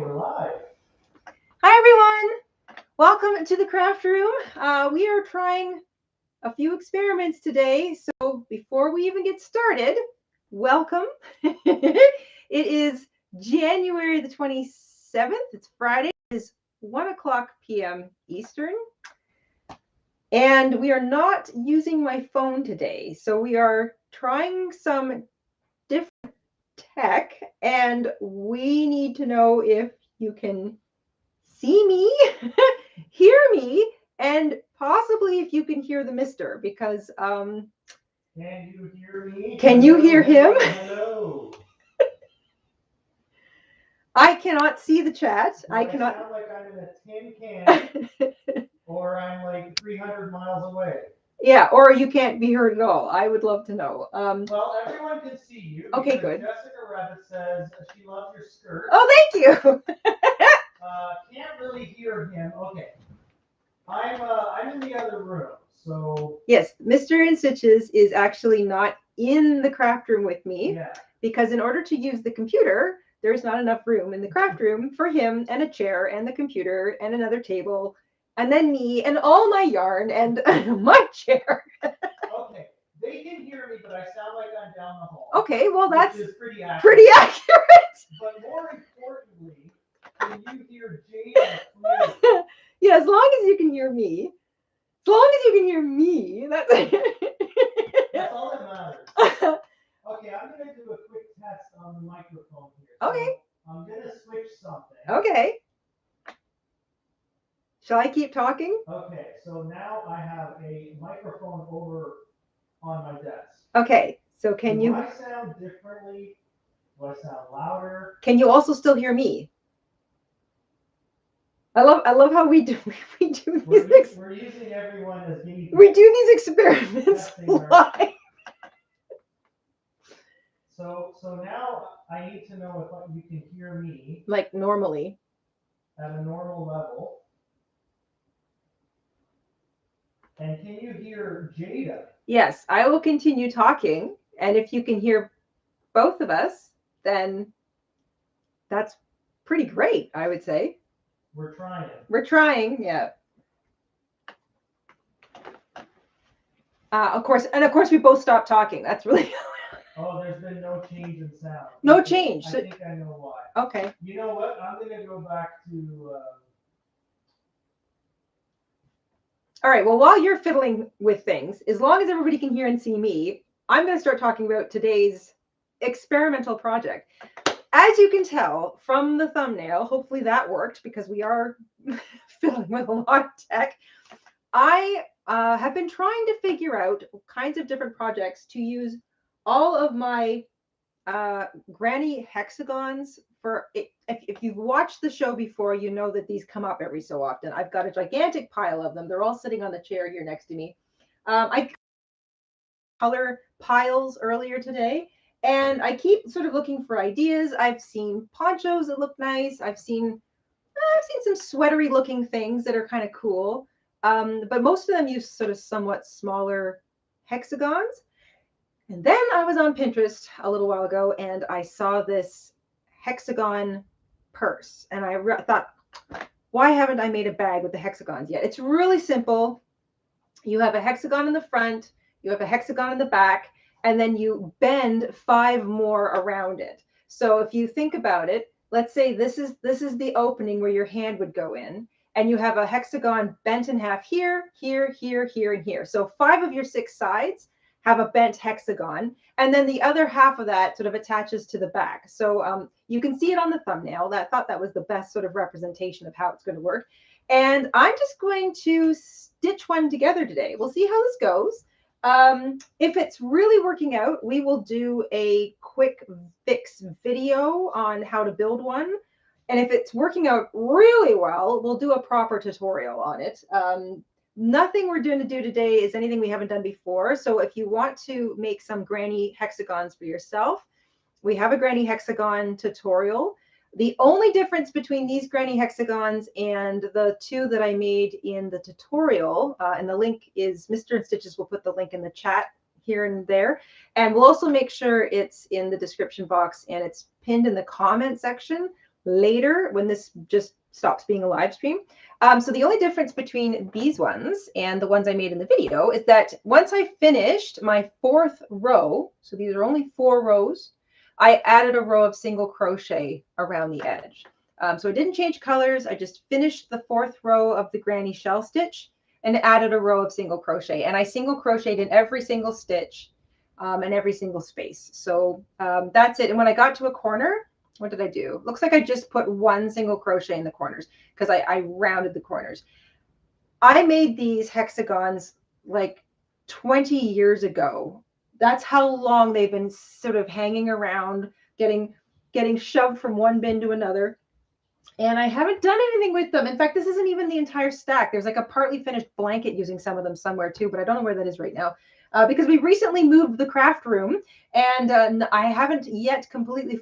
we're live. Hi, everyone. Welcome to the craft room. We are trying a few experiments today. So before we even get started, welcome. It is January the 27th. It's Friday. It is 1:00 p.m. Eastern. And we are not using my phone today. So we are trying some different tech. And we need to know if you can see me, hear me, and possibly if you can hear the mister, because Can you hear me? Can you hear him? Hello. I cannot see the chat. I cannot. sound like I'm in a tin can, or I'm like 300 miles away. Yeah, or you can't be heard at all. I would love to know. Well, everyone can see you. Okay, good. Jessica Rabbit says she loves your skirt. Oh, thank you. Can't really hear him. Okay. I'm in the other room, so. Yes, Mr. InStitches is actually not in the craft room with me. Yeah. Because in order to use the computer, there's not enough room in the craft room for him and a chair and the computer and another table and then me and all my yarn and my chair. Okay, they can hear me, but I sound like I'm down the hall. Okay, well that's pretty accurate. Pretty accurate. But more importantly, can you hear Jayda clearly? Yeah, as long as you can hear me. As long as you can hear me, that's all that matters. Okay, I'm going to do a quick test on the microphone here. Okay. So I'm going to switch something. Okay. Shall I keep talking? Okay, so now I have a microphone over on my desk. Okay, so do I sound differently? Do I sound louder? Can you also still hear me? I love how we do these. We're using everyone as guinea pigs. We do these experiments live. So now I need to know if you can hear me. Like normally. At a normal level. And can you hear Jayda? Yes, I will continue talking. And if you can hear both of us, then that's pretty great, I would say. We're trying. We're trying, yeah. Of course, we both stopped talking. That's really. Oh, there's been no change in sound. No change. I think I know why. Okay. You know what? I'm going to go back to. All right. Well, while you're fiddling with things, as long as everybody can hear and see me, I'm going to start talking about today's experimental project. As you can tell from the thumbnail, hopefully that worked because we are fiddling with a lot of tech. I have been trying to figure out kinds of different projects to use all of my granny hexagons for. If you've watched the show before, you know that these come up every so often. I've got a gigantic pile of them. They're all sitting on the chair here next to me. I color piles earlier today. And I keep sort of looking for ideas. I've seen ponchos that look nice. I've seen some sweatery looking things that are kind of cool. But most of them use sort of somewhat smaller hexagons. And then I was on Pinterest a little while ago and I saw this hexagon purse. And I thought, why haven't I made a bag with the hexagons yet? It's really simple. You have a hexagon in the front, you have a hexagon in the back, and then you bend 5 more around it. So if you think about it, let's say this is the opening where your hand would go in, and you have a hexagon bent in half here, here, here, here, and here. So 5 of your 6 sides have a bent hexagon, and then the other half of that sort of attaches to the back. So you can see it on the thumbnail. I thought that was the best sort of representation of how it's going to work. And I'm just going to stitch one together today. We'll see how this goes. If it's really working out, we will do a quick fix video on how to build one. And if it's working out really well, we'll do a proper tutorial on it. Nothing we're going to do today is anything we haven't done before. So if you want to make some granny hexagons for yourself, we have a granny hexagon tutorial. The only difference between these granny hexagons and the 2 that I made in the tutorial, and the link is, Mr. InStitches will put the link in the chat here and there. And we'll also make sure it's in the description box and it's pinned in the comment section. later when this just stops being a live stream. So the only difference between these ones and the ones I made in the video is that once I finished my 4th row, so these are only 4 rows, I added a row of single crochet around the edge. So I didn't change colors. I just finished the 4th row of the granny shell stitch and added a row of single crochet. And I single crocheted in every single stitch and every single space. So that's it. And when I got to a corner, what did I do? Looks like I just put 1 single crochet in the corners because I rounded the corners. I made these hexagons like 20 years ago. That's how long they've been sort of hanging around, getting shoved from one bin to another. And I haven't done anything with them. In fact, this isn't even the entire stack. There's like a partly finished blanket using some of them somewhere too, but I don't know where that is right now. Because we recently moved the craft room and I haven't yet completely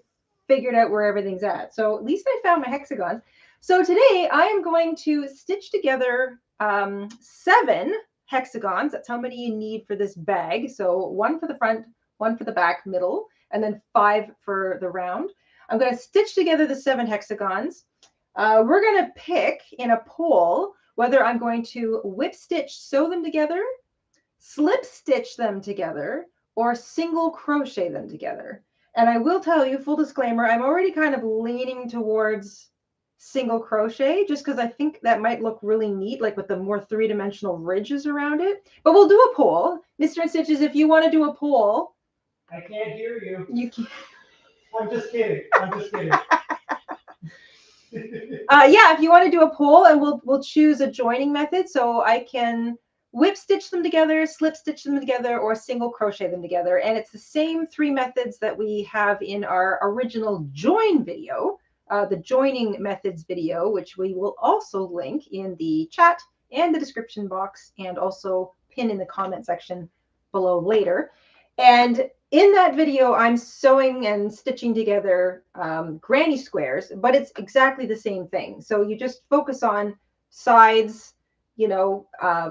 figured out where everything's at. So at least I found my hexagons. So today I am going to stitch together 7 hexagons. That's how many you need for this bag. So 1 for the front, 1 for the back, middle, and then 5 for the round. I'm going to stitch together the 7 hexagons. We're going to pick in a poll whether I'm going to whip stitch, sew them together, slip stitch them together, or single crochet them together. And I will tell you, full disclaimer, I'm already kind of leaning towards single crochet just because I think that might look really neat, like with the more 3-dimensional ridges around it. But we'll do a poll. Mr. InStitches, if you want to do a poll. I can't hear you. You can't. I'm just kidding. I'm just kidding. Yeah, if you want to do a poll, and we'll choose a joining method, so I can whip stitch them together, slip stitch them together, or single crochet them together. And it's the same 3 methods that we have in our original join video, the joining methods video, which we will also link in the chat and the description box, and also pin in the comment section below later. And in that video, I'm sewing and stitching together granny squares, but it's exactly the same thing. So you just focus on sides, you know,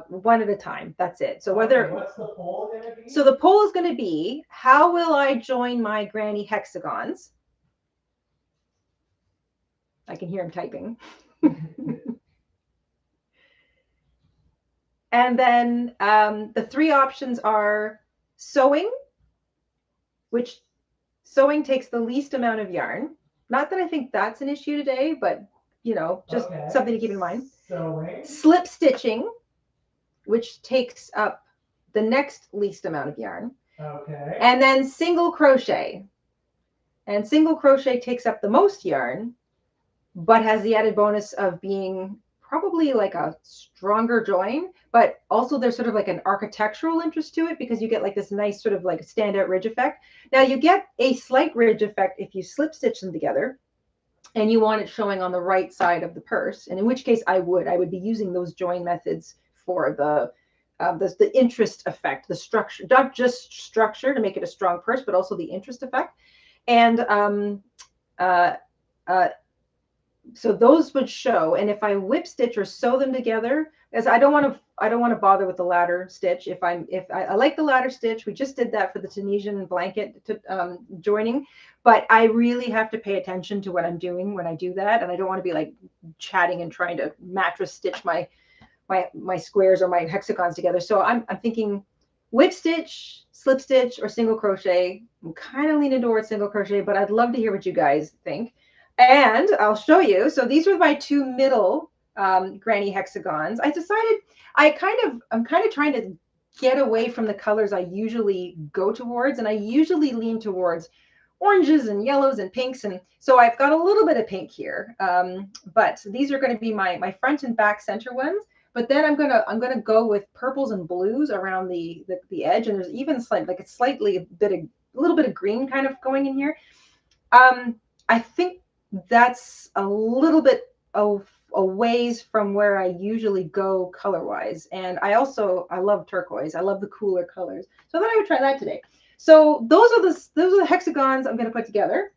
1 at a time. That's it. So whether what's the poll going to be? So the poll is going to be, how will I join my granny hexagons? I can hear him typing. And then the 3 options are sewing, which sewing takes the least amount of yarn. Not that I think that's an issue today, but you know, just something to keep in mind. Sewing. Slip stitching, which takes up the next least amount of yarn. Okay. And then single crochet. And single crochet takes up the most yarn, but has the added bonus of being probably like a stronger join, but also there's sort of like an architectural interest to it because you get like this nice sort of like standout ridge effect. Now you get a slight ridge effect if you slip stitch them together and you want it showing on the right side of the purse, and in which case I would be using those join methods for the interest effect, the structure, not just structure to make it a strong purse, but also the interest effect. And so those would show. And if I whip stitch or sew them together, as I don't want to bother with the ladder stitch. If I like the ladder stitch, we just did that for the Tunisian blanket joining, but I really have to pay attention to what I'm doing when I do that, and I don't want to be like chatting and trying to mattress stitch my squares or my hexagons together. So I'm thinking whip stitch, slip stitch, or single crochet. I'm kind of leaning towards single crochet, but I'd love to hear what you guys think. And I'll show you. So these were my 2 middle granny hexagons. I decided I'm kind of trying to get away from the colors I usually go towards, and I usually lean towards oranges and yellows and pinks, and so I've got a little bit of pink here. But these are going to be my front and back center ones. But then I'm gonna go with purples and blues around the edge, and there's even a little bit of green kind of going in here. I think that's a little bit of a ways from where I usually go color wise, and I love turquoise. I love the cooler colors, so I thought I would try that today. So those are the hexagons I'm going to put together.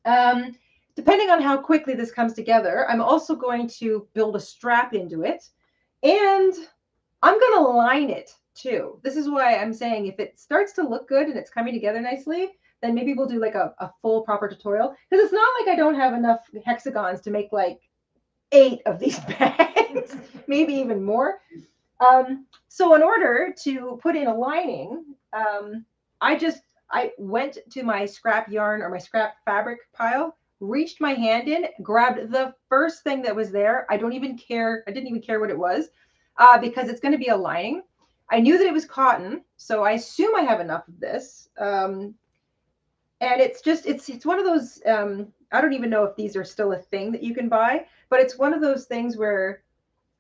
Depending on how quickly this comes together, I'm also going to build a strap into it, and I'm going to line it too. This is why I'm saying if it starts to look good and it's coming together nicely, then maybe we'll do like a full proper tutorial. Because it's not like I don't have enough hexagons to make like 8 of these bags, maybe even more. So in order to put in a lining, I went to my scrap yarn or my scrap fabric pile, reached my hand in, grabbed the first thing that was there. I didn't even care what it was, because it's going to be a lining. I knew that it was cotton, so I assume I have enough of this. And it's one of those, I don't even know if these are still a thing that you can buy, but it's one of those things where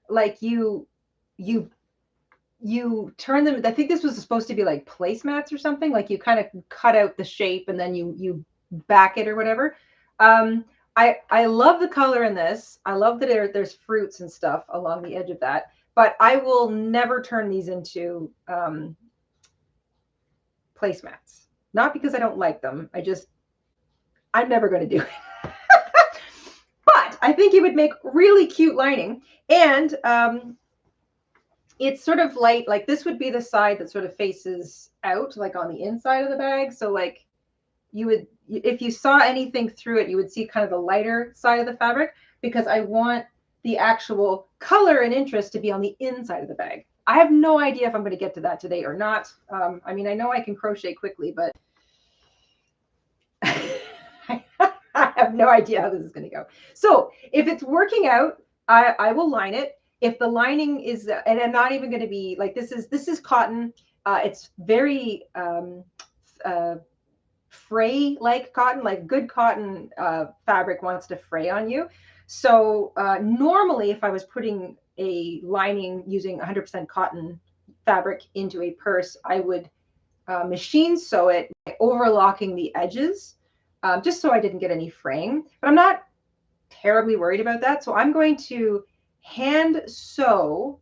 like you turn them. I think this was supposed to be like placemats or something. Like you kind of cut out the shape and then you back it or whatever. I love the color in this. I love that there's fruits and stuff along the edge of that, but I will never turn these into placemats. Not because I don't like them. I'm never going to do it. But I think it would make really cute lining. And it's sort of light, like this would be the side that sort of faces out, like on the inside of the bag. So like you would, if you saw anything through it, you would see kind of the lighter side of the fabric, because I want the actual color and interest to be on the inside of the bag. I have no idea if I'm going to get to that today or not. I mean, I know I can crochet quickly, but I have no idea how this is going to go. So if it's working out, I will line it. If the lining is, and I'm not even going to be like, this is cotton. It's very fray-like cotton, like good cotton fabric wants to fray on you. So normally if I was putting a lining using 100% cotton fabric into a purse, I would machine sew it by overlocking the edges, just so I didn't get any fraying. But I'm not terribly worried about that. So I'm going to hand sew.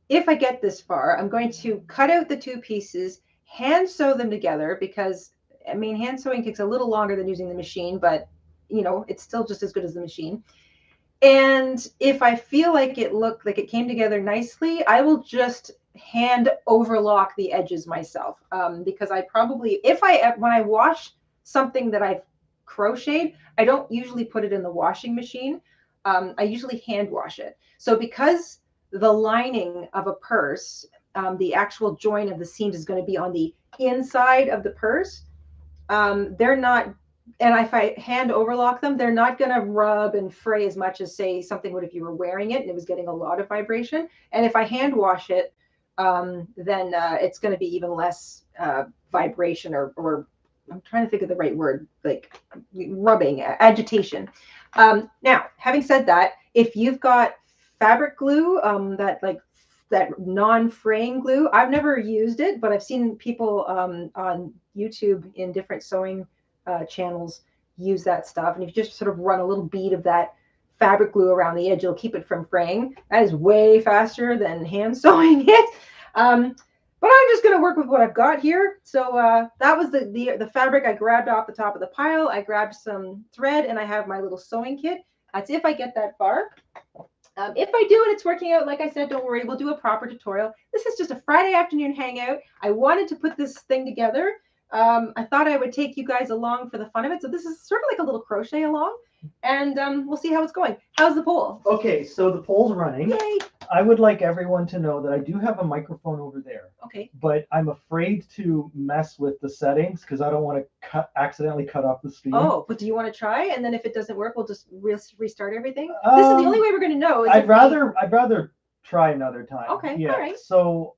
If I get this far, I'm going to cut out the 2 pieces, hand sew them together, because I mean, hand sewing takes a little longer than using the machine, but you know, it's still just as good as the machine. And if I feel like it looked like it came together nicely, I will just hand overlock the edges myself, because I probably, when I wash something that I've crocheted, I don't usually put it in the washing machine. I usually hand wash it. So because the lining of a purse, the actual join of the seams is going to be on the inside of the purse, they're not, and if I hand overlock them, they're not going to rub and fray as much as, say, something would if you were wearing it and it was getting a lot of vibration. And if I hand wash it, then it's going to be even less vibration, or I'm trying to think of the right word, like rubbing, agitation. Now, having said that, if you've got fabric glue, that non-fraying glue, I've never used it, but I've seen people on YouTube in different sewing channels use that stuff. And if you just sort of run a little bead of that fabric glue around the edge, you'll keep it from fraying. That is way faster than hand sewing it. But I'm just going to work with what I've got here. So that was the fabric I grabbed off the top of the pile. I grabbed some thread, and I have my little sewing kit. That's if I get that far. If I do and it's working out, like I said, don't worry, we'll do a proper tutorial. This is just a Friday afternoon hangout. I wanted to put this thing together. I thought I would take you guys along for the fun of it. So this is sort of like a little crochet along, and we'll see how it's going. How's the poll? Okay, so the poll's running. Yay! I would like everyone to know that I do have a microphone over there. Okay. But I'm afraid to mess with the settings because I don't want to accidentally cut off the stream. Oh, but do you want to try? And then if it doesn't work, we'll just restart everything. This is the only way we're going to know. I'd rather try another time. Okay. Yeah. All right. So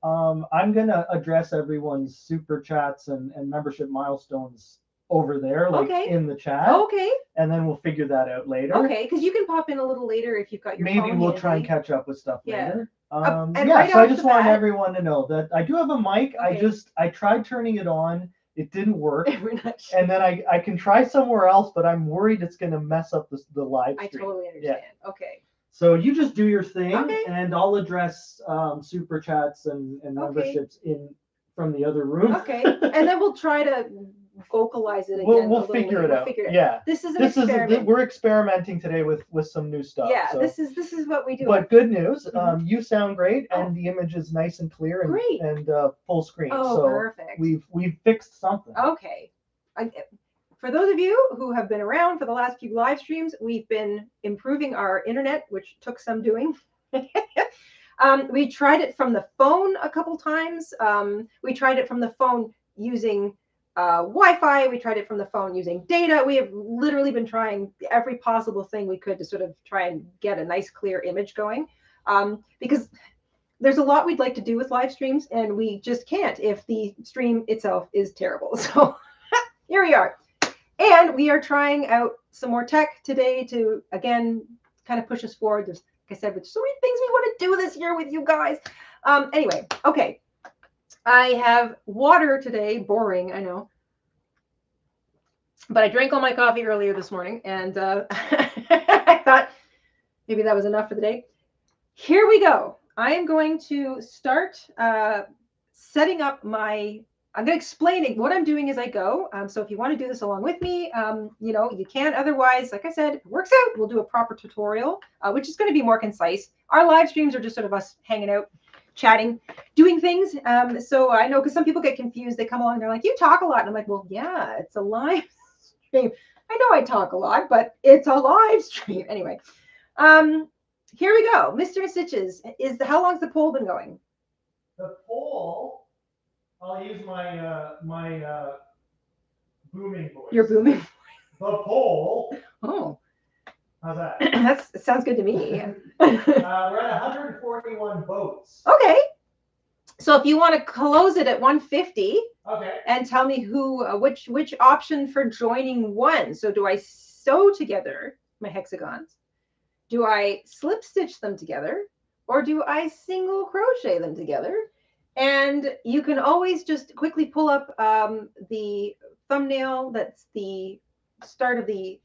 I'm gonna address everyone's super chats and membership milestones over there, like in the chat. Okay. And then we'll figure that out later. Okay, because you can pop in a little later if you've got your Maybe phone we'll handy. Try and catch up with stuff later. And yeah, right so I off just the want bat- everyone to know that I do have a mic. Okay. I tried turning it on. It didn't work. We're not sure. And then I can try somewhere else, but I'm worried it's going to mess up the live stream. I totally understand. Yeah. Okay. So you just do your thing, Okay. and I'll address super chats and memberships from the other room. Okay. And then we'll try to vocalize it again. We'll figure it out. Yeah. This is an experiment. We're experimenting today with some new stuff. Yeah. So. This is what we do. But good news. Mm-hmm. You sound great, and the image is nice and clear and Great. and full screen. Oh, so perfect. We've fixed something. Okay. for those of you who have been around for the last few live streams, we've been improving our internet, which took some doing. We tried it from the phone a couple times. We tried it from the phone using Wi-Fi. We tried it from the phone using data. We have literally been trying every possible thing we could to sort of try and get a nice clear image going, because there's a lot we'd like to do with live streams, and we just can't if the stream itself is terrible. So here we are. And we are trying out some more tech today to, again, kind of push us forward. There's, like I said, there's so many things we want to do this year with you guys. Anyway, okay. I have water today. Boring, I know. But I drank all my coffee earlier this morning, and I thought maybe that was enough for the day. Here we go. I am going to start setting up my, I'm going to explain what I'm doing as I go. So if you want to do this along with me, you know, you can. Otherwise, like I said, if it works out, we'll do a proper tutorial, which is going to be more concise. Our live streams are just sort of us hanging out, chatting, doing things. So I know, because some people get confused. They come along and they're like, you talk a lot. And I'm like, well, yeah, it's a live stream. I know I talk a lot, but it's a live stream. Anyway. Here we go. Mr. InStitches, how long's the poll been going? The poll, I'll use my booming voice. Your booming voice. The poll. Oh. How's that? That sounds good to me. We're at 141 votes. Okay. So if you want to close it at 150, okay, and tell me who, which option for joining won. So do I sew together my hexagons? Do I slip stitch them together, or do I single crochet them together? And you can always just quickly pull up the thumbnail. That's the start of the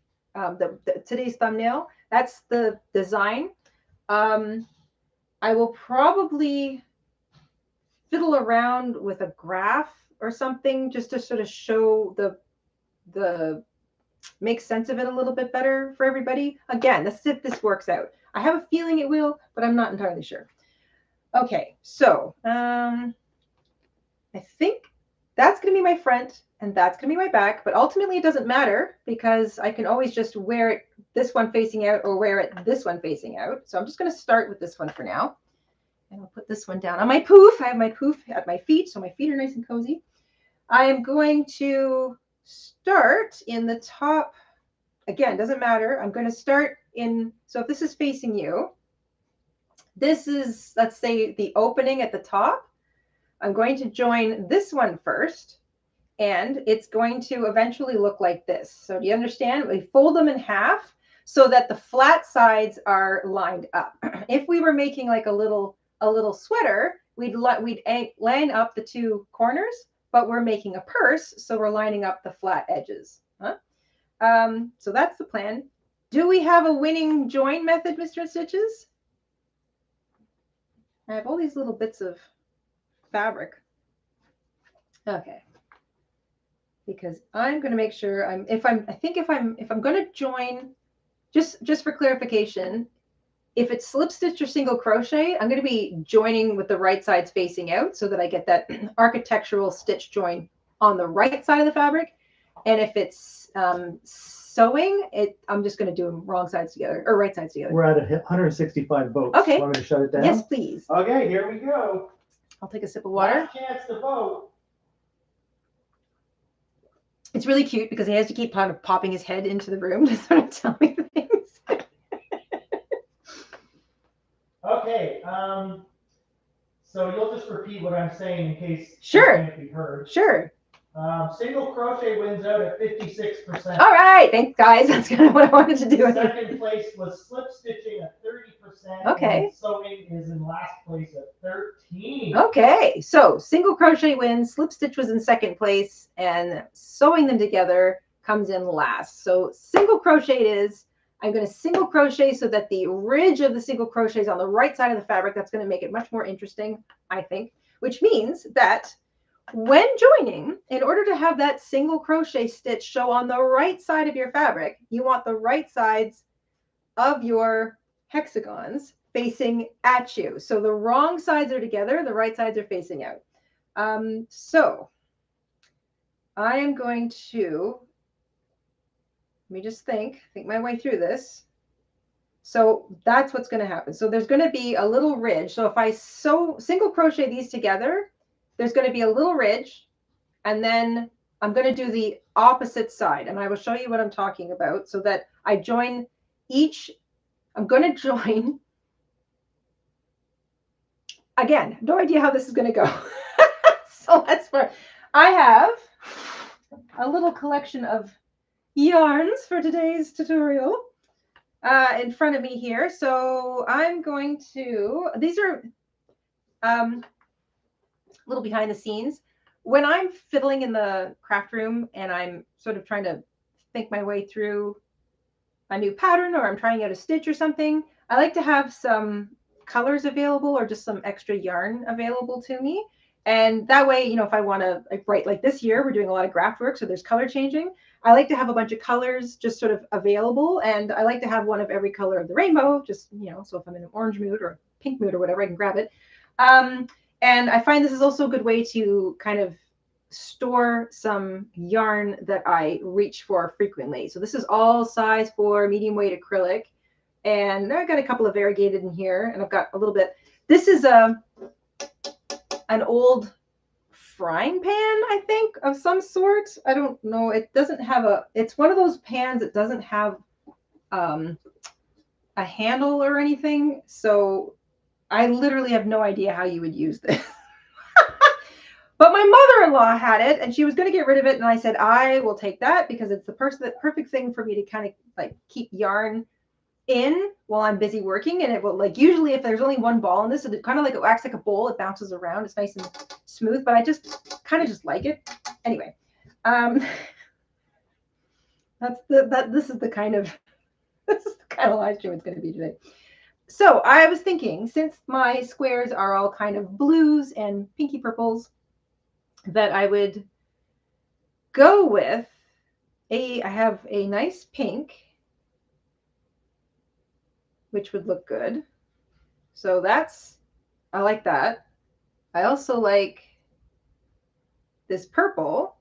today's thumbnail. That's the design. I will probably fiddle around with a graph or something just to sort of show the make sense of it a little bit better for everybody. Again, let's see if this works out. I have a feeling it will, but I'm not entirely sure. Okay, so I think that's going to be my front and that's going to be my back, but ultimately it doesn't matter because I can always just wear it this one facing out or wear it this one facing out. So I'm just going to start with this one for now. And I'll put this one down on my poof. I have my poof at my feet, so my feet are nice and cozy. I am going to start in the top. Again, doesn't matter. I'm going to start in, so if this is facing you, this is, let's say, the opening at the top. I'm going to join this one first, and it's going to eventually look like this. So do you understand? We fold them in half so that the flat sides are lined up. If we were making like a little sweater, we'd line up the two corners, but we're making a purse, so we're lining up the flat edges. Huh? So that's the plan. Do we have a winning join method, Mr. InStitches? I have all these little bits of fabric. Okay. Because I'm going to make sure if I'm going to join, just for clarification, if it's slip stitch or single crochet, I'm going to be joining with the right sides facing out so that I get that architectural stitch join on the right side of the fabric. And if it's sewing, I'm just going to do them wrong sides together or right sides together. We're at 165 votes. Okay. Want me to shut it down? Yes, please. Okay, here we go. I'll take a sip of water. Last chance to vote. It's really cute because he has to keep kind of popping his head into the room to sort of tell me the things. Okay, so you'll just repeat what I'm saying in case Sure. it can't be heard. Sure. Single crochet wins out at 56%. All right, thanks guys. That's kind of what I wanted to do. Second place was slip stitching at 30%. Okay. And sewing is in last place at 13%. Okay, so single crochet wins, slip stitch was in second place, and sewing them together comes in last. So single crochet it is. I'm going to single crochet so that the ridge of the single crochet is on the right side of the fabric. That's going to make it much more interesting, I think, which means that when joining, in order to have that single crochet stitch show on the right side of your fabric, you want the right sides of your hexagons facing at you. So the wrong sides are together, the right sides are facing out. So I am going to me just think my way through this. So that's what's going to happen. So there's going to be a little ridge. So if I single crochet these together, there's going to be a little ridge, and then I'm going to do the opposite side, and I will show you what I'm talking about so that I join each. I'm going to join, again, no idea how this is going to go. So that's where I have a little collection of yarns for today's tutorial in front of me here. So I'm going to, these are a little behind the scenes. When I'm fiddling in the craft room and I'm sort of trying to think my way through a new pattern, or I'm trying out a stitch or something, I like to have some colors available or just some extra yarn available to me. And that way, you know, if I want to write, like this year, we're doing a lot of graft work, so there's color changing. I like to have a bunch of colors just sort of available, and I like to have one of every color of the rainbow, just, you know, so if I'm in an orange mood or pink mood or whatever, I can grab it. And I find this is also a good way to kind of store some yarn that I reach for frequently. So this is all size 4 medium weight acrylic, and I've got a couple of variegated in here, and I've got a little bit. This is an old frying pan, I think, of some sort. I don't know. It doesn't have a, it's one of those pans that doesn't have a handle or anything. So I literally have no idea how you would use this. But my mother-in-law had it, and she was going to get rid of it. And I said, I will take that because it's the perfect thing for me to kind of like keep yarn in while I'm busy working. And it will, like, usually if there's only one ball in this, it kind of like, it acts like a bowl. It bounces around. It's nice and smooth, but I just kind of just like it. Anyway, this is the kind of live stream it's going to be today. So I was thinking, since my squares are all kind of blues and pinky purples, that I would go with I have a nice pink, which would look good. So that's, I like that. I also like this purple,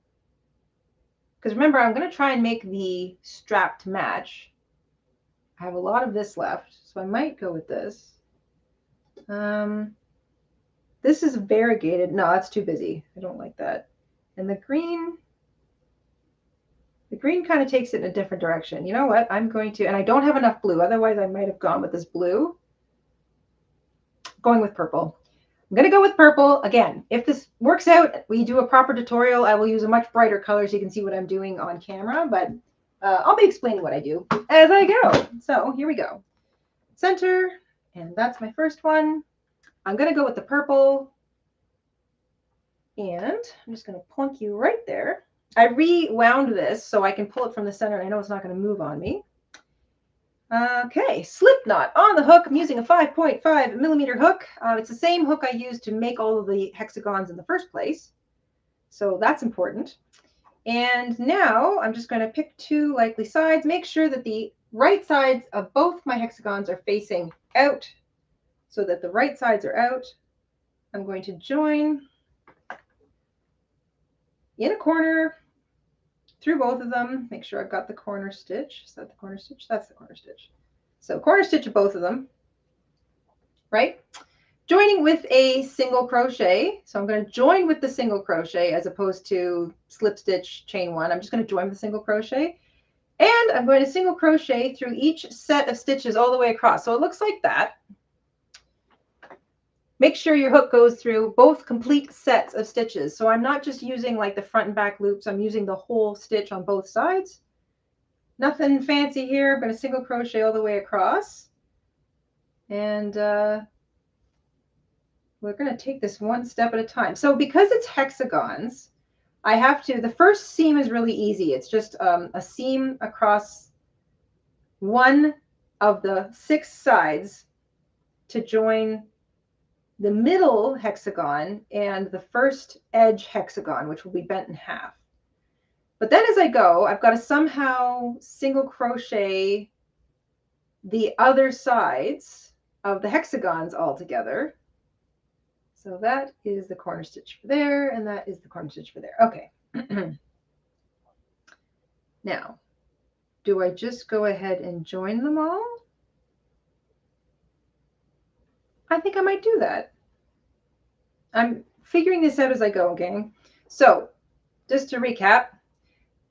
because remember, I'm going to try and make the strap to match. I have a lot of this left, so I might go with this. This is variegated. No, that's too busy. I don't like that. And the green kind of takes it in a different direction. You know what? I'm going to, and I don't have enough blue. Otherwise, I might have gone with this blue. Going with purple. I'm going to go with purple. Again, if this works out, we do a proper tutorial, I will use a much brighter color so you can see what I'm doing on camera. But I'll be explaining what I do as I go. So here we go. Center, and that's my first one. I'm going to go with the purple, and I'm just going to plunk you right there. I rewound this so I can pull it from the center. I know it's not going to move on me. Okay, slip knot on the hook. I'm using a 5.5 millimeter hook. It's the same hook I used to make all of the hexagons in the first place. So that's important. And now I'm just going to pick 2 likely sides. Make sure that the right sides of both my hexagons are facing out, so that the right sides are out. I'm going to join in a corner through both of them. Make sure I've got the corner stitch. Is that the corner stitch? That's the corner stitch. So corner stitch of both of them, right? Joining with a single crochet. So I'm going to join with the single crochet as opposed to slip stitch chain 1. I'm just going to join with single crochet. And I'm going to single crochet through each set of stitches all the way across. So it looks like that. Make sure your hook goes through both complete sets of stitches. So I'm not just using like the front and back loops. I'm using the whole stitch on both sides. Nothing fancy here, but a single crochet all the way across. And we're going to take this one step at a time. So because it's hexagons, I have to, the first seam is really easy. It's just a seam across one of the 6 sides to join the middle hexagon and the first edge hexagon, which will be bent in half. But then as I go, I've got to somehow single crochet the other sides of the hexagons all together. So that is the corner stitch for there, and that is the corner stitch for there. Okay. Now, do I just go ahead and join them all? I think I might do that. I'm figuring this out as I go, gang. So just to recap,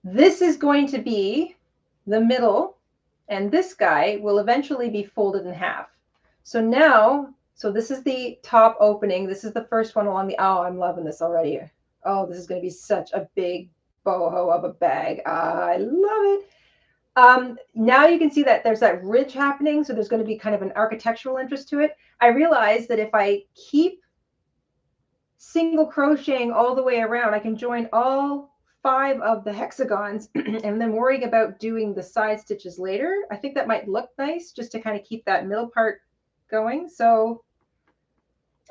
this is going to be the middle, and this guy will eventually be folded in half. So now, so this is the top opening. This is the first one along the, oh, I'm loving this already. Oh, this is going to be such a big boho of a bag. I love it. Now you can see that there's that ridge happening. So there's going to be kind of an architectural interest to it. I realized that if I keep single crocheting all the way around, I can join all 5 of the hexagons and then worrying about doing the side stitches later. I think that might look nice just to kind of keep that middle part going. So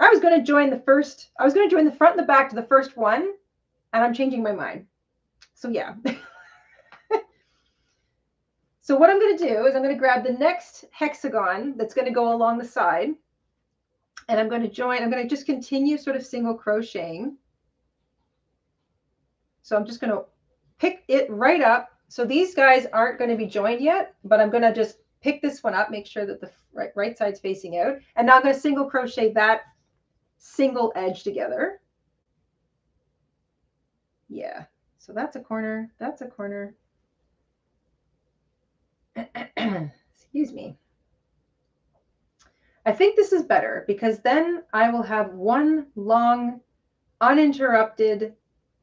I was going to join the front and the back to the first one, and I'm changing my mind. So yeah. So what I'm going to do is I'm going to grab the next hexagon that's going to go along the side, and I'm going to just continue sort of single crocheting. So I'm just going to pick it right up. So these guys aren't going to be joined yet, but I'm going to just pick this one up, make sure that the right side's facing out. And now I'm going to single crochet that single edge together. Yeah. So that's a corner. That's a corner. Excuse me. I think this is better because then I will have one long uninterrupted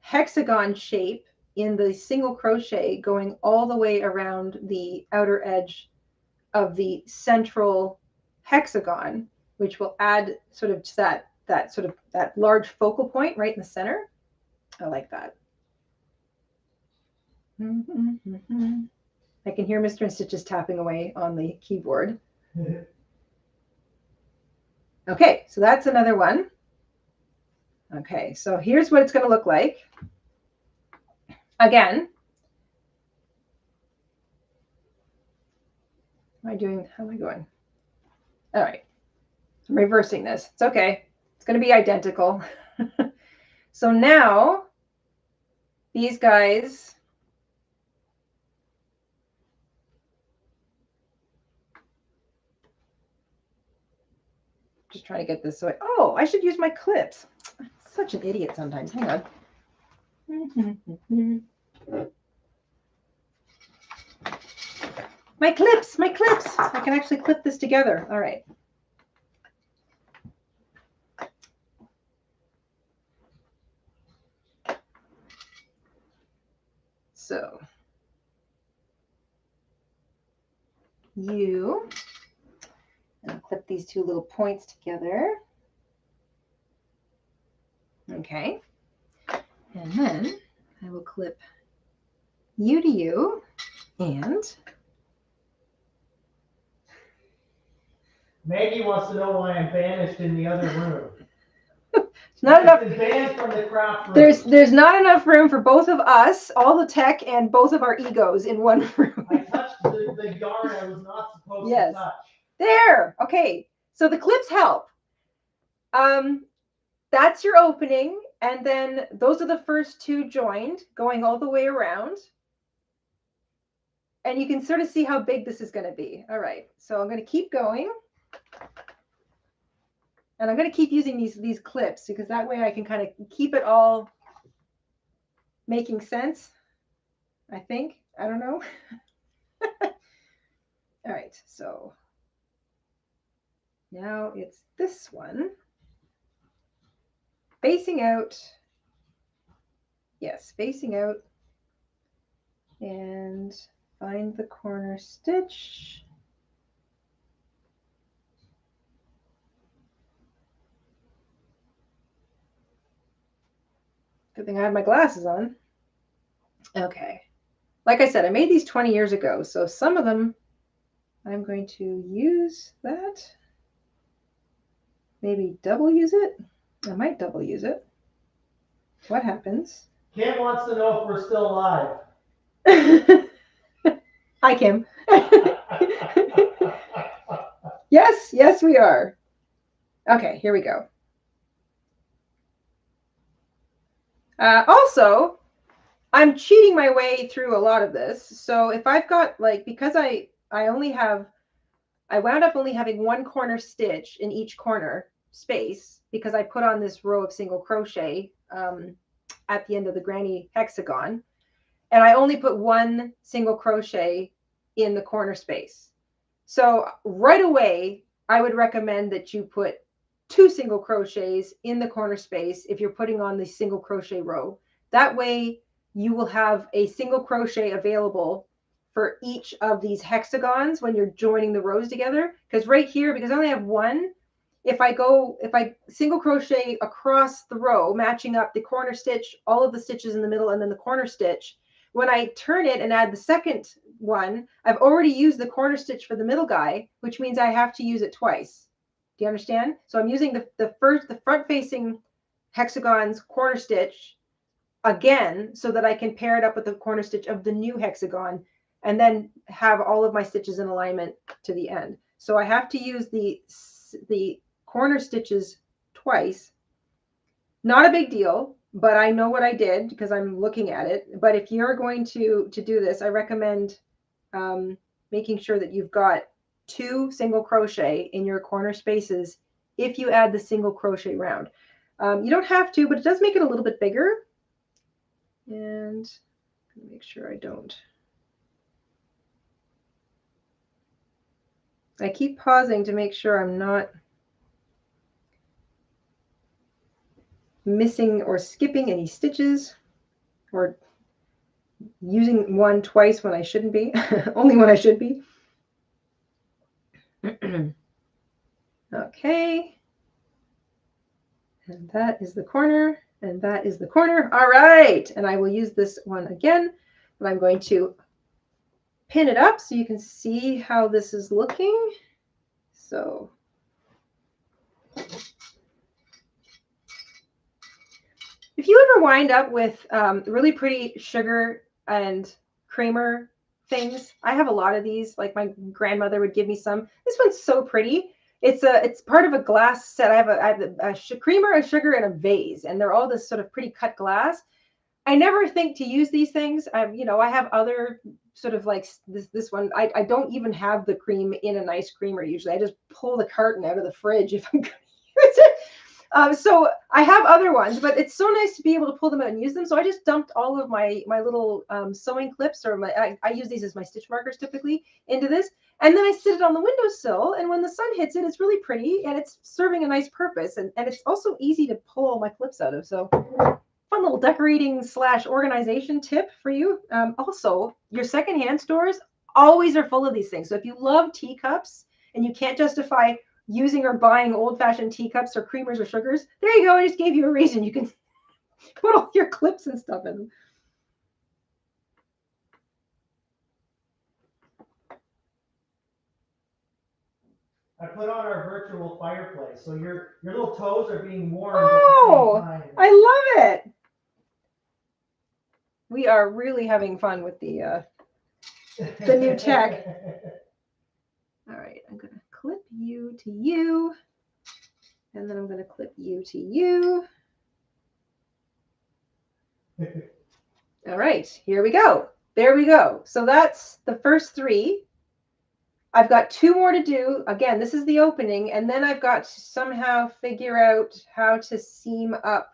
hexagon shape in the single crochet going all the way around the outer edge of the central hexagon, which will add sort of to that large focal point right in the center. I like that. I can hear Mr. InStitches tapping away on the keyboard. Okay, so that's another one. Okay, so here's what it's going to look like. Again, how am I going? All right, I'm reversing this. It's okay. It's going to be identical. So now these guys, just trying to get this away. Oh, I should use my clips. I'm such an idiot sometimes. Hang on. My clips. I can actually clip this together. All right. So and I'll clip these 2 little points together. Okay. And then I will clip you to you, and Maggie wants to know why I'm banished in the other room. It's not enough. I've been banned from the craft room. There's not enough room for both of us, all the tech, and both of our egos in one room. I touched the yarn I was not supposed to touch. There. Okay. So the clips help. That's your opening, and then those are the first 2 joined, going all the way around. And you can sort of see how big this is going to be. All right. So I'm going to keep going. And I'm going to keep using these clips because that way I can kind of keep it all making sense, I think. I don't know. All right, so now it's this one. Facing out. Yes, facing out. And find the corner stitch. Good thing I have my glasses on. Okay. Like I said, I made these 20 years ago, so some of them I'm going to use that. Maybe double use it. I might double use it. What happens? Kim wants to know if we're still alive. Hi, Kim. Yes, we are. Okay, here we go. Also, I'm cheating my way through a lot of this. So if I've got like, because I wound up only having one corner stitch in each corner space because I put on this row of single crochet at the end of the granny hexagon. And I only put one single crochet in the corner space. So right away, I would recommend that you put 2 single crochets in the corner space if you're putting on the single crochet row. That way you will have a single crochet available for each of these hexagons when you're joining the rows together. Because right here, because I only have one, if I single crochet across the row, matching up the corner stitch, all of the stitches in the middle, and then the corner stitch, when I turn it and add the second one, I've already used the corner stitch for the middle guy, which means I have to use it twice. Do you understand? So I'm using the front facing hexagon's corner stitch again so that I can pair it up with the corner stitch of the new hexagon and then have all of my stitches in alignment to the end. So I have to use the corner stitches twice. Not a big deal, but I know what I did because I'm looking at it. But if you're going to do this, I recommend making sure that you've got 2 single crochet in your corner spaces if you add the single crochet round. You don't have to, but it does make it a little bit bigger. And make sure I don't. I keep pausing to make sure I'm not missing or skipping any stitches or using one twice when I shouldn't be, only when I should be. Okay. And that is the corner, and that is the corner. All right. And I will use this one again, but I'm going to pin it up so you can see how this is looking. So if you ever wind up with really pretty sugar and creamer things, I have a lot of these. Like my grandmother would give me some. This one's so pretty. It's part of a glass set. I have a creamer, a sugar, and a vase, and they're all this sort of pretty cut glass. I never think to use these things. I have other sort of like this one. I don't even have the cream in a nice creamer usually. I just pull the carton out of the fridge if I'm going to use it. So I have other ones, but it's so nice to be able to pull them out and use them. So I just dumped all of my little sewing clips, or I use these as my stitch markers typically, into this. And then I sit it on the windowsill, and when the sun hits it, it's really pretty, and it's serving a nice purpose. And it's also easy to pull all my clips out of. So fun little decorating / organization tip for you. Also, your secondhand stores always are full of these things. So if you love teacups and you can't justify using or buying old-fashioned teacups or creamers or sugars, there you go. I just gave you a reason. You can put all your clips and stuff in them. I put on our virtual fireplace, so your little toes are being warmed. Oh, at the same time. I love it. We are really having fun with the new tech. All right, I'm going to clip you to you, and then I'm going to clip you to you. All right, here we go. There we go. So that's the first 3. I've got 2 more to do. Again, this is the opening, and then I've got to somehow figure out how to seam up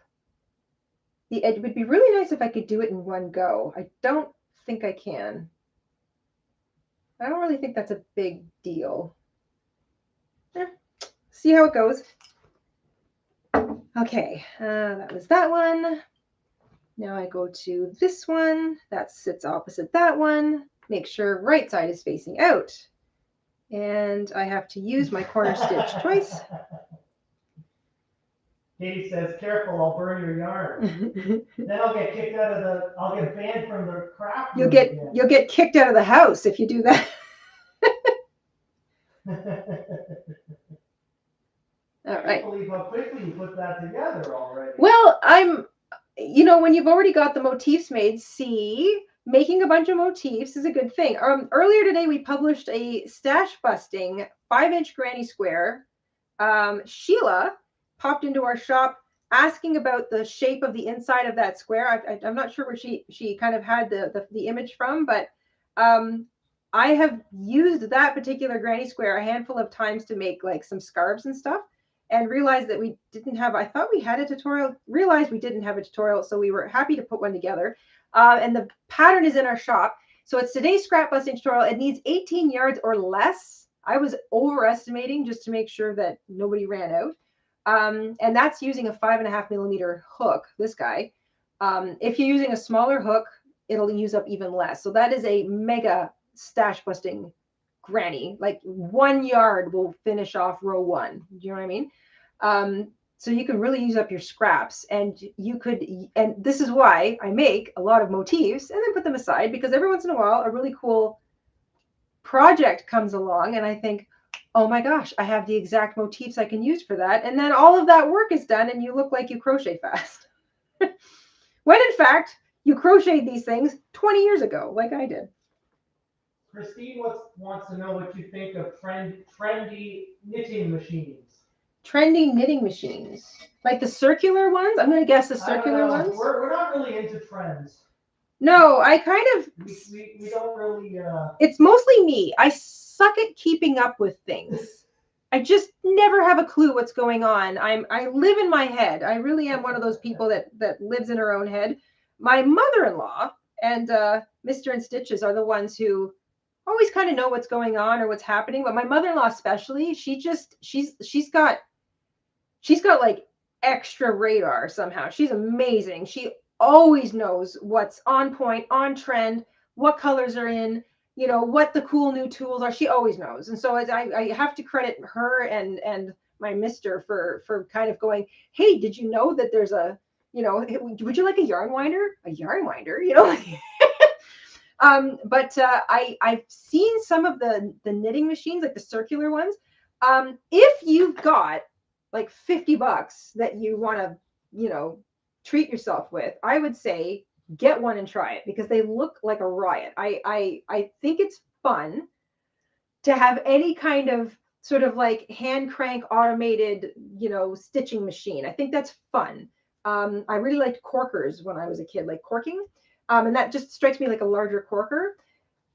the edge. It would be really nice if I could do it in one go. I don't think I can. I don't really think that's a big deal. See how it goes. Okay, that was that one. Now I go to this one. That sits opposite that one. Make sure right side is facing out. And I have to use my corner stitch twice. Katie says, "Careful, I'll burn your yarn." Then I'll get kicked out of I'll get banned from the craft room. You'll get kicked out of the house if you do that. All right. I can't believe how quickly you put that together already. Well, when you've already got the motifs made, making a bunch of motifs is a good thing. Earlier today, we published a stash busting 5-inch granny square. Sheila popped into our shop asking about the shape of the inside of that square. I'm not sure where she kind of had the image from, but I have used that particular granny square a handful of times to make like some scarves and stuff, and realized that we didn't have, I thought we had a tutorial, realized we didn't have a tutorial, so we were happy to put one together. And the pattern is in our shop. So it's today's scrap busting tutorial. It needs 18 yards or less. I was overestimating just to make sure that nobody ran out. And that's using a 5.5 millimeter hook, this guy. If you're using a smaller hook, it'll use up even less. So that is a mega stash busting granny. Like 1 yard will finish off row 1. Do you know what I mean? So you can really use up your scraps, and you could, and this is why I make a lot of motifs and then put them aside, because every once in a while a really cool project comes along and I think, oh my gosh, I have the exact motifs I can use for that. And then all of that work is done and you look like you crochet fast. When in fact, you crocheted these things 20 years ago, like I did. Christine wants to know what you think of trendy knitting machines. Trendy knitting machines. Like the circular ones? I'm going to guess the circular ones. We're not really into trends. No, I kind of... We don't really... It's mostly me. I suck at keeping up with things. I just never have a clue what's going on. I live in my head. I really am one of those people that lives in her own head. My mother-in-law and Mr. InStitches are the ones who always kind of know what's going on or what's happening. But my mother-in-law especially, she's got like extra radar somehow. She's amazing. She always knows what's on point, on trend, what colors are in, you know, what the cool new tools are. She always knows. And so I have to credit her and my mister for kind of going, hey, did you know that there's a, you know, would you like a yarn winder? A yarn winder, you know? But I've seen some of the knitting machines, like the circular ones. If you've got like $50 that you want to, you know, treat yourself with, I would say get one and try it, because they look like a riot. I think it's fun to have any kind of sort of like hand crank automated, you know, stitching machine. I think that's fun. I really liked corkers when I was a kid, like corking. And that just strikes me like a larger corker.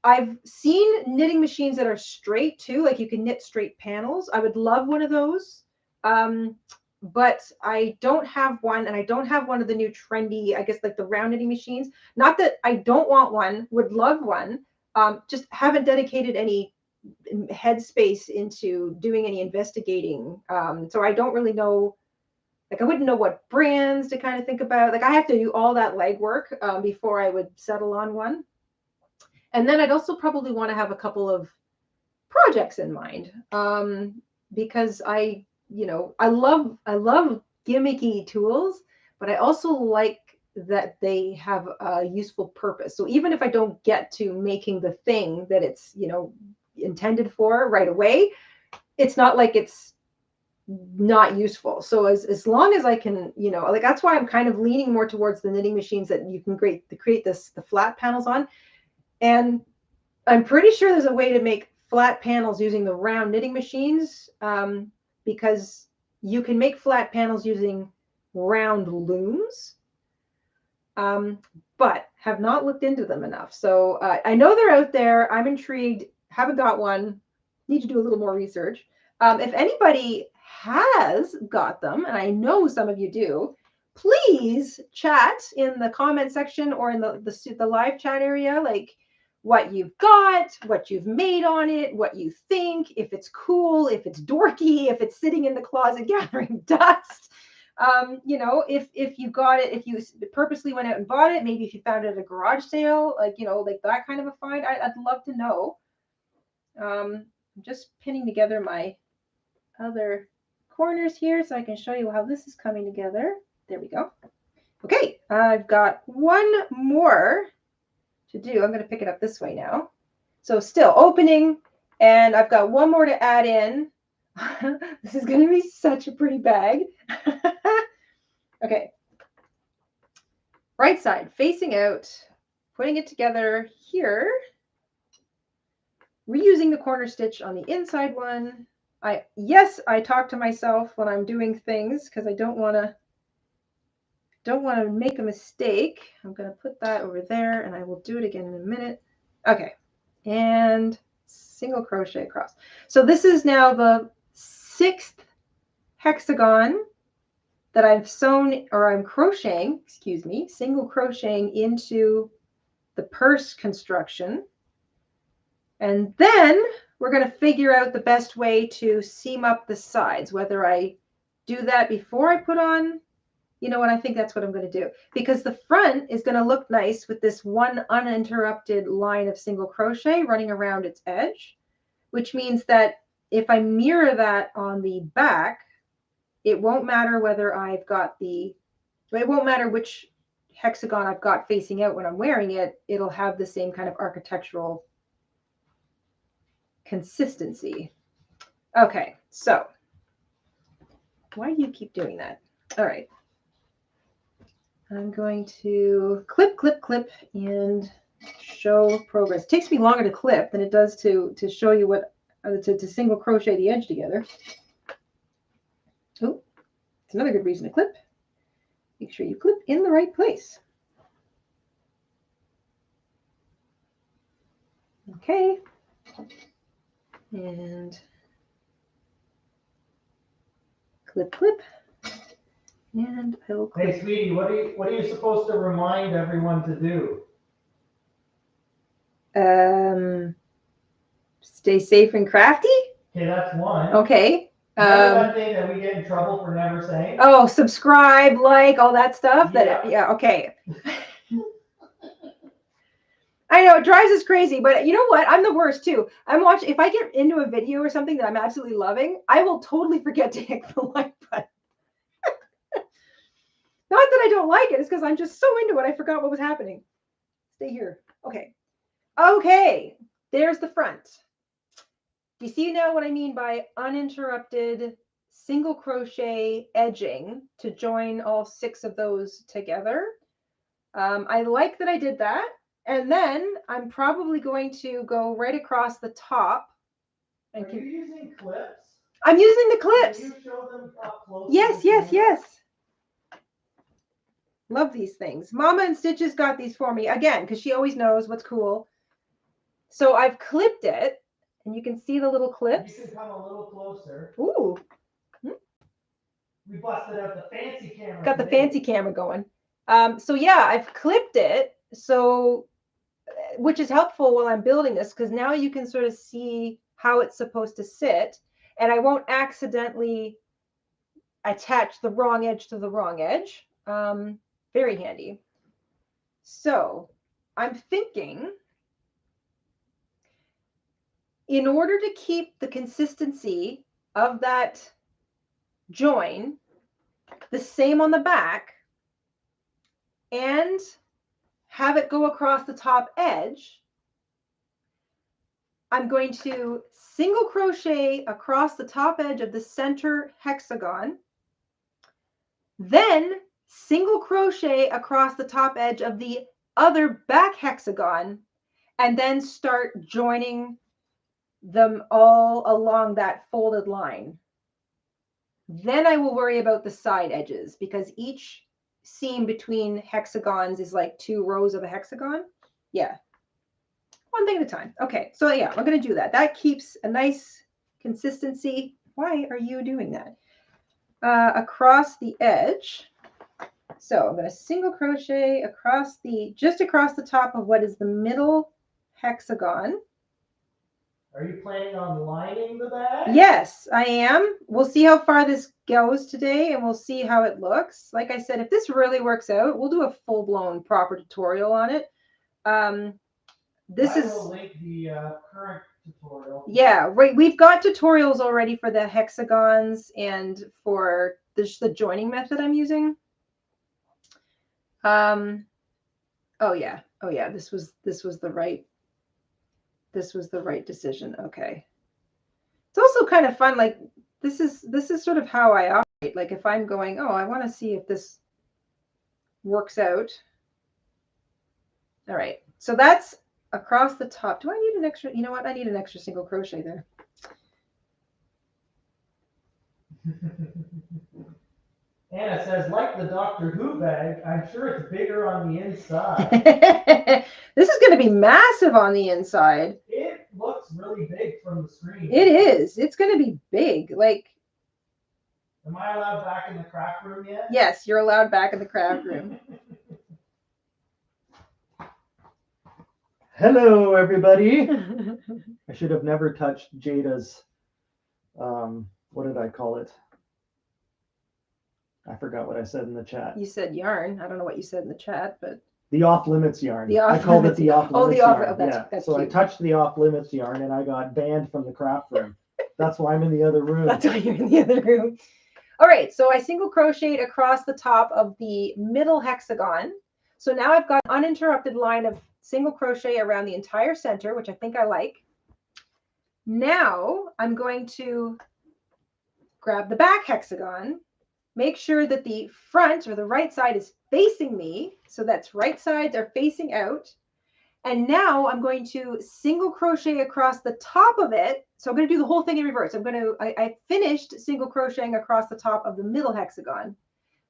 I've seen knitting machines that are straight too, like you can knit straight panels. I would love one of those. But I don't have one, and I don't have one of the new trendy, I guess, like the round knitting machines. Not that I don't want one, would love one. Just haven't dedicated any headspace into doing any investigating. So I don't really know, like I wouldn't know what brands to kind of think about. Like I have to do all that legwork before I would settle on one. And then I'd also probably want to have a couple of projects in mind, because you know, I love gimmicky tools, but I also like that they have a useful purpose. So even if I don't get to making the thing that it's, you know, intended for right away, it's not like it's not useful. So as long as I can, you know, like that's why I'm kind of leaning more towards the knitting machines that you can create the flat panels on. And I'm pretty sure there's a way to make flat panels using the round knitting machines, because you can make flat panels using round looms, but have not looked into them enough. So I know they're out there. I'm intrigued. Haven't got one. Need to do a little more research. If anybody has got them, and I know some of you do, please chat in the comment section or in the live chat area, like what you've got, what you've made on it, what you think, if it's cool, if it's dorky, if it's sitting in the closet gathering dust. You know, if you got it, if you purposely went out and bought it, maybe if you found it at a garage sale, like, you know, like that kind of a find, I'd love to know. I'm just pinning together my other corners here so I can show you how this is coming together. There we go. Okay, I've got one more to do. I'm going to pick it up this way now. So still opening, and I've got one more to add in. This is going to be such a pretty bag. Okay. Right side facing out, putting it together here. Reusing the corner stitch on the inside one. Yes, I talk to myself when I'm doing things because I don't want to don't want to make a mistake. I'm going to put that over there and I will do it again in a minute. Okay. And single crochet across. So this is now the 6th hexagon that I've sewn, or I'm crocheting, excuse me, single crocheting into the purse construction. And then we're going to figure out the best way to seam up the sides, whether I do that before I put on, you know what, I think that's what I'm going to do, because the front is going to look nice with this one uninterrupted line of single crochet running around its edge, which means that if I mirror that on the back, it won't matter whether I've got it won't matter which hexagon I've got facing out when I'm wearing it, it'll have the same kind of architectural consistency. Okay, so why do you keep doing that? All right. I'm going to clip, clip, clip, and show progress. It takes me longer to clip than it does to show you what, to single crochet the edge together. Oh, it's another good reason to clip. Make sure you clip in the right place. Okay. And clip, clip. And I will clip. Hey, sweetie, what are you supposed to remind everyone to do? Stay safe and crafty. Okay, that's one. Okay. Remember that thing that we get in trouble for never saying? Oh, subscribe, like, all that stuff. Yeah. Yeah, okay. I know it drives us crazy, but you know what? I'm the worst too. I'm watching, if I get into a video or something that I'm absolutely loving, I will totally forget to hit the like button. Not that I don't like it, it's because I'm just so into it, I forgot what was happening. Stay here. Okay. Okay, there's the front. Do you see now what I mean by uninterrupted single crochet edging to join all 6 of those together? I like that I did that. And then I'm probably going to go right across the top. And are you using clips? I'm using the clips. Can you show them up close? Yes, yes, yes. Love these things. Mama InStitches got these for me again because she always knows what's cool. So I've clipped it, and you can see the little clips. You can come a little closer. Ooh. We busted out the fancy camera. Got the fancy camera going. So yeah, I've clipped it, so which is helpful while I'm building this because now you can sort of see how it's supposed to sit, and I won't accidentally attach the wrong edge to the wrong edge. Very handy. So I'm thinking, in order to keep the consistency of that join the same on the back and have it go across the top edge, I'm going to single crochet across the top edge of the center hexagon, then single crochet across the top edge of the other back hexagon, and then start joining them all along that folded line. Then I will worry about the side edges because each seam between hexagons is like 2 rows of a hexagon. Yeah. One thing at a time. Okay. So yeah, I'm going to do that. That keeps a nice consistency. Why are you doing that? Across the edge. So I'm going to single crochet across just across the top of what is the middle hexagon. Are you planning on lining the bag? Yes, I am. We'll see how far this goes today, and we'll see how it looks. Like I said, if this really works out, we'll do a full-blown proper tutorial on it. I will link the current tutorial. Yeah, right. We've got tutorials already for the hexagons and for the joining method I'm using. Oh yeah. This was the right decision. Okay. It's also kind of fun. Like this is sort of how I operate. Like if I'm going, oh, I want to see if this works out. All right. So that's across the top. Do I need an extra? You know what? I need an extra single crochet there. Anna says, like the Doctor Who bag, I'm sure it's bigger on the inside. This is going to be massive on the inside. It looks really big from the screen. It is. It's going to be big. Like, am I allowed back in the craft room yet? Yes, you're allowed back in the craft room. Hello, everybody. I should have never touched Jayda's, what did I call it? I forgot what I said in the chat. You said yarn. I don't know what you said in the chat, but The off limits yarn. The I called it the off limits yarn. Oh, that's so cute. I touched the off limits yarn and I got banned from the craft room. That's why I'm in the other room. That's why you're in the other room. All right, so I single crocheted across the top of the middle hexagon. So now I've got an uninterrupted line of single crochet around the entire center, which I think I like. Now I'm going to grab the back hexagon, make sure that the front or the right side is facing me. So that's right sides are facing out. And now I'm going to single crochet across the top of it. So I'm going to do the whole thing in reverse. I finished single crocheting across the top of the middle hexagon.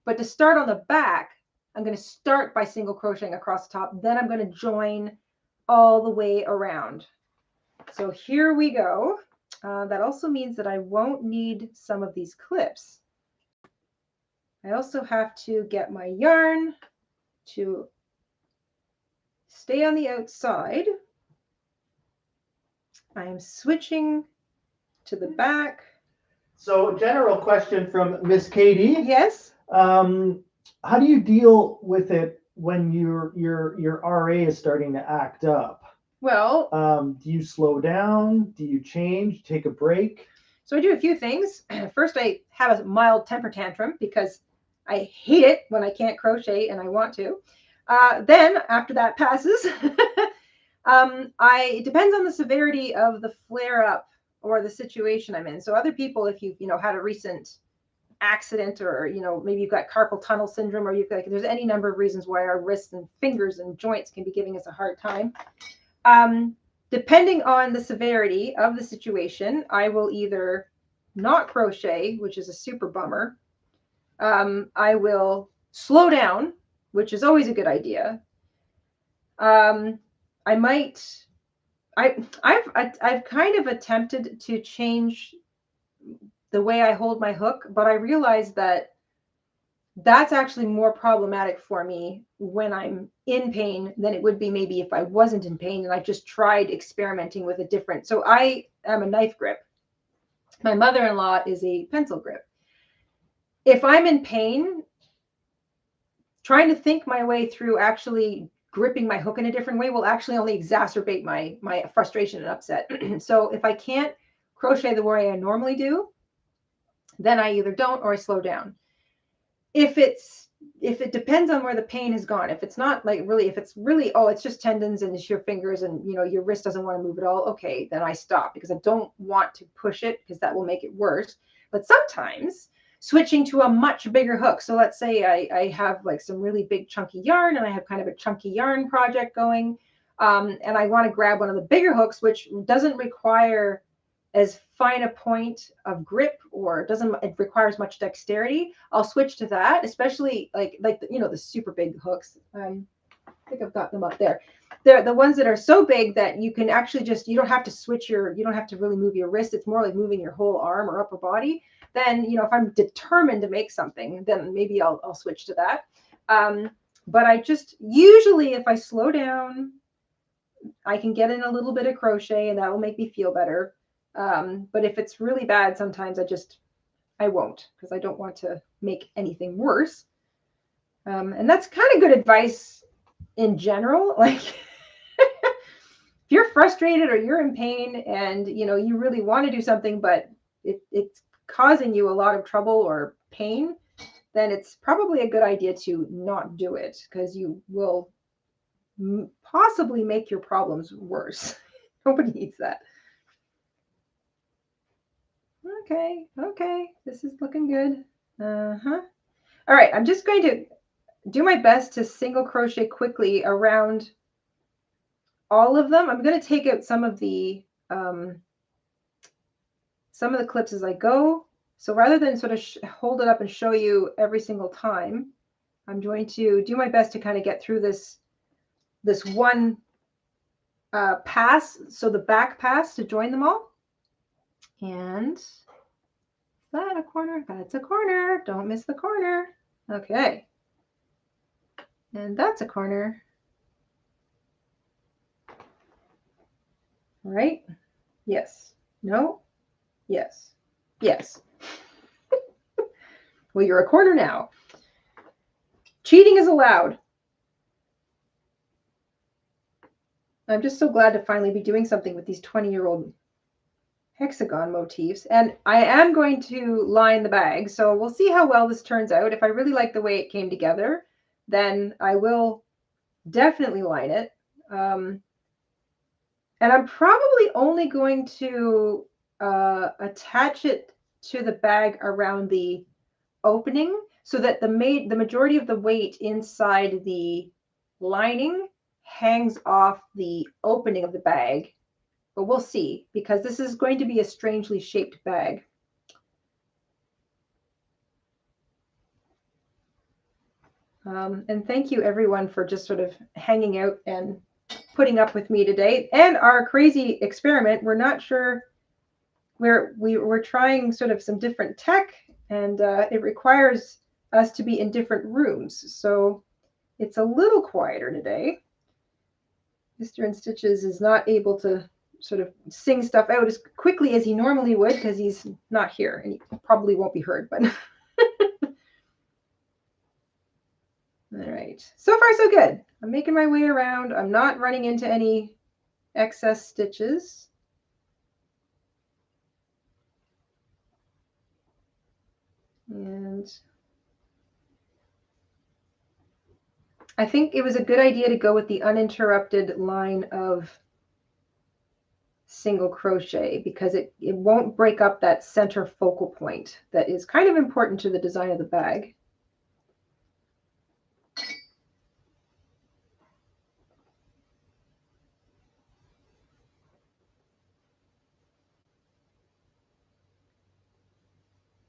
But to start on the back, I'm going to start by single crocheting across the top. Then I'm going to join all the way around. So here we go. That also means that I won't need some of these clips. I also have to get my yarn to stay on the outside. I am switching to the back. So, general question from Miss Katie. Yes. How do you deal with it when your RA is starting to act up? Well, do you slow down? Do you change? Take a break? So I do a few things. First, I have a mild temper tantrum because I hate it when I can't crochet and I want to. Then after that passes, it depends on the severity of the flare up or the situation I'm in. So other people, if you've, had a recent accident or, maybe you've got carpal tunnel syndrome or there's any number of reasons why our wrists and fingers and joints can be giving us a hard time. Depending on the severity of the situation, I will either not crochet, which is a super bummer. I will slow down, which is always a good idea. I've kind of attempted to change the way I hold my hook, but I realized that that's actually more problematic for me when I'm in pain than it would be maybe if I wasn't in pain and I just tried experimenting with a different. So I am a knife grip. My mother-in-law is a pencil grip. If I'm in pain, trying to think my way through actually gripping my hook in a different way will actually only exacerbate my frustration and upset. So if I can't crochet the way I normally do, then I either don't or I slow down. If it depends on where the pain has gone, if it's not like really, if it's really, oh, it's just tendons and it's your fingers and your wrist doesn't want to move at all, okay, then I stop because I don't want to push it because that will make it worse. But sometimes switching to a much bigger hook. So let's say I have like some really big chunky yarn and I have kind of a chunky yarn project going, and I want to grab one of the bigger hooks, which doesn't require as fine a point of grip or it requires much dexterity. I'll switch to that, especially like the super big hooks. I think I've got them up there. They're the ones that are so big that you can actually you don't have to switch you don't have to really move your wrist. It's more like moving your whole arm or upper body. Then, if I'm determined to make something, then maybe I'll switch to that. But I just usually, if I slow down, I can get in a little bit of crochet and that will make me feel better. But if it's really bad, sometimes I won't because I don't want to make anything worse. And that's kind of good advice in general. Like if you're frustrated or you're in pain and, you really want to do something, but it's causing you a lot of trouble or pain, then it's probably a good idea to not do it because you will possibly make your problems worse. Nobody needs that. Okay, this is looking good. All right, I'm just going to do my best to single crochet quickly around all of them. I'm going to take out some of the clips as I go. So rather than sort of hold it up and show you every single time, I'm going to do my best to kind of get through this one pass, so the back pass to join them all. And is that a corner? That's a corner. Don't miss the corner. Okay. And that's a corner. All right. Yes. No. Yes. Yes. Well, you're a corner now. Cheating is allowed. I'm just so glad to finally be doing something with these 20-year-old hexagon motifs. And I am going to line the bag. So we'll see how well this turns out. If I really like the way it came together, then I will definitely line it. And I'm probably only going to attach it to the bag around the opening so that the majority of the weight inside the lining hangs off the opening of the bag. But we'll see, because this is going to be a strangely shaped bag. And thank you everyone for just sort of hanging out and putting up with me today and our crazy experiment. We're not sure we're trying sort of some different tech, and it requires us to be in different rooms. So it's a little quieter today. Mr. InStitches is not able to sort of sing stuff out as quickly as he normally would because he's not here, and he probably won't be heard, but all right. So far, so good. I'm making my way around. I'm not running into any excess stitches. And I think it was a good idea to go with the uninterrupted line of single crochet because it won't break up that center focal point that is kind of important to the design of the bag.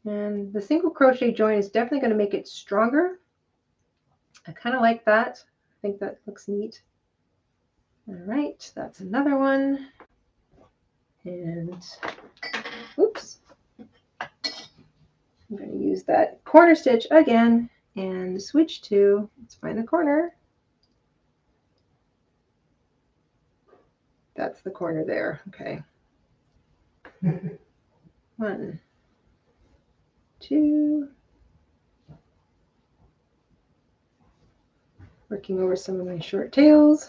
And the single crochet joint is definitely going to make it stronger. I kind of like that. I think that looks neat. All right, that's another one. And oops, I'm going to use that corner stitch again and switch to, let's find the corner. That's the corner there. Okay. 1, 2. Working over some of my short tails.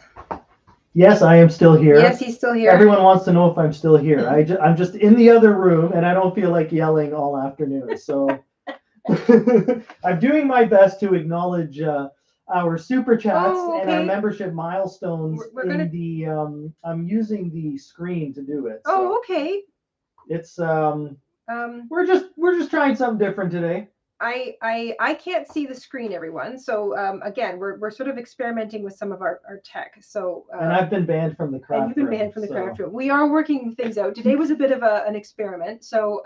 Yes, I am still here. Yes, he's still here. Everyone wants to know if I'm still here. I'm just in the other room, and I don't feel like yelling all afternoon. So I'm doing my best to acknowledge our super chats and our membership milestones I'm using the screen to do it. So oh, okay. It's we're just trying something different today. I can't see the screen, everyone. So again, we're sort of experimenting with some of our tech. So and I've been banned from the craft room. And you've been banned from the craft room. We are working things out. Today was a bit of an experiment. So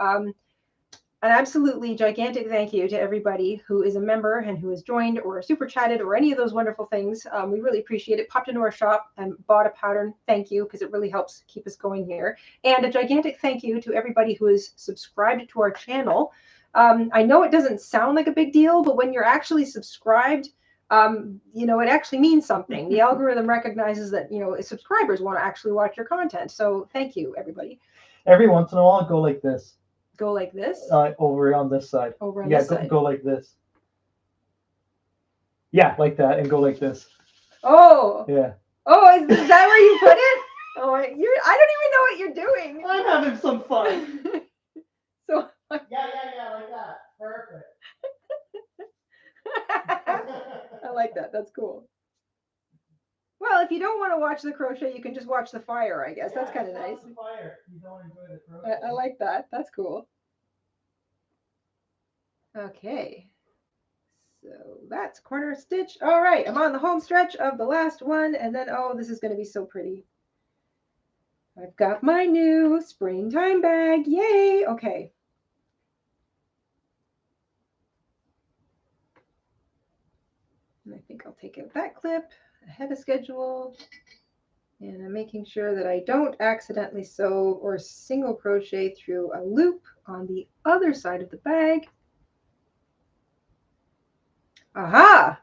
an absolutely gigantic thank you to everybody who is a member and who has joined or super chatted or any of those wonderful things. We really appreciate it. Popped into our shop and bought a pattern. Thank you, because it really helps keep us going here. And a gigantic thank you to everybody who is subscribed to our channel. I know it doesn't sound like a big deal, but when you're actually subscribed, it actually means something. The algorithm recognizes that, subscribers want to actually watch your content. So thank you, everybody. Every once in a while, go like this. Go like this? Over on this side. Over on this side. Go like this. Yeah, like that, and go like this. Oh. Yeah. Oh, is that where you put it? Oh, I don't even know what you're doing. I'm having some fun. So. Yeah, like that. Perfect. I like that. That's cool. Well, if you don't want to watch the crochet, you can just watch the fire, I guess. Yeah, that's kind of nice. The fire. You don't enjoy the crochet. I like that. That's cool. Okay. So that's corner stitch. All right. I'm on the home stretch of the last one. And then, oh, this is going to be so pretty. I've got my new springtime bag. Yay. Okay. think I'll take out that clip ahead of schedule. And I'm making sure that I don't accidentally sew or single crochet through a loop on the other side of the bag. Aha!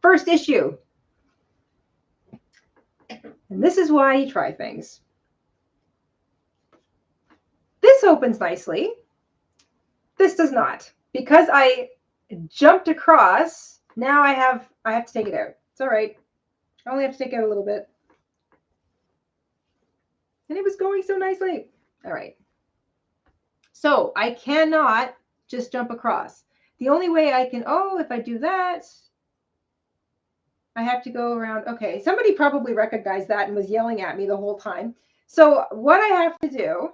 First issue. And this is why you try things. This opens nicely. This does not. Because I jumped across, now I have to take it out. It's all right. I only have to take out a little bit. And it was going so nicely. All right. So I cannot just jump across. The only way I can, oh, if I do that, I have to go around. Okay, somebody probably recognized that and was yelling at me the whole time. So what I have to do,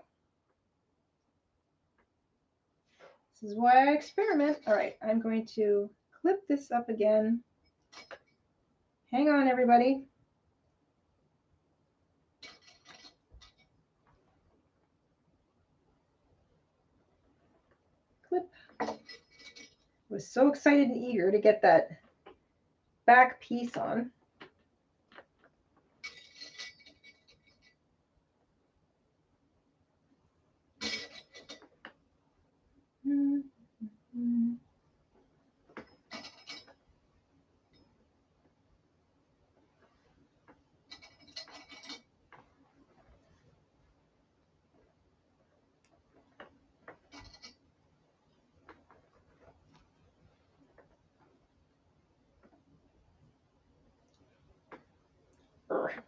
this is why I experiment. All right, I'm going to clip this up again. Hang on, everybody. Clip. Was so excited and eager to get that back piece on.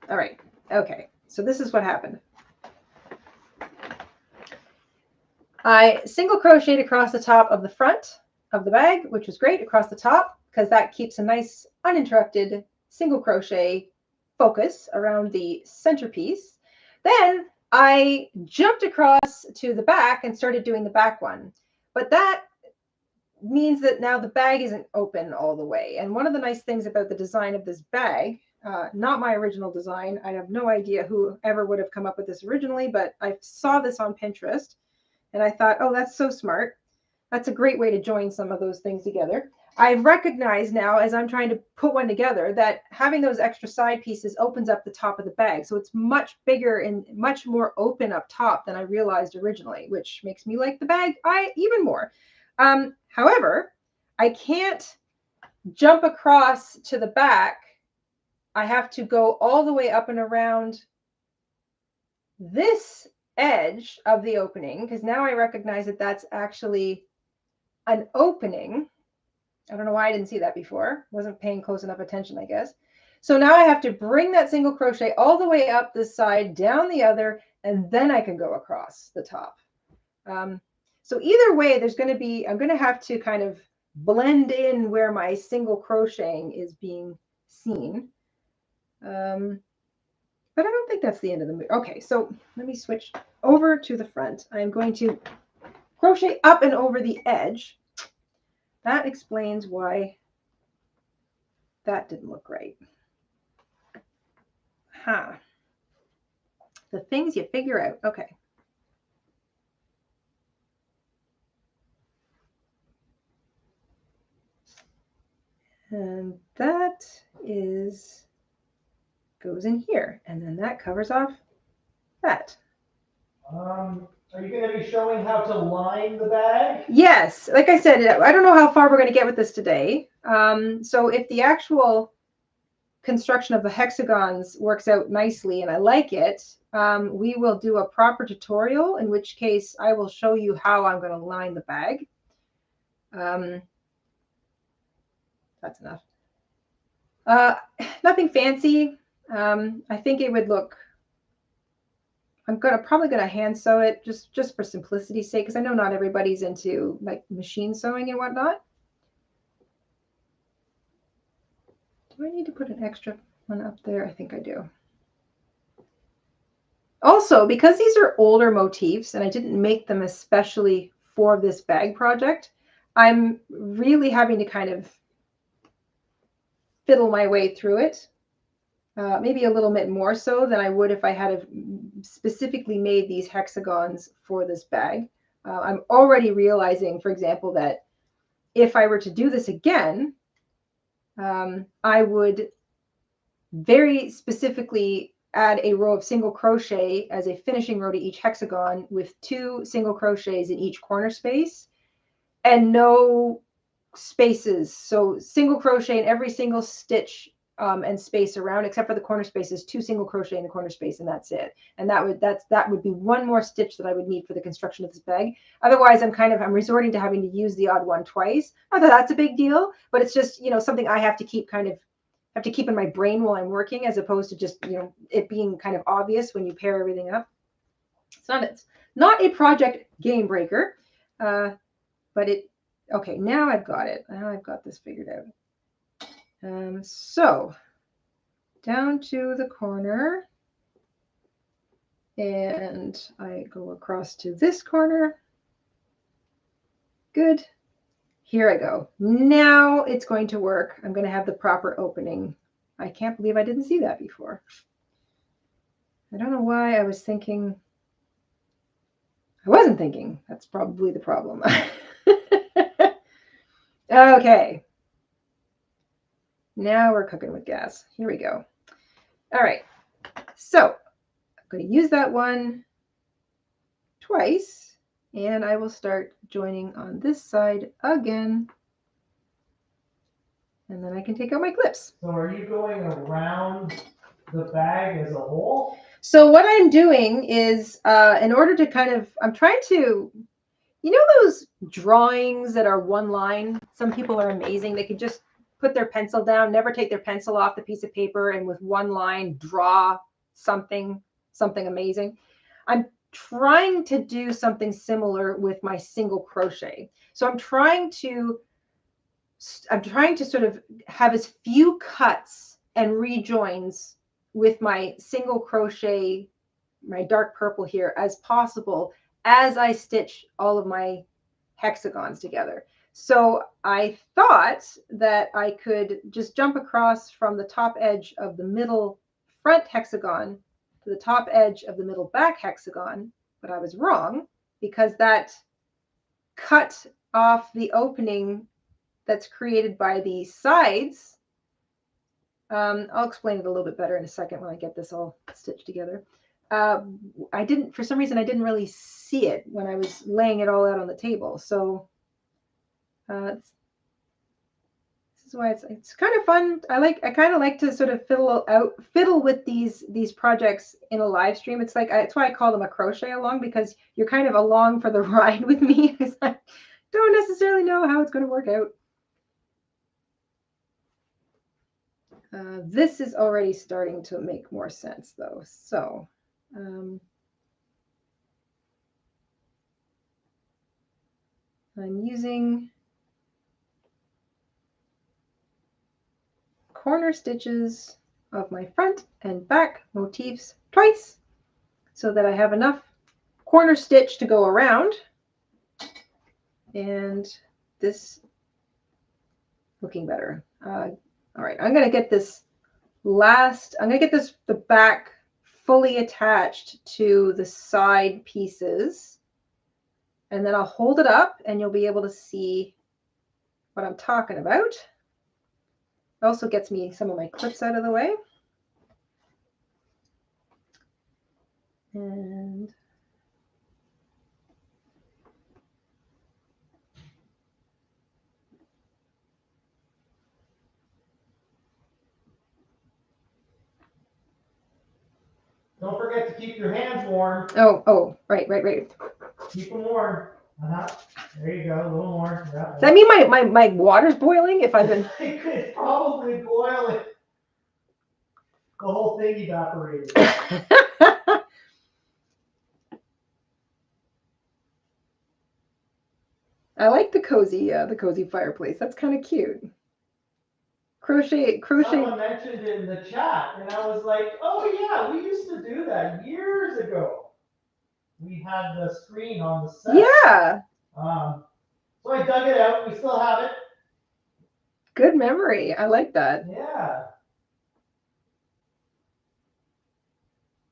All right. Okay. So this is what happened. I single crocheted across the top of the front of the bag, which was great, across the top, because that keeps a nice uninterrupted single crochet focus around the centerpiece. Then I jumped across to the back and started doing the back one. But that means that now the bag isn't open all the way. And one of the nice things about the design of this bag, not my original design, I have no idea who ever would have come up with this originally, but I saw this on Pinterest and I thought, oh, that's so smart. That's a great way to join some of those things together. I've recognized now as I'm trying to put one together that having those extra side pieces opens up the top of the bag. So it's much bigger and much more open up top than I realized originally, which makes me like the bag even more. However, I can't jump across to the back. I have to go all the way up and around this edge of the opening, because now I recognize that that's actually an opening. I don't know why I didn't see that before. Wasn't paying close enough attention, I guess. So now I have to bring that single crochet all the way up this side, down the other, and then I can go across the top. So either way, there's going to be, I'm going to have to kind of blend in where my single crocheting is being seen. But I don't think that's the end of the move. Okay, so let me switch over to the front. I'm going to crochet up and over the edge. That explains why that didn't look right. Huh. The things you figure out. Okay. And that goes in here, and then that covers off that. Are you going to be showing how to line the bag? Yes, like I said, I don't know how far we're going to get with this today. So if the actual construction of the hexagons works out nicely and I like it, we will do a proper tutorial, in which case I will show you how I'm going to line the bag. That's enough. Nothing fancy. I think it would look, I'm probably gonna hand sew it just for simplicity's sake, because I know not everybody's into like machine sewing and whatnot. Do I need to put an extra one up there? I think I do. Also, because these are older motifs and I didn't make them especially for this bag project, I'm really having to kind of fiddle my way through it. Maybe a little bit more so than I would if I had specifically made these hexagons for this bag. I'm already realizing, for example, that if I were to do this again, I would very specifically add a row of single crochet as a finishing row to each hexagon with 2 single crochets in each corner space and no spaces. So single crochet in every single stitch and space around, except for the corner spaces, 2 single crochet in the corner space, and that's it. And that would be one more stitch that I would need for the construction of this bag. Otherwise, I'm resorting to having to use the odd one twice. Not that that's a big deal, but it's just, you know, something I have to keep in my brain while I'm working, as opposed to just, you know, it being kind of obvious when you pair everything up. It's not a project game breaker, but okay, now I've got it. Now I've got this figured out. So down to the corner, and I go across to this corner. Good. Here I go. Now it's going to work. I'm going to have the proper opening. I can't believe I didn't see that before. I don't know why I was thinking. I wasn't thinking. That's probably the problem. Okay. Now we're cooking with gas. Here we go. All right. So I'm going to use that one twice, and I will start joining on this side again. And then I can take out my clips. So are you going around the bag as a whole? So what I'm doing is, in order to kind of, I'm trying to, you know, those drawings that are one line? Some people are amazing. They could just put their pencil down, never take their pencil off the piece of paper, and with one line draw something amazing. I'm trying to do something similar with my single crochet. So I'm trying to sort of have as few cuts and rejoins with my single crochet, my dark purple here, as possible as I stitch all of my hexagons together. So I thought that I could just jump across from the top edge of the middle front hexagon to the top edge of the middle back hexagon, but I was wrong, because that cut off the opening that's created by the sides. I'll explain it a little bit better in a second when I get this all stitched together. For some reason, I didn't really see it when I was laying it all out on the table. So this is why it's kind of fun. I kind of like to sort of fiddle with these projects in a live stream. It's why I call them a crochet along, because you're kind of along for the ride with me, because I don't necessarily know how it's going to work out. This is already starting to make more sense, though. So I'm using corner stitches of my front and back motifs twice, so that I have enough corner stitch to go around. And this looking better. All right, I'm going to get the back fully attached to the side pieces, and then I'll hold it up and you'll be able to see what I'm talking about. It also gets me some of my clips out of the way. And Don't forget to keep your hands warm. oh, right. Keep them warm. There you go, a little more. Yeah. Does that mean my water's boiling if I've been... It's probably boiling. The whole thing evaporated. I like the cozy fireplace. That's kind of cute. Crochet. Someone mentioned it in the chat, and I was like, oh yeah, we used to do that years ago. We had the screen on the set. Yeah. So I dug it out. We still have it. Good memory. I like that. Yeah.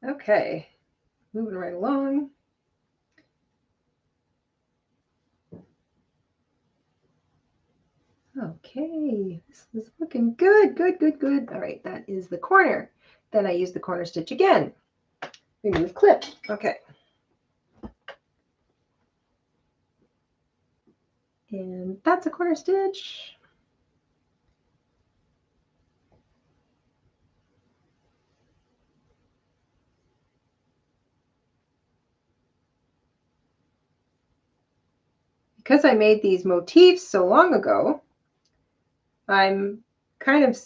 Okay. Moving right along. Okay, this is looking good, good, good, good. All right, that is the corner. Then I use the corner stitch again. Remove clip. Okay. And that's a corner stitch. Because I made these motifs so long ago, I'm kind of,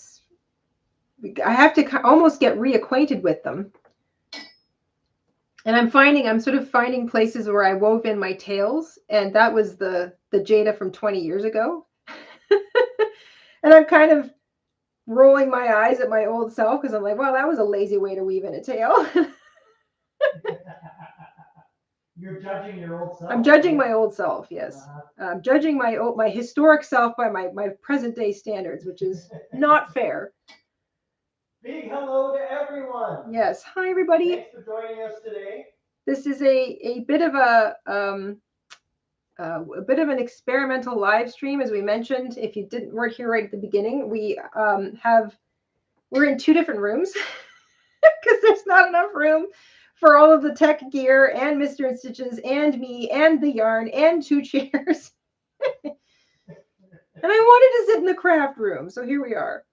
I have to almost get reacquainted with them. And I'm sort of finding places where I wove in my tails, and that was the Jayda from 20 years ago. And I'm kind of rolling my eyes at my old self because I'm like, well, that was a lazy way to weave in a tail. You're judging your old self. I'm judging my old self, yes. I'm judging my historic self by my present day standards, which is not fair. Big hello to everyone. Yes. Hi, everybody. Thanks for joining us today. This is a bit of a bit of an experimental live stream, as we mentioned. If you weren't here right at the beginning, we're in 2 different rooms because there's not enough room for all of the tech gear and Mr. InStitches and me and the yarn and 2 chairs. And I wanted to sit in the craft room, so here we are.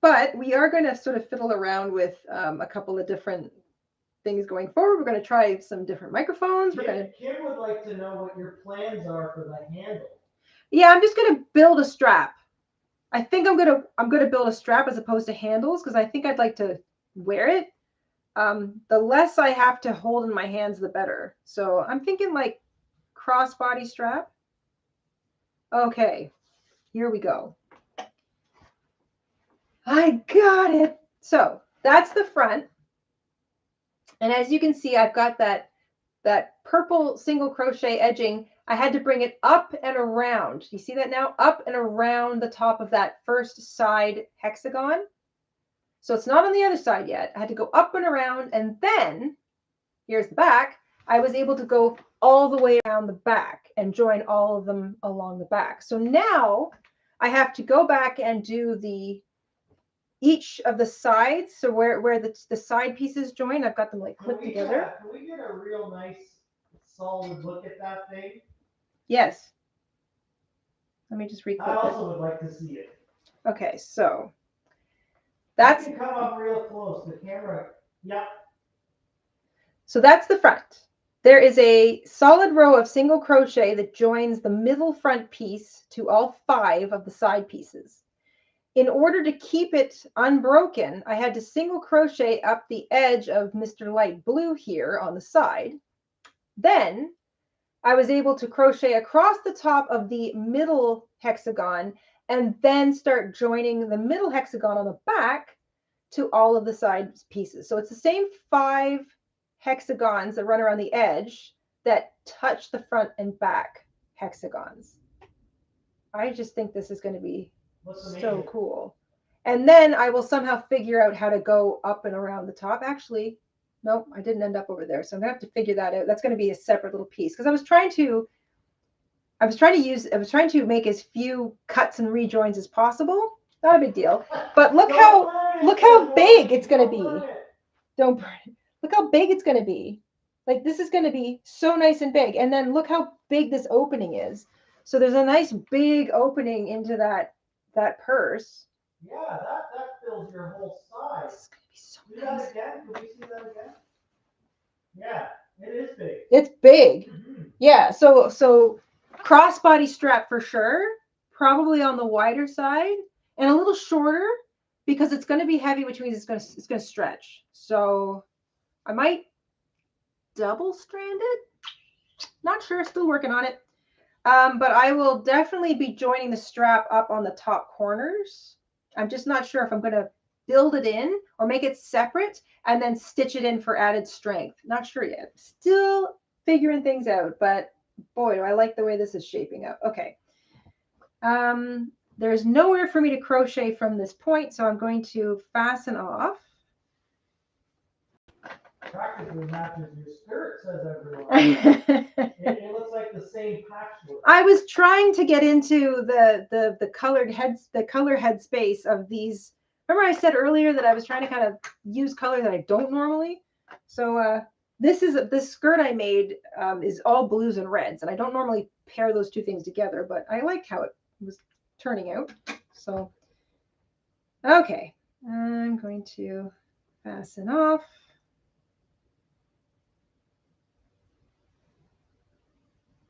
But we are going to sort of fiddle around with a couple of different things going forward. We're going to try some different microphones. Kim would like to know what your plans are for the handle. Yeah, I'm just going to build a strap. I think I'm going to build a strap as opposed to handles because I think I'd like to wear it. The less I have to hold in my hands, the better. So I'm thinking like crossbody strap. Okay, here we go. I got it. So that's the front. And as you can see, I've got that purple single crochet edging. I had to bring it up and around. You see that now? Up and around the top of that first side hexagon. So it's not on the other side yet. I had to go up and around, and then here's the back. I was able to go all the way around the back and join all of them along the back. So now I have to go back and do each of the sides. So where the side pieces join, I've got them like clipped together. Can we get a real nice solid look at that thing? Yes. Let me just reclip I it. also would like to see it. Okay, so that's, you can come up real close. The camera. Yep. So that's the front. There is a solid row of single crochet that joins the middle front piece to all 5 of the side pieces. In order to keep it unbroken, I had to single crochet up the edge of Mr. Light Blue here on the side. Then I was able to crochet across the top of the middle hexagon and then start joining the middle hexagon on the back to all of the side pieces. So it's the same 5 hexagons that run around the edge that touch the front and back hexagons. I just think this is going to be so cool. And then I will somehow figure out how to go up and around the top. Actually, nope, I didn't end up over there. So I'm gonna have to figure that out. That's going to be a separate little piece because I was trying to make as few cuts and rejoins as possible. Not a big deal. But look how big it's going to be. Don't burn it. Look how big it's going to be. Like this is going to be so nice and big. And then look how big this opening is. So there's a nice big opening into that purse. Yeah, that fills your whole side. This is going to be so Do nice. that again. Can we see that again? Yeah, it is big. It's big. Mm-hmm. Yeah. So crossbody strap for sure. Probably on the wider side and a little shorter because it's going to be heavy, which means it's going to stretch. So I might double strand it. Not sure. Still working on it. But I will definitely be joining the strap up on the top corners. I'm just not sure if I'm going to build it in or make it separate and then stitch it in for added strength. Not sure yet. Still figuring things out, but boy, do I like the way this is shaping up. Okay. There's nowhere for me to crochet from this point, so I'm going to fasten off. Practically matches your skirt, says everyone. It looks like the same patchwork. I was trying to get into the colored heads, the color head space of these. Remember I said earlier that I was trying to kind of use color that I don't normally. So this skirt I made is all blues and reds, and I don't normally pair those two things together, but I like how it was turning out. So, okay, I'm going to fasten off.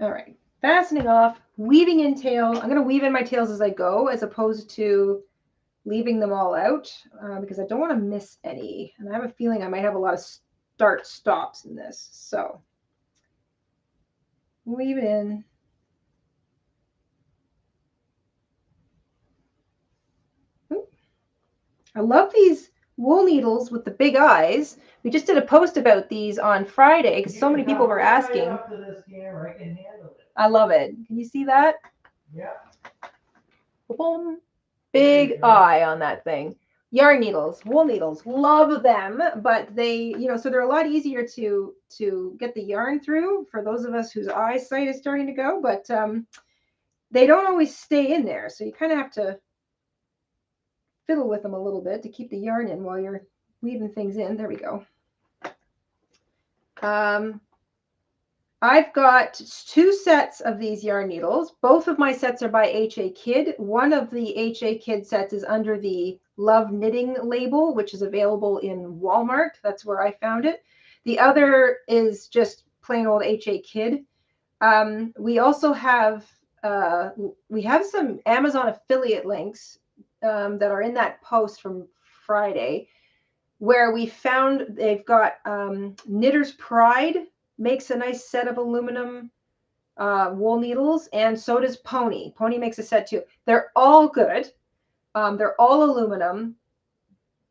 All right, fastening off, weaving in tail. I'm going to weave in my tails as I go, as opposed to leaving them all out, because I don't want to miss any. And I have a feeling I might have a lot of start stops in this. So weave it in. Ooh. I love these wool needles with the big eyes. We just did a post about these on Friday because so many people were asking. Up to this camera, I can handle it. I love it. Can you see that? Yeah. Boom. Big eye on that thing. Yarn needles, wool needles, love them, but they, so they're a lot easier to get the yarn through for those of us whose eyesight is starting to go, but they don't always stay in there. So you kind of have to fiddle with them a little bit to keep the yarn in while you're weaving things in. There we go. I've got 2 sets of these yarn needles. Both of my sets are by H.A. Kidd. One of the H.A. Kidd sets is under the Love Knitting label, which is available in Walmart. That's where I found it. The other is just plain old H.A. Kidd. We also have some Amazon affiliate links that are in that post from Friday, where we found they've got Knitter's Pride makes a nice set of aluminum wool needles, and so does Pony. Pony makes a set too. They're all good. They're all aluminum.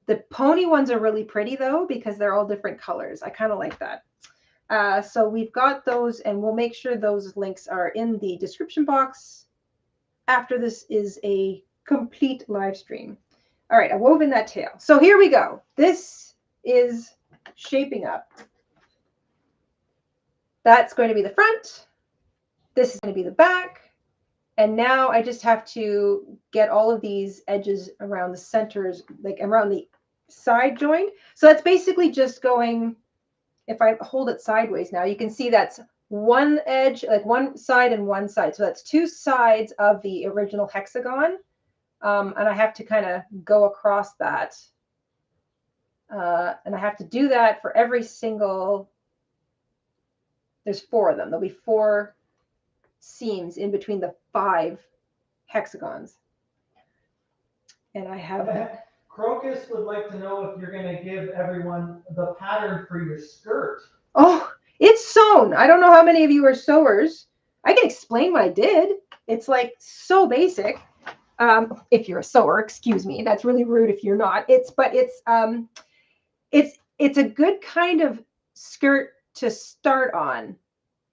The Pony ones are really pretty though, because they're all different colors. I kind of like that. So we've got those, and we'll make sure those links are in the description box after this is a complete live stream. All right, I wove in that tail. So here we go. This is shaping up. That's going to be the front. This is going to be the back. And now I just have to get all of these edges around the centers, like around the side joint. So that's basically just going, if I hold it sideways now, you can see that's one edge, like one side and one side. So that's 2 sides of the original hexagon. And I have to kind of go across that. And I have to do that for every single, there's 4 of them. There'll be 4 seams in between the 5 hexagons. And I have Crocus would like to know if you're going to give everyone the pattern for your skirt. Oh, it's sewn. I don't know how many of you are sewers. I can explain what I did. It's like so basic. If you're a sewer, excuse me. That's really rude if you're not. It's a good kind of skirt to start on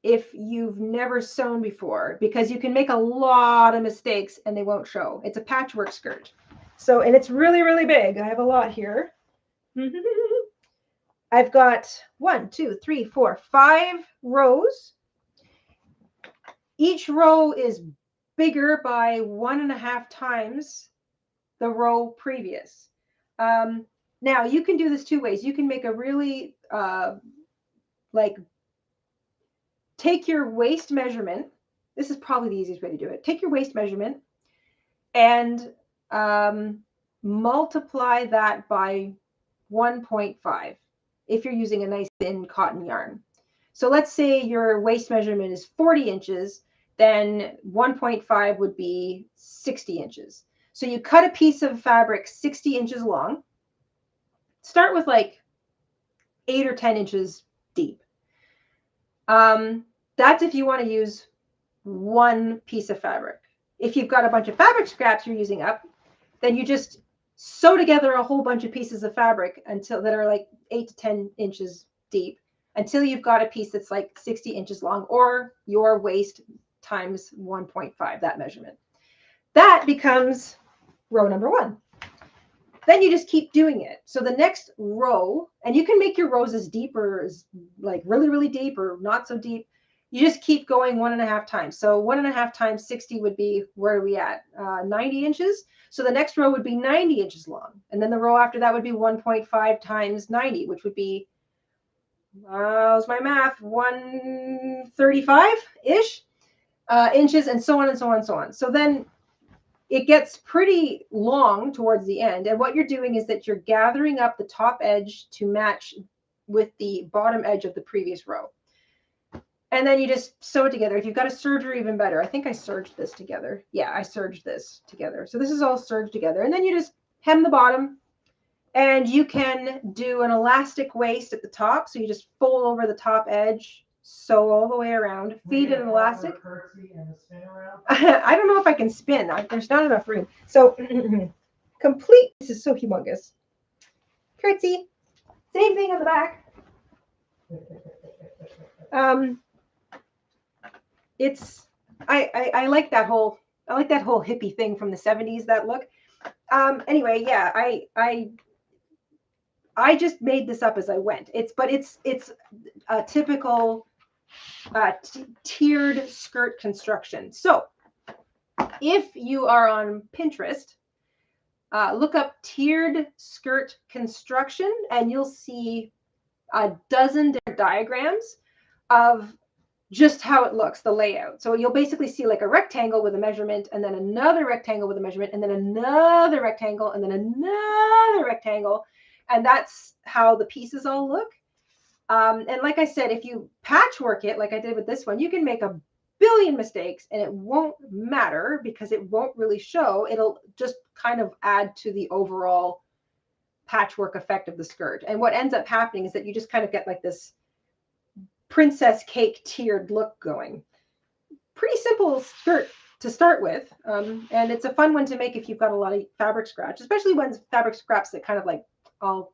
if you've never sewn before, because you can make a lot of mistakes and they won't show. It's a patchwork skirt. So, and it's really, really big. I have a lot here. I've got 1, 2, 3, 4, 5 rows. Each row is bigger by 1.5 times the row previous. Now you can do this 2 ways. You can make a really take your waist measurement. This is probably the easiest way to do it. Take your waist measurement and multiply that by 1.5 if you're using a nice thin cotton yarn. So let's say your waist measurement is 40 inches, then 1.5 would be 60 inches. So you cut a piece of fabric 60 inches long. Start with like 8 or 10 inches deep. That's if you want to use 1 piece of fabric. If you've got a bunch of fabric scraps you're using up, then you just sew together a whole bunch of pieces of fabric until that are like 8 to 10 inches deep, until you've got a piece that's like 60 inches long, or your waist times 1.5, that measurement. That becomes row number 1. Then you just keep doing it. So the next row, and you can make your rows as deep or as like really, really deep or not so deep. you just keep going 1.5 times. So 1.5 times 60 would be, where are we at? 90 inches. So the next row would be 90 inches long. And then the row after that would be 1.5 times 90, which would be, how's my math? 135-ish inches, and so on and so on and so on. So then it gets pretty long towards the end. And what you're doing is that you're gathering up the top edge to match with the bottom edge of the previous row. And then you just sew it together. If you've got a serger, even better. I think I serged this together. Yeah, I serged this together. So this is all serged together. And then you just hem the bottom, and you can do an elastic waist at the top. So you just fold over the top edge, sew all the way around, feed it an elastic. And spin around? I don't know if I can spin. There's not enough room. So complete. This is so humongous. Curtsy. Same thing on the back. I like that whole hippie thing from the 70s, that look. Anyway, yeah, I just made this up as I went. It's a typical tiered skirt construction. So if you are on Pinterest, look up tiered skirt construction, and you'll see a dozen different diagrams of just how it looks, the layout. So you'll basically see like a rectangle with a measurement, and then another rectangle with a measurement, and then another rectangle, and then another rectangle. And that's how the pieces all look. And like I said, if you patchwork it, like I did with this one, you can make a billion mistakes and it won't matter because it won't really show. It'll just kind of add to the overall patchwork effect of the skirt. And what ends up happening is that you just kind of get like this princess cake tiered look going. Pretty simple skirt to start with. And it's a fun one to make if you've got a lot of fabric scratch, especially when fabric scraps that kind of like all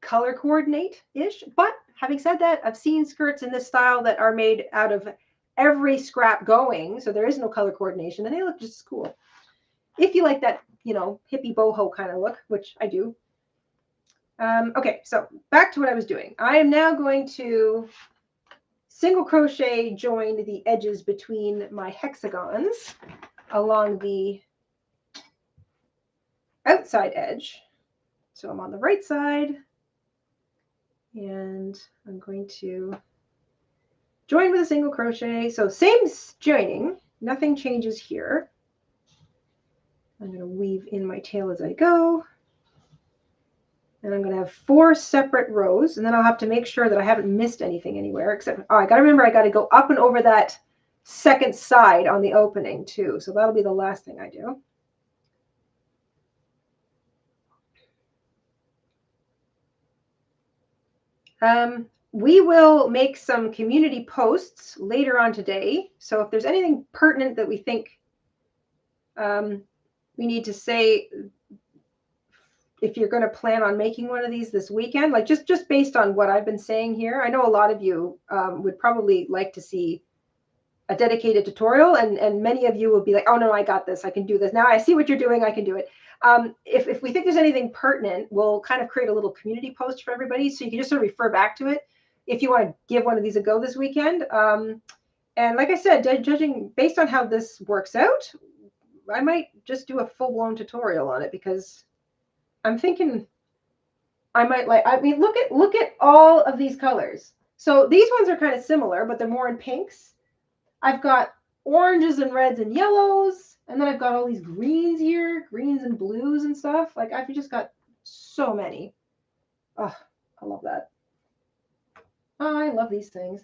color coordinate-ish. But having said that, I've seen skirts in this style that are made out of every scrap going, so there is no color coordination, and they look just as cool. If you like that, you know, hippie boho kind of look, which I do. Okay, so back to what I was doing. I am now going to single crochet join the edges between my hexagons along the outside edge. So I'm on the right side, and I'm going to join with a single crochet. So same joining, nothing changes here. I'm going to weave in my tail as I go. And I'm going to have 4 separate rows, and then I'll have to make sure that I haven't missed anything anywhere, except, oh, I got to remember I got to go up and over that second side on the opening too. So that'll be the last thing I do. We will make some community posts later on today. So if there's anything pertinent that we think we need to say, if you're going to plan on making one of these this weekend, like just based on what I've been saying here, I know a lot of you would probably like to see a dedicated tutorial, and many of you will be like, oh no, I got this, I can do this. Now I see what you're doing, I can do it. If we think there's anything pertinent, we'll kind of create a little community post for everybody, so you can just sort of refer back to it if you want to give one of these a go this weekend. And like I said, judging based on how this works out, I might just do a full-blown tutorial on it, because I'm thinking I might like, I mean, look at all of these colors. So these ones are kind of similar, but they're more in pinks. I've got oranges and reds and yellows, and then I've got all these greens here, greens and blues and stuff. Like I've just got so many. Oh, I love that. Oh, I love these things.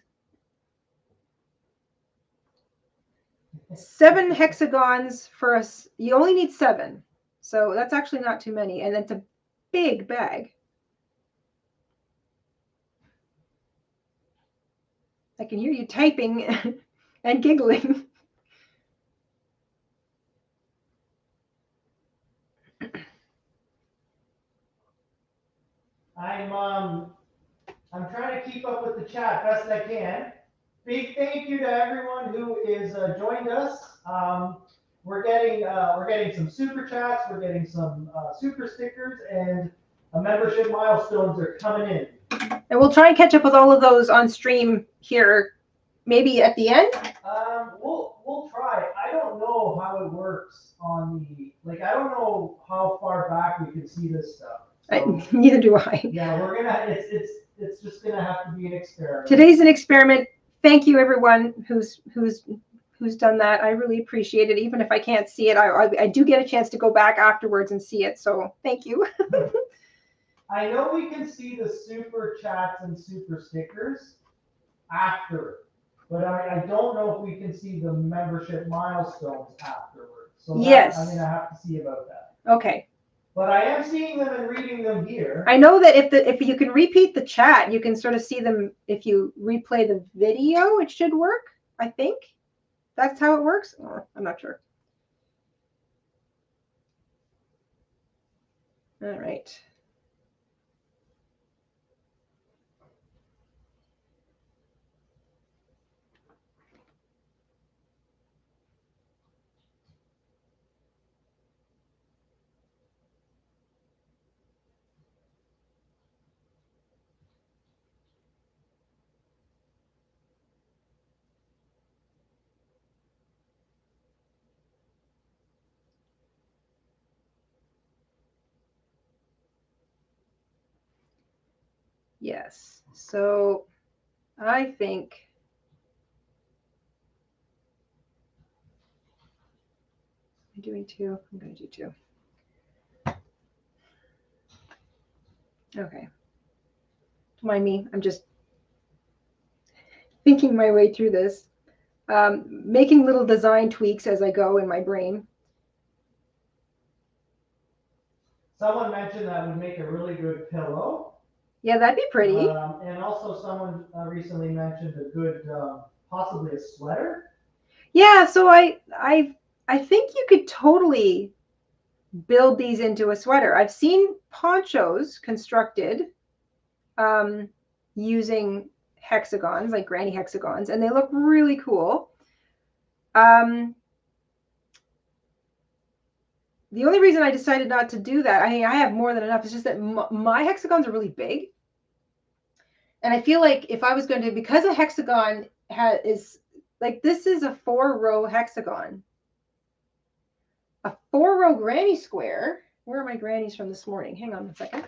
7 hexagons for us. You only need 7. So that's actually not too many. And it's a big bag. I can hear you typing and giggling. I'm trying to keep up with the chat best I can. Big thank you to everyone who is joined us. We're getting some super chats, we're getting some super stickers, and membership milestones are coming in. And we'll try and catch up with all of those on stream here maybe at the end? We'll try. I don't know how it works on the, like, I don't know how far back we can see this stuff. So, Neither do I. yeah, we're gonna, it's just gonna have to be an experiment. Today's an experiment. Thank you everyone who's done that. I really appreciate it. Even if I can't see it, I do get a chance to go back afterwards and see it. So thank you. I know we can see the super chats and super stickers after, but I don't know if we can see the membership milestones afterwards. So yes, I'm gonna have to see about that. Okay. But I am seeing them and reading them here. I know that if you can repeat the chat, you can sort of see them. If you replay the video, it should work. I think that's how it works. Oh, I'm not sure. All right. Yes. So I think I'm doing two. I'm going to do two. Okay. Don't mind me. I'm just thinking my way through this, making little design tweaks as I go in my brain. Someone mentioned that would make a really good pillow. Yeah, that'd be pretty. And also someone recently mentioned a good, possibly a sweater. Yeah, so I think you could totally build these into a sweater. I've seen ponchos constructed using hexagons, like granny hexagons, and they look really cool. The only reason I decided not to do that, I mean, I have more than enough. It's just that my hexagons are really big. And I feel like if I was going to, because a hexagon is like, this is a 4-row hexagon. A 4-row granny square. Where are my grannies from this morning? Hang on a second.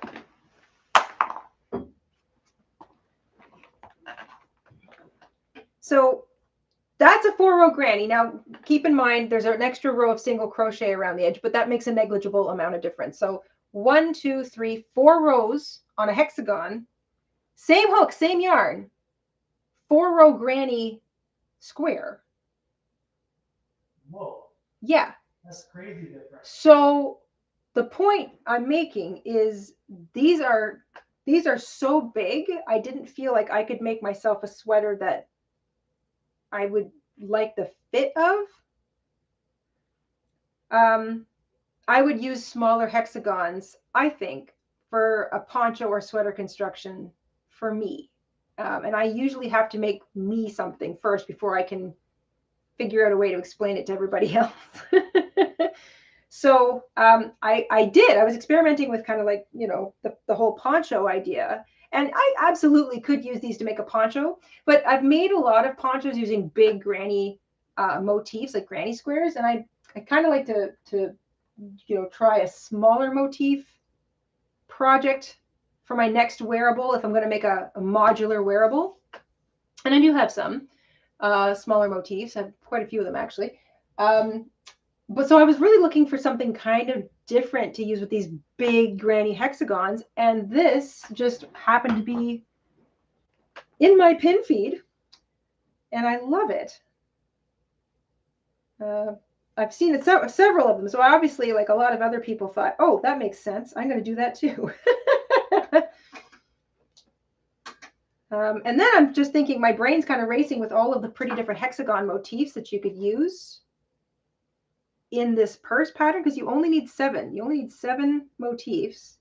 So that's a 4-row granny. Now, keep in mind, there's an extra row of single crochet around the edge, but that makes a negligible amount of difference. So 1, 2, 3, 4 rows on a hexagon, same hook, same yarn, 4-row granny square. Whoa. Yeah. That's crazy different. So the point I'm making is these are so big, I didn't feel like I could make myself a sweater that I would like the fit of. I would use smaller hexagons, I think, for a poncho or sweater construction for me. And I usually have to make me something first before I can figure out a way to explain it to everybody else. So I was experimenting with kind of like, you know, the whole poncho idea. And I absolutely could use these to make a poncho, but I've made a lot of ponchos using big granny motifs, like granny squares. And I kind of like to, you know, try a smaller motif project for my next wearable if I'm going to make a modular wearable. And I do have some smaller motifs. I have quite a few of them, actually. But so I was really looking for something kind of different to use with these big granny hexagons. And this just happened to be in my pin feed. And I love it. I've seen it several of them. So obviously, like a lot of other people thought, oh, that makes sense. I'm going to do that too. And then I'm just thinking, my brain's kind of racing with all of the pretty different hexagon motifs that you could use in this purse pattern, because you only need 7. You only need 7 motifs.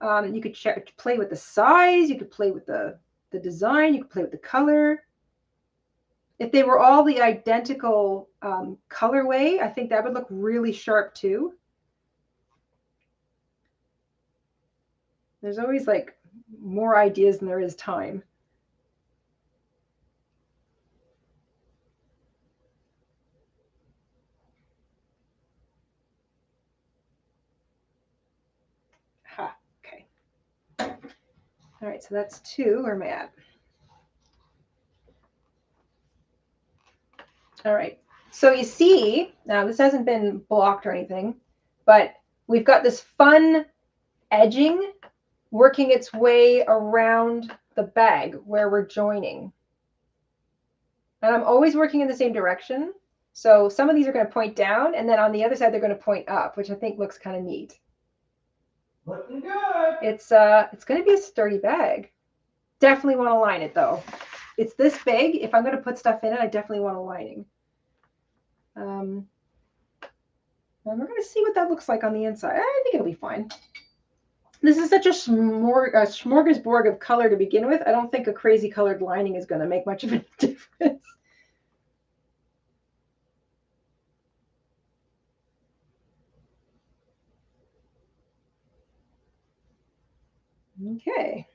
You could play with the size. You could play with the design. You could play with the color. If they were all the identical colorway, I think that would look really sharp too. There's always like more ideas than there is time. All right, so that's 2. Where am I at? All right. So you see, now this hasn't been blocked or anything, but we've got this fun edging working its way around the bag where we're joining. And I'm always working in the same direction. So some of these are going to point down, and then on the other side, they're going to point up, which I think looks kind of neat. Looking good. It's going to be a sturdy bag. Definitely want to line it though. It's this big. If I'm going to put stuff in it, I definitely want a lining. And we're going to see what that looks like on the inside. I think it'll be fine. This is such a smorgasbord of color to begin with. I don't think a crazy colored lining is going to make much of a difference. Okay.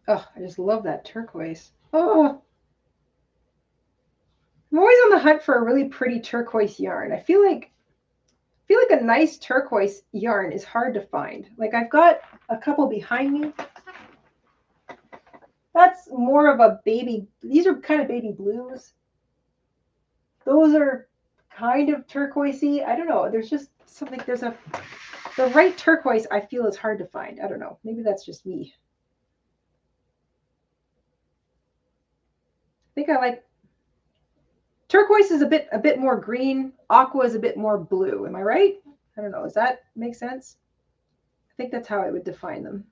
Oh, I just love that turquoise. Oh, I'm always on the hunt for a really pretty turquoise yarn. I feel like a nice turquoise yarn is hard to find. Like I've got a couple behind me. That's more of a baby. These are kind of baby blues. Those are kind of turquoisey. I don't know. There's just something. The right turquoise I feel is hard to find. I don't know. Maybe that's just me. I think I like turquoise is a bit more green. Aqua is a bit more blue. Am I right? I don't know. Does that make sense? I think that's how I would define them.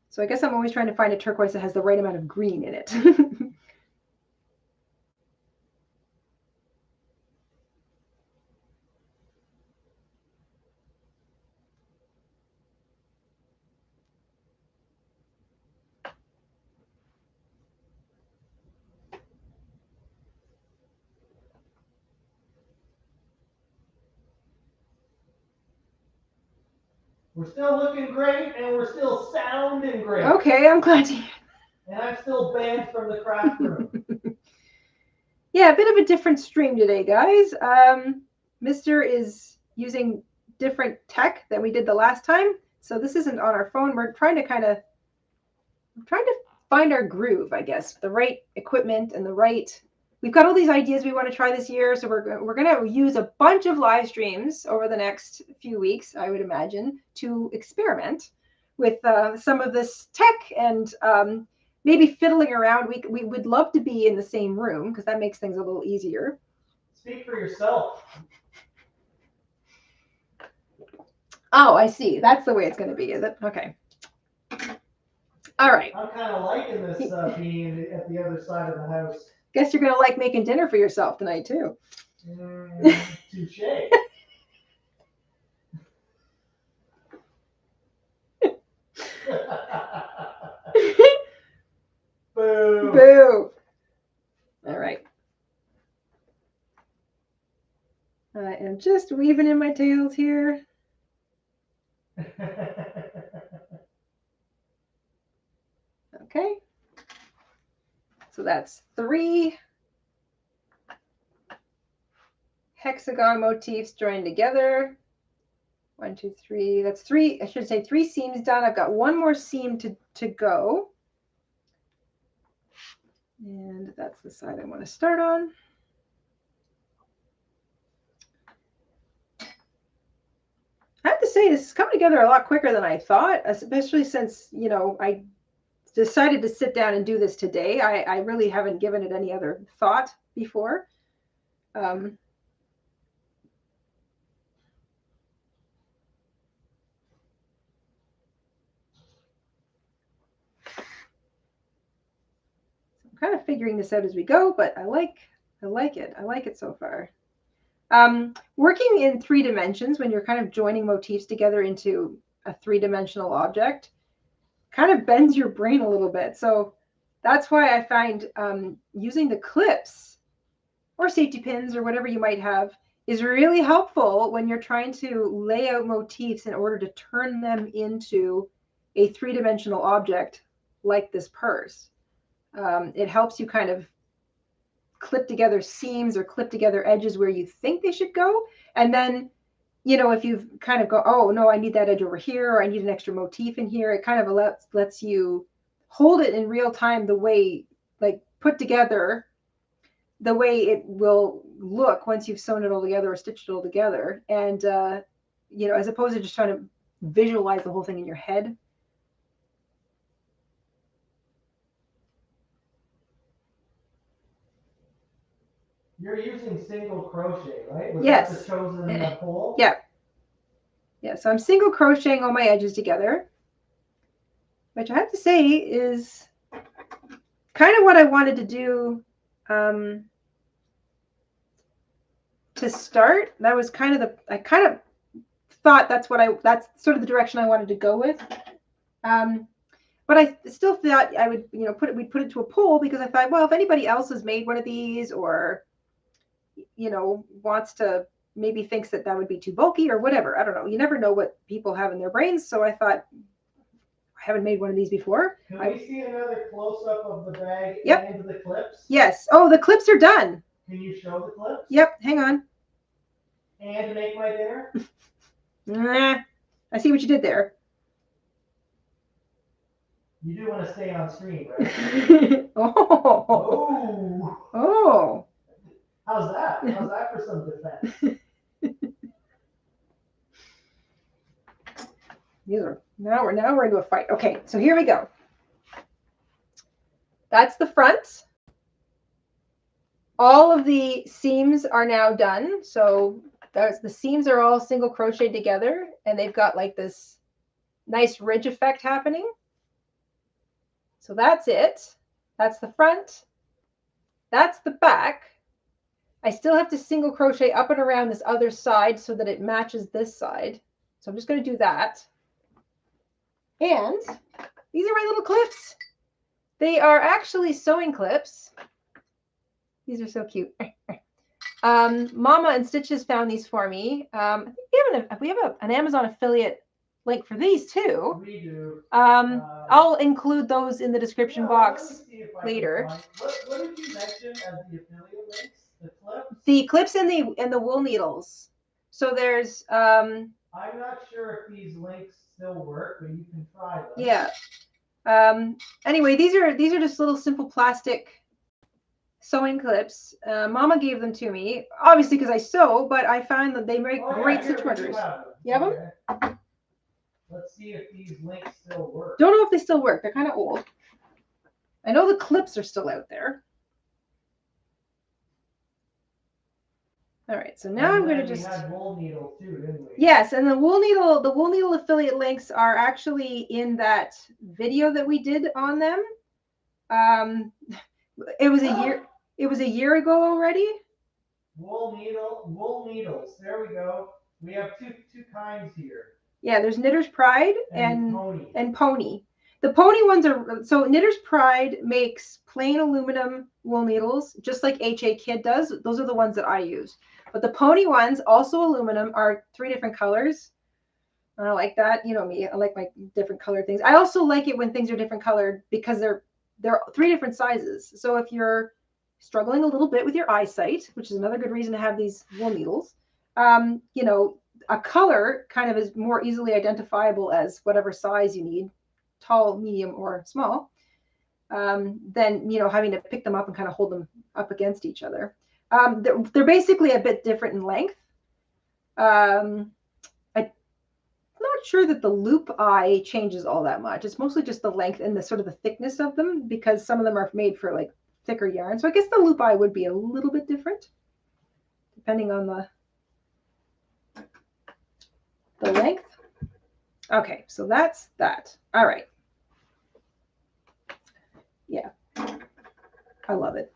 So I guess I'm always trying to find a turquoise that has the right amount of green in it. We're still looking great, and we're still sounding great. Okay, I'm glad to hear. And I'm still banned from the craft room. Yeah, a bit of a different stream today, guys. Mr. is using different tech than we did the last time. So this isn't on our phone. We're trying to find our groove, I guess, the right equipment and we've got all these ideas we want to try this year. So we're going to use a bunch of live streams over the next few weeks, I would imagine, to experiment with some of this tech and maybe fiddling around. We would love to be in the same room because that makes things a little easier. Speak for yourself. Oh, I see. That's the way it's going to be, is it? Okay. All right. I'm kind of liking this being at the other side of the house. Guess you're going to like making dinner for yourself tonight, too. Touche. Boo. Boo. All right. I am just weaving in my tails here. Okay. So that's 3 hexagon motifs joined together. 1, 2, 3. That's 3. I should say 3 seams done. I've got 1 more seam to go. And that's the side I want to start on. I have to say, this has come together a lot quicker than I thought, especially since, you know, I decided to sit down and do this today. I really haven't given it any other thought before. I'm kind of figuring this out as we go, but I like it. I like it so far. Working in 3 dimensions, when you're kind of joining motifs together into a 3-dimensional object, kind of bends your brain a little bit. So that's why I find using the clips or safety pins or whatever you might have is really helpful when you're trying to lay out motifs in order to turn them into a 3-dimensional object like this purse. It helps you kind of clip together seams or clip together edges where you think they should go. And then, you know, if you've kind of go, oh no, I need that edge over here, or I need an extra motif in here, it kind of lets you hold it in real time the way, like put together the way it will look once you've sewn it all together or stitched it all together. And, you know, as opposed to just trying to visualize the whole thing in your head. You're using single crochet, right? Was Yes. that the chosen pole? Yeah. Yeah, so I'm single crocheting all my edges together, which I have to say is kind of what I wanted to do to start. That was kind of I kind of thought that's sort of the direction I wanted to go with. But I still thought I would, you know, we'd put it to a poll, because I thought, well, if anybody else has made one of these, or, you know, wants to, maybe thinks that would be too bulky or whatever. I don't know. You never know what people have in their brains. So I thought, I haven't made one of these before. Can we see another close-up of the bag and the clips? Yes. Oh, the clips are done. Can you show the clips? Yep. Hang on. And make my dinner? Nah, I see what you did there. You do want to stay on screen, right? Oh. Oh. How's that? How's that for some defense? Now we're into a fight. Okay, so here we go. That's the front. All of the seams are now done. So the seams are all single crocheted together, and they've got like this nice ridge effect happening. So that's it. That's the front. That's the back. I still have to single crochet up and around this other side so that it matches this side. So I'm just going to do that. And these are my little clips. They are actually sewing clips. These are so cute. Mama InStitches found these for me. I think we have an Amazon affiliate link for these too. We do. I'll include those in the description box later. What did you mention as the affiliate links? The clips? The clips and the wool needles. So there's I'm not sure if these links still work, but you can try them. Yeah. Anyway, these are just little simple plastic sewing clips. Mama gave them to me, obviously because I sew, but I find that they make great stitch markers. You have them? Okay. Let's see if these links still work. Don't know if they still work. They're kind of old. I know the clips are still out there. All right, so now I'm going to just. We had wool needle too, didn't we? Yes, and the wool needle affiliate links are actually in that video that we did on them. It was a year ago already. Wool needles. There we go. We have two kinds here. Yeah, there's Knitter's Pride and Pony. The Pony ones are, so Knitter's Pride makes plain aluminum wool needles, just like HA Kid does. Those are the ones that I use. But the Pony ones, also aluminum, are 3 different colors. I like that. You know me, I like my different color things. I also like it when things are different colored because they're 3 different sizes. So if you're struggling a little bit with your eyesight, which is another good reason to have these wool needles, you know, a color kind of is more easily identifiable as whatever size you need, tall, medium, or small, than, you know, having to pick them up and kind of hold them up against each other. They're basically a bit different in length. I'm not sure that the loop eye changes all that much. It's mostly just the length and the sort of the thickness of them, because some of them are made for like thicker yarn. So I guess the loop eye would be a little bit different depending on the length. Okay, so that's that. All right. Yeah, I love it.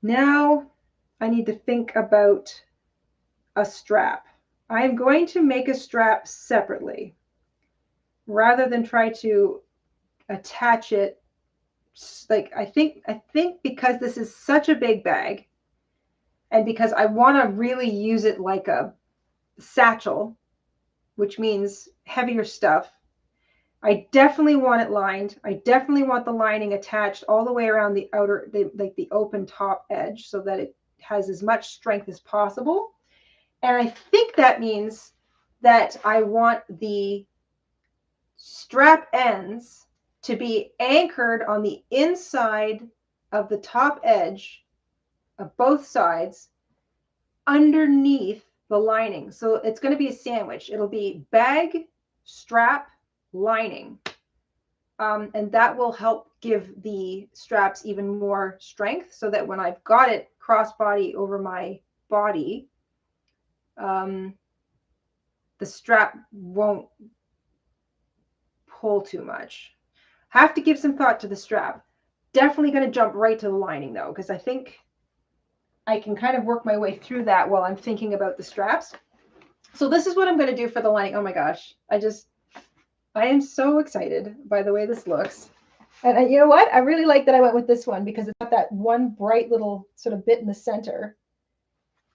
Now I need to think about a strap. I'm going to make a strap separately rather than try to attach it. Like I think because this is such a big bag, and because I want to really use it like a satchel, which means heavier stuff, I definitely want it lined. I definitely want the lining attached all the way around the outer, like the open top edge, so that it has as much strength as possible. And I think that means that I want the strap ends to be anchored on the inside of the top edge of both sides underneath the lining. So it's going to be a sandwich. It'll be bag, strap, lining. And that will help give the straps even more strength, so that when I've got it crossbody over my body, the strap won't pull too much. Have to give some thought to the strap. Definitely going to jump right to the lining though, because I think I can kind of work my way through that while I'm thinking about the straps. So this is what I'm going to do for the lining. Oh my gosh. I am so excited by the way this looks. And you know what? I really like that I went with this one because it's got that one bright little sort of bit in the center.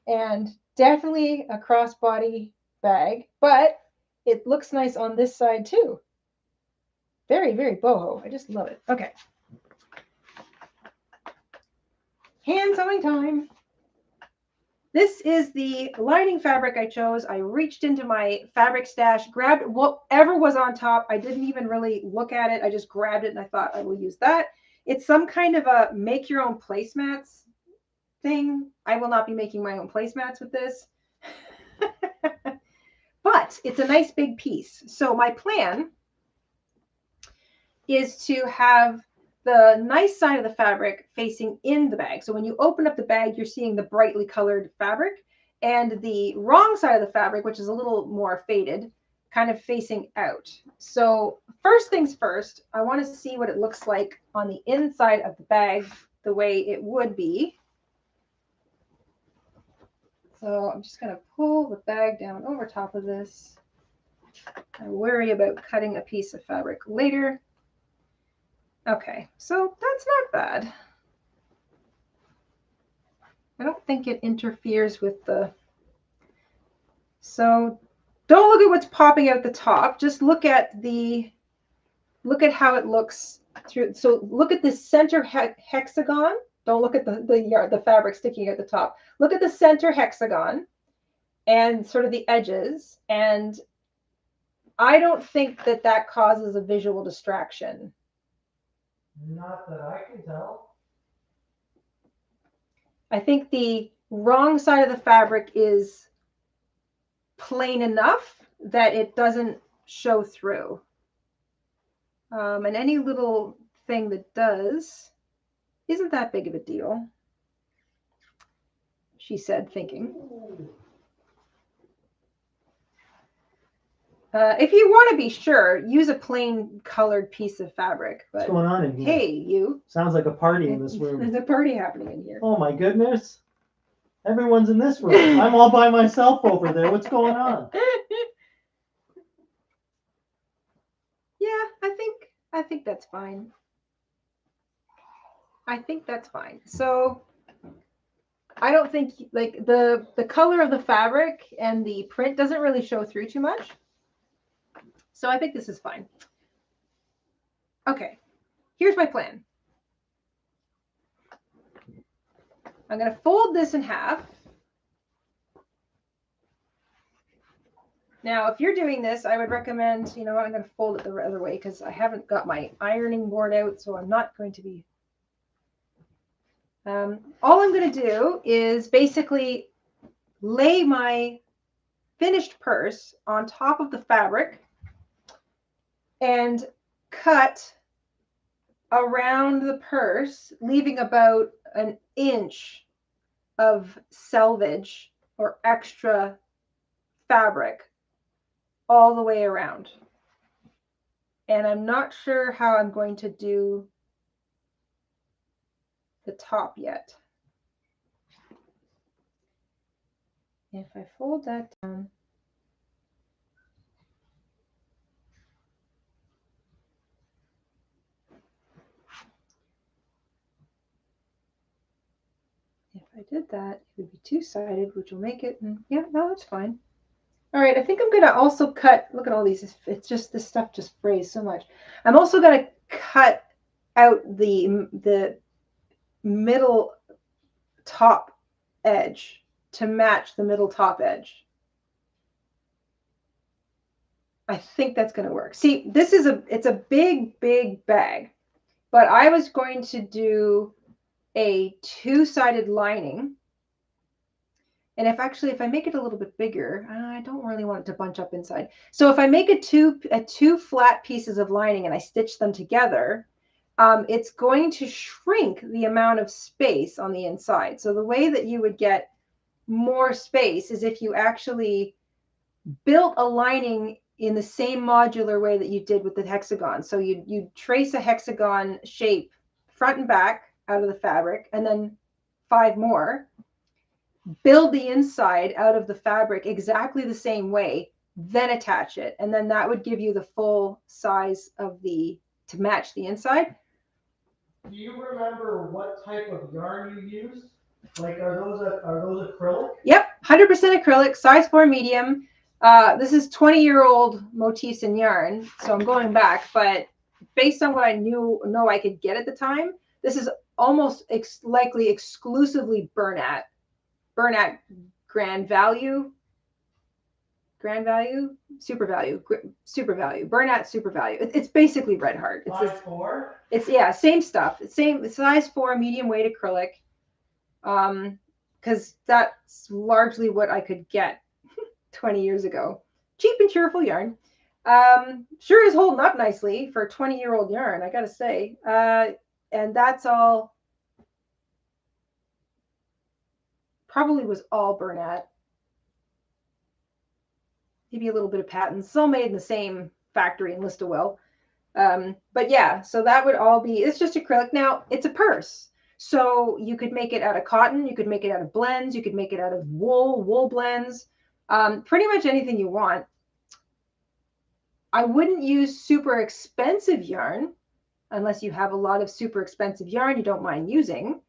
And definitely a crossbody bag, but it looks nice on this side too. Very, very boho. I just love it. Okay. Hand sewing time. This is the lining fabric I chose. I reached into my fabric stash, grabbed whatever was on top. I didn't even really look at it. I just grabbed it and I thought I will use that. It's some kind of a make your own placemats thing. I will not be making my own placemats with this. But it's a nice big piece. So my plan is to have the nice side of the fabric facing in the bag. So when you open up the bag, you're seeing the brightly colored fabric, and the wrong side of the fabric, which is a little more faded, kind of facing out. So first things first, I want to see what it looks like on the inside of the bag, the way it would be. So I'm just going to pull the bag down over top of this. I worry about cutting a piece of fabric later. Okay, so that's not bad. I don't think it interferes with the... So don't look at what's popping out the top. Just look at how it looks through. So look at the center hexagon. Don't look at the fabric sticking at the top. Look at the center hexagon and sort of the edges. And I don't think that that causes a visual distraction. Not that I can tell. I think the wrong side of the fabric is plain enough that it doesn't show through. And any little thing that does isn't that big of a deal, she said, thinking. If you want to be sure, use a plain colored piece of fabric. But, what's going on in here? Hey, you. Sounds like a party in this room. There's a party happening in here. Oh my goodness. Everyone's in this room. I'm all by myself over there. What's going on? Yeah, I think that's fine. I think that's fine. So I don't think like the color of the fabric and the print doesn't really show through too much. So I think this is fine. Okay, here's my plan. I'm going to fold this in half. Now, if you're doing this, I would recommend, you know what, I'm going to fold it the other way because I haven't got my ironing board out, so I'm not going to be... all I'm going to do is basically lay my finished purse on top of the fabric and cut around the purse, leaving about an inch of selvage or extra fabric all the way around. And I'm not sure how I'm going to do the top yet. If I fold that down, if I did that, it would be two-sided, which will make it, yeah, no, that's fine. All right, I think I'm going to also cut, look at all these, it's just, this stuff just frays so much. I'm also going to cut out the middle top edge to match the middle top edge. I think that's going to work. See, this is it's a big, big bag, but I was going to do a two-sided lining. And if I make it a little bit bigger, I don't really want it to bunch up inside. So if I make two flat pieces of lining and I stitch them together, it's going to shrink the amount of space on the inside. So the way that you would get more space is if you actually built a lining in the same modular way that you did with the hexagon. So you trace a hexagon shape front and back out of the fabric, and then 5 more. Build the inside out of the fabric exactly the same way, then attach it. And then that would give you the full size of to match the inside. Do you remember what type of yarn you used? Like, are those acrylic? Yep, 100% acrylic, size 4 medium. This is 20-year-old motifs and yarn, so I'm going back, but based on what I know I could get at the time, this is almost likely exclusively Bernat grand value, super value, Bernat super value. It's basically Red Heart. It's size 4. It's same stuff. Same size 4 medium weight acrylic. Because that's largely what I could get 20 years ago. Cheap and cheerful yarn. Sure is holding up nicely for a 20-year-old yarn, I gotta say. And that's all. Probably was all Bernat. Maybe a little bit of patents. It's all made in the same factory in Listowel. But yeah, so that would all be, it's just acrylic. Now, it's a purse. So you could make it out of cotton. You could make it out of blends. You could make it out of wool blends. Pretty much anything you want. I wouldn't use super expensive yarn unless you have a lot of super expensive yarn you don't mind using.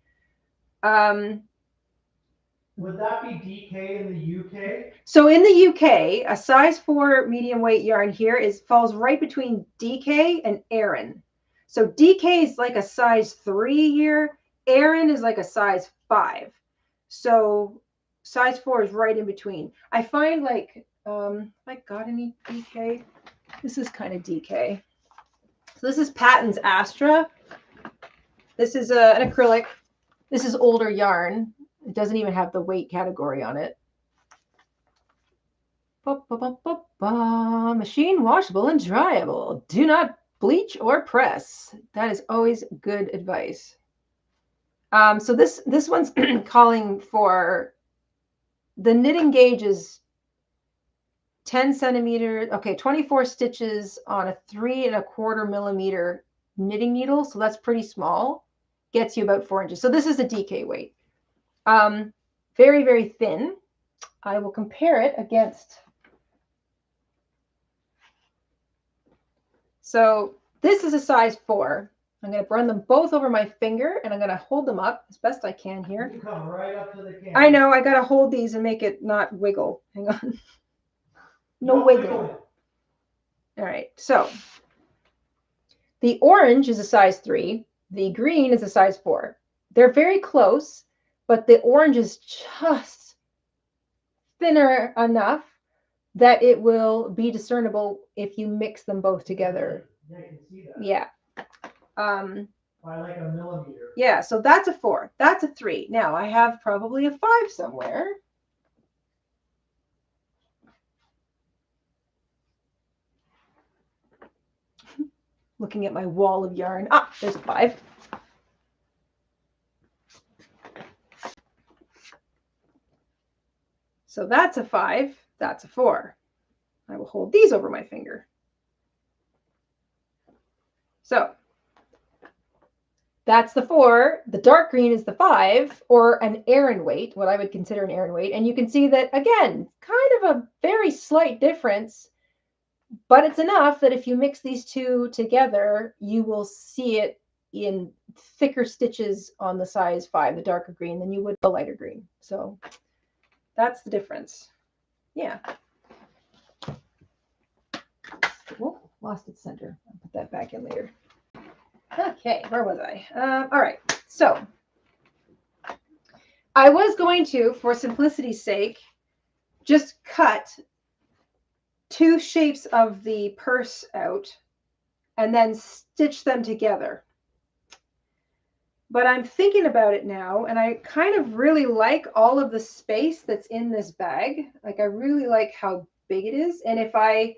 Would that be DK in the UK? So in the UK, a size 4 medium weight yarn here falls right between DK and Aran. So DK is like a size 3 here. Aran is like a size 5. So size 4 is right in between. I find like, have I got any DK? This is kind of DK. So this is Patton's Astra. This is an acrylic. This is older yarn. It doesn't even have the weight category on it. Machine washable and dryable. Do not bleach or press. That is always good advice. So this one's calling for, the knitting gauge is 10 centimeters. Okay, 24 stitches on a 3 1/4 millimeter knitting needle. So that's pretty small. Gets you about 4 inches. So this is a DK weight. Very, very thin. I will compare it against. So this is a size 4. I'm going to run them both over my finger, and I'm going to hold them up as best I can here. You come right up to the camera. I know, I got to hold these and make it not wiggle. Hang on. No wiggling. All right, so the orange is a size 3. The green is a size 4. They're very close, but the orange is just thinner enough that it will be discernible if you mix them both together. Yeah, you can see that. Yeah. By like a millimeter. Yeah, so that's a 4. That's a 3. Now I have probably a 5 somewhere. Looking at my wall of yarn. Ah, there's 5. So that's a 5. That's a 4. I will hold these over my finger. So that's the 4. The dark green is the 5, or an Aran weight, what I would consider an Aran weight. And you can see that, again, kind of a very slight difference, but it's enough that if you mix these two together, you will see it in thicker stitches on the size 5, the darker green, than you would the lighter green. So that's the difference. Yeah. lost its center. I'll put that back in later. Okay, where was I? All right, so I was going to, for simplicity's sake, just cut 2 shapes of the purse out and then stitch them together. But I'm thinking about it now, and I kind of really like all of the space that's in this bag. Like, I really like how big it is. And if I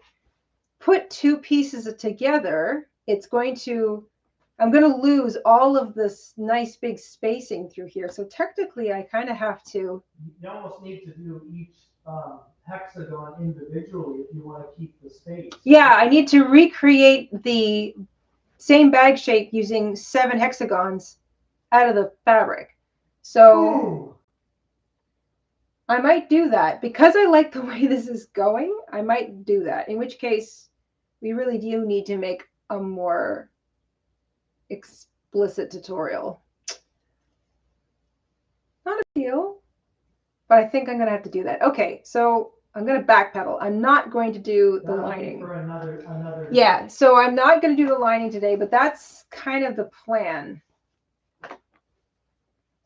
put 2 pieces together, I'm going to lose all of this nice big spacing through here. So technically, I kind of have to. You almost need to do each hexagon individually if you want to keep the space. Yeah, I need to recreate the same bag shape using 7 hexagons out of the fabric. So Ooh. I might do that because I like the way this is going. I might do that, in which case we really do need to make a more explicit tutorial. Not a deal, but I think I'm going to have to do that. Okay, so I'm going to backpedal. I'm not going to do the lining. For another. Yeah, so I'm not going to do the lining today, but that's kind of the plan.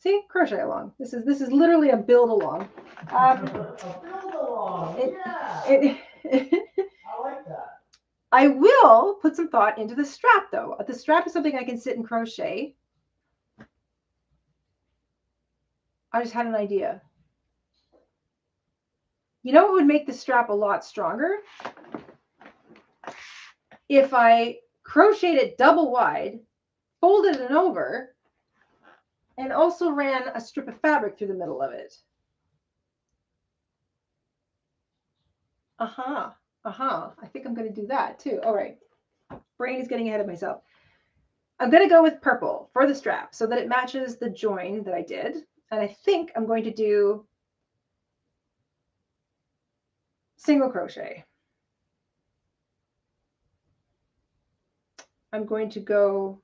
See, crochet along. This is literally a build along. A build along. Yeah. I like that. I will put some thought into the strap, though. The strap is something I can sit and crochet. I just had an idea. You know what would make the strap a lot stronger? If I crocheted it double wide, folded it over, and also ran a strip of fabric through the middle of it. I think I'm going to do that too. All right. Brain is getting ahead of myself. I'm going to go with purple for the strap so that it matches the join that I did. And I think I'm going to do single crochet. I'm going to go,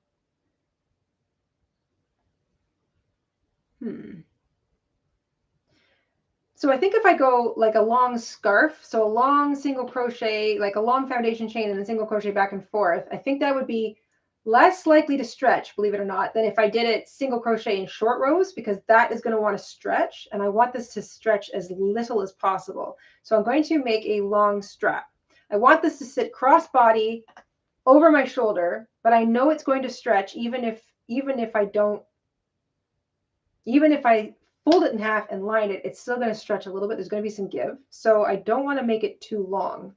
So I think if I go like a long scarf, so a long single crochet, like a long foundation chain and then single crochet back and forth, I think that would be less likely to stretch, believe it or not, than if I did it single crochet in short rows, because that is going to want to stretch, and I want this to stretch as little as possible. So I'm going to make a long strap. I want this to sit crossbody over my shoulder, but I know it's going to stretch even if I fold it in half and line it, it's still going to stretch a little bit. There's going to be some give. So I don't want to make it too long.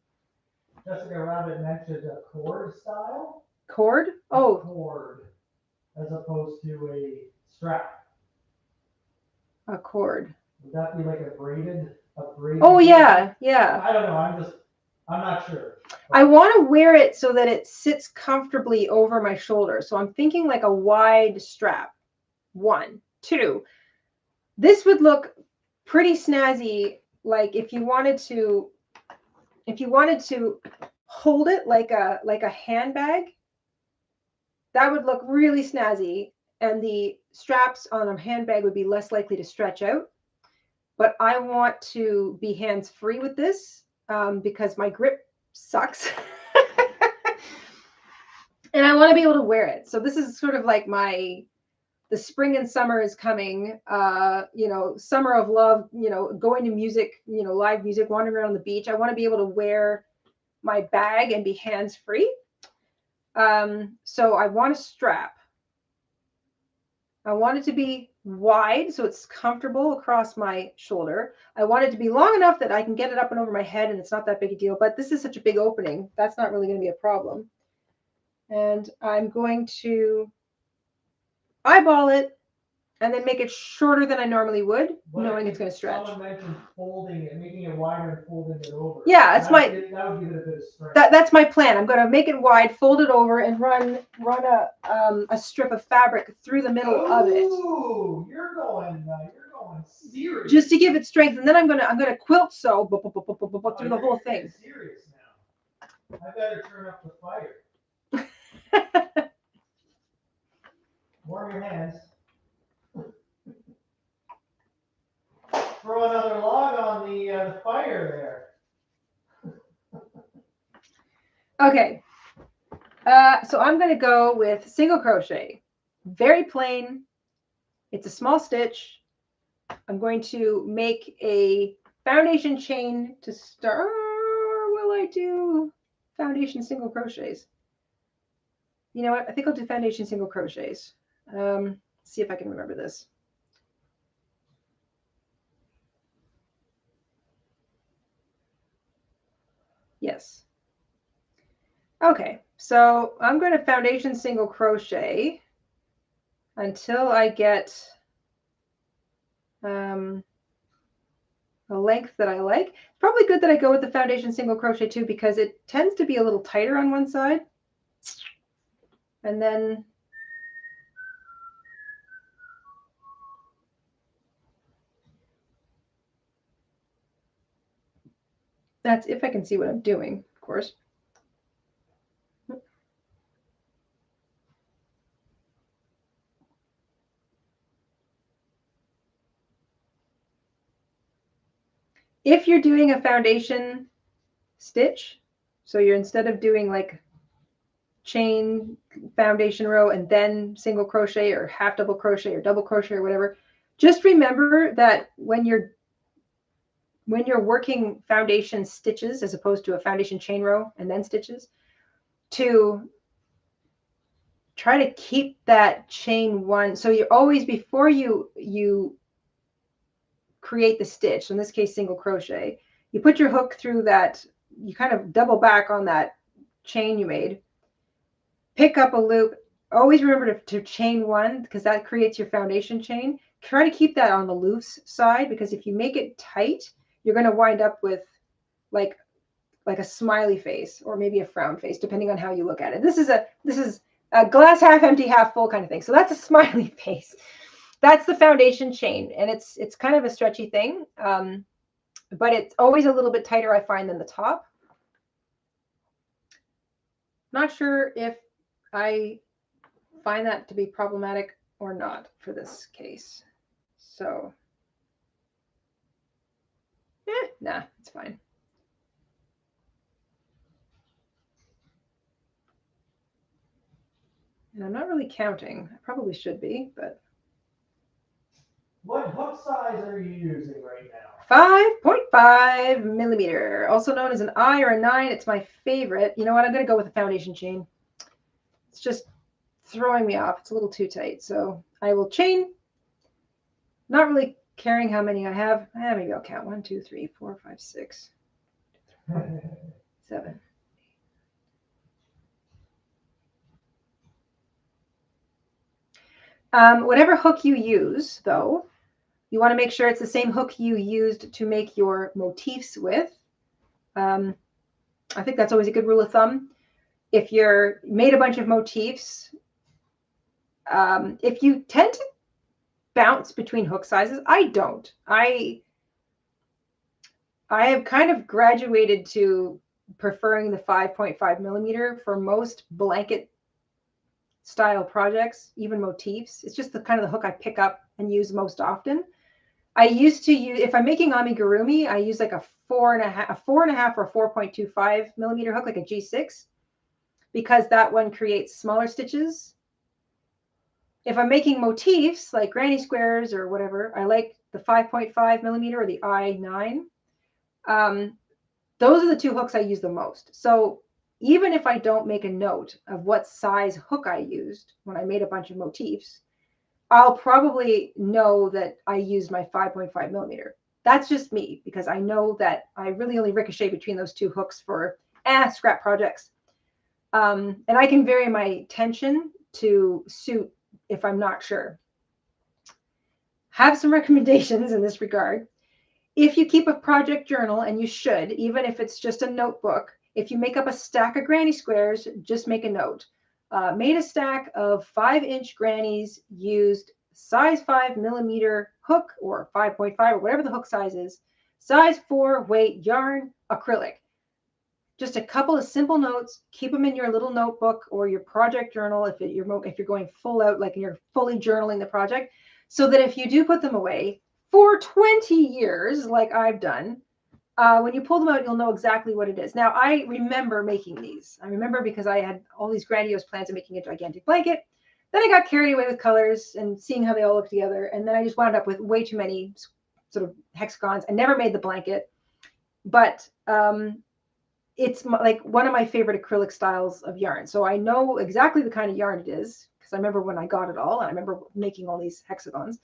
Jessica Rabbit mentioned a cord style. Cord? Oh. A cord, as opposed to a strap. A cord. Would that be like a braided? Oh, yeah, yeah. I don't know. I'm not sure. I want to wear it so that it sits comfortably over my shoulder. So I'm thinking like a wide strap. 1, 2. This would look pretty snazzy, like if you wanted to hold it like a handbag. That would look really snazzy, and the straps on a handbag would be less likely to stretch out. But I want to be hands-free with this because my grip sucks. And I want to be able to wear it. So this is sort of like the spring and summer is coming, summer of love, going to music, live music, wandering around the beach. I want to be able to wear my bag and be hands-free. So I want a strap. I want it to be wide so it's comfortable across my shoulder. I want it to be long enough that I can get it up and over my head and it's not that big a deal, but this is such a big opening. That's not really going to be a problem. And I'm going to eyeball it and then make it shorter than I normally would, knowing it's going to stretch. Someone mentioned folding it, making it wider and folding it over. Yeah, that would give it a bit of strength. That's my plan. I'm going to make it wide, fold it over, and run a strip of fabric through the middle of it. Ooh, you're going serious. Just to give it strength, and then I'm gonna quilt sew through the whole thing. Serious now. I better turn up the fire. Warm your hands. Throw another log on the fire there. Okay, So I'm going to go with single crochet. Very plain. It's a small stitch. I'm going to make a foundation chain to start. Or will I do foundation single crochets? You know what? I think I'll do foundation single crochets. See if I can remember this. Yes. Okay, so I'm going to foundation single crochet until I get a length that I like. Probably good that I go with the foundation single crochet too, because it tends to be a little tighter on one side. And then that's if I can see what I'm doing, of course. If you're doing a foundation stitch, so you're instead of doing like chain foundation row and then single crochet or half double crochet or double crochet or whatever, just remember that when you're working foundation stitches as opposed to a foundation chain row and then stitches, to try to keep that chain one. So you're always, before you create the stitch, so in this case single crochet, you put your hook through that, you kind of double back on that chain you made, pick up a loop, always remember to chain one, because that creates your foundation chain. Try to keep that on the loose side, because if you make it tight, you're going to wind up with like a smiley face or maybe a frown face, depending on how you look at it. This is a glass half empty, half full kind of thing. So that's a smiley face. That's the foundation chain, and it's kind of a stretchy thing, but it's always a little bit tighter, I find, than the top. Not sure if I find that to be problematic or not for this case. So, nah, it's fine. And I'm not really counting. I probably should be, but. What hook size are you using right now? 5.5 millimeter, also known as an I or a 9. It's my favorite. You know what? I'm going to go with a foundation chain. It's just throwing me off. It's a little too tight. So I will chain, not really caring how many I have. Maybe I'll count. 1, 2, 3, 4, 5, 6, 7. Whatever hook you use, though, you want to make sure it's the same hook you used to make your motifs with. I think that's always a good rule of thumb. If you're made a bunch of motifs, if you tend to bounce between hook sizes, I don't. I have kind of graduated to preferring the 5.5 millimeter for most blanket style projects, even motifs. It's just the kind of the hook I pick up and use most often. I used to use, if I'm making amigurumi, I use like a 4.5 or 4.25 millimeter hook, like a G6, because that one creates smaller stitches. If I'm making motifs like granny squares or whatever, I like the 5.5 millimeter or the I9. Those are the two hooks I use the most. So even if I don't make a note of what size hook I used when I made a bunch of motifs, I'll probably know that I used my 5.5 millimeter. That's just me, because I know that I really only ricochet between those two hooks for scrap projects. And I can vary my tension to suit if I'm not sure. Have some recommendations in this regard. If you keep a project journal, and you should, even if it's just a notebook, if you make up a stack of granny squares, just make a note. Made a stack of 5-inch grannies, used size 5 millimeter hook or 5.5 or whatever the hook size is, size 4 weight yarn, acrylic. Just a couple of simple notes. Keep them in your little notebook or your project journal if you're going full out, like you're fully journaling the project, so that if you do put them away for 20 years, like I've done, When you pull them out, you'll know exactly what it is. Now, I remember making these. I remember because I had all these grandiose plans of making a gigantic blanket. Then I got carried away with colors and seeing how they all look together. And then I just wound up with way too many sort of hexagons. I never made the blanket. But it's like one of my favorite acrylic styles of yarn. So I know exactly the kind of yarn it is because I remember when I got it all. And I remember making all these hexagons.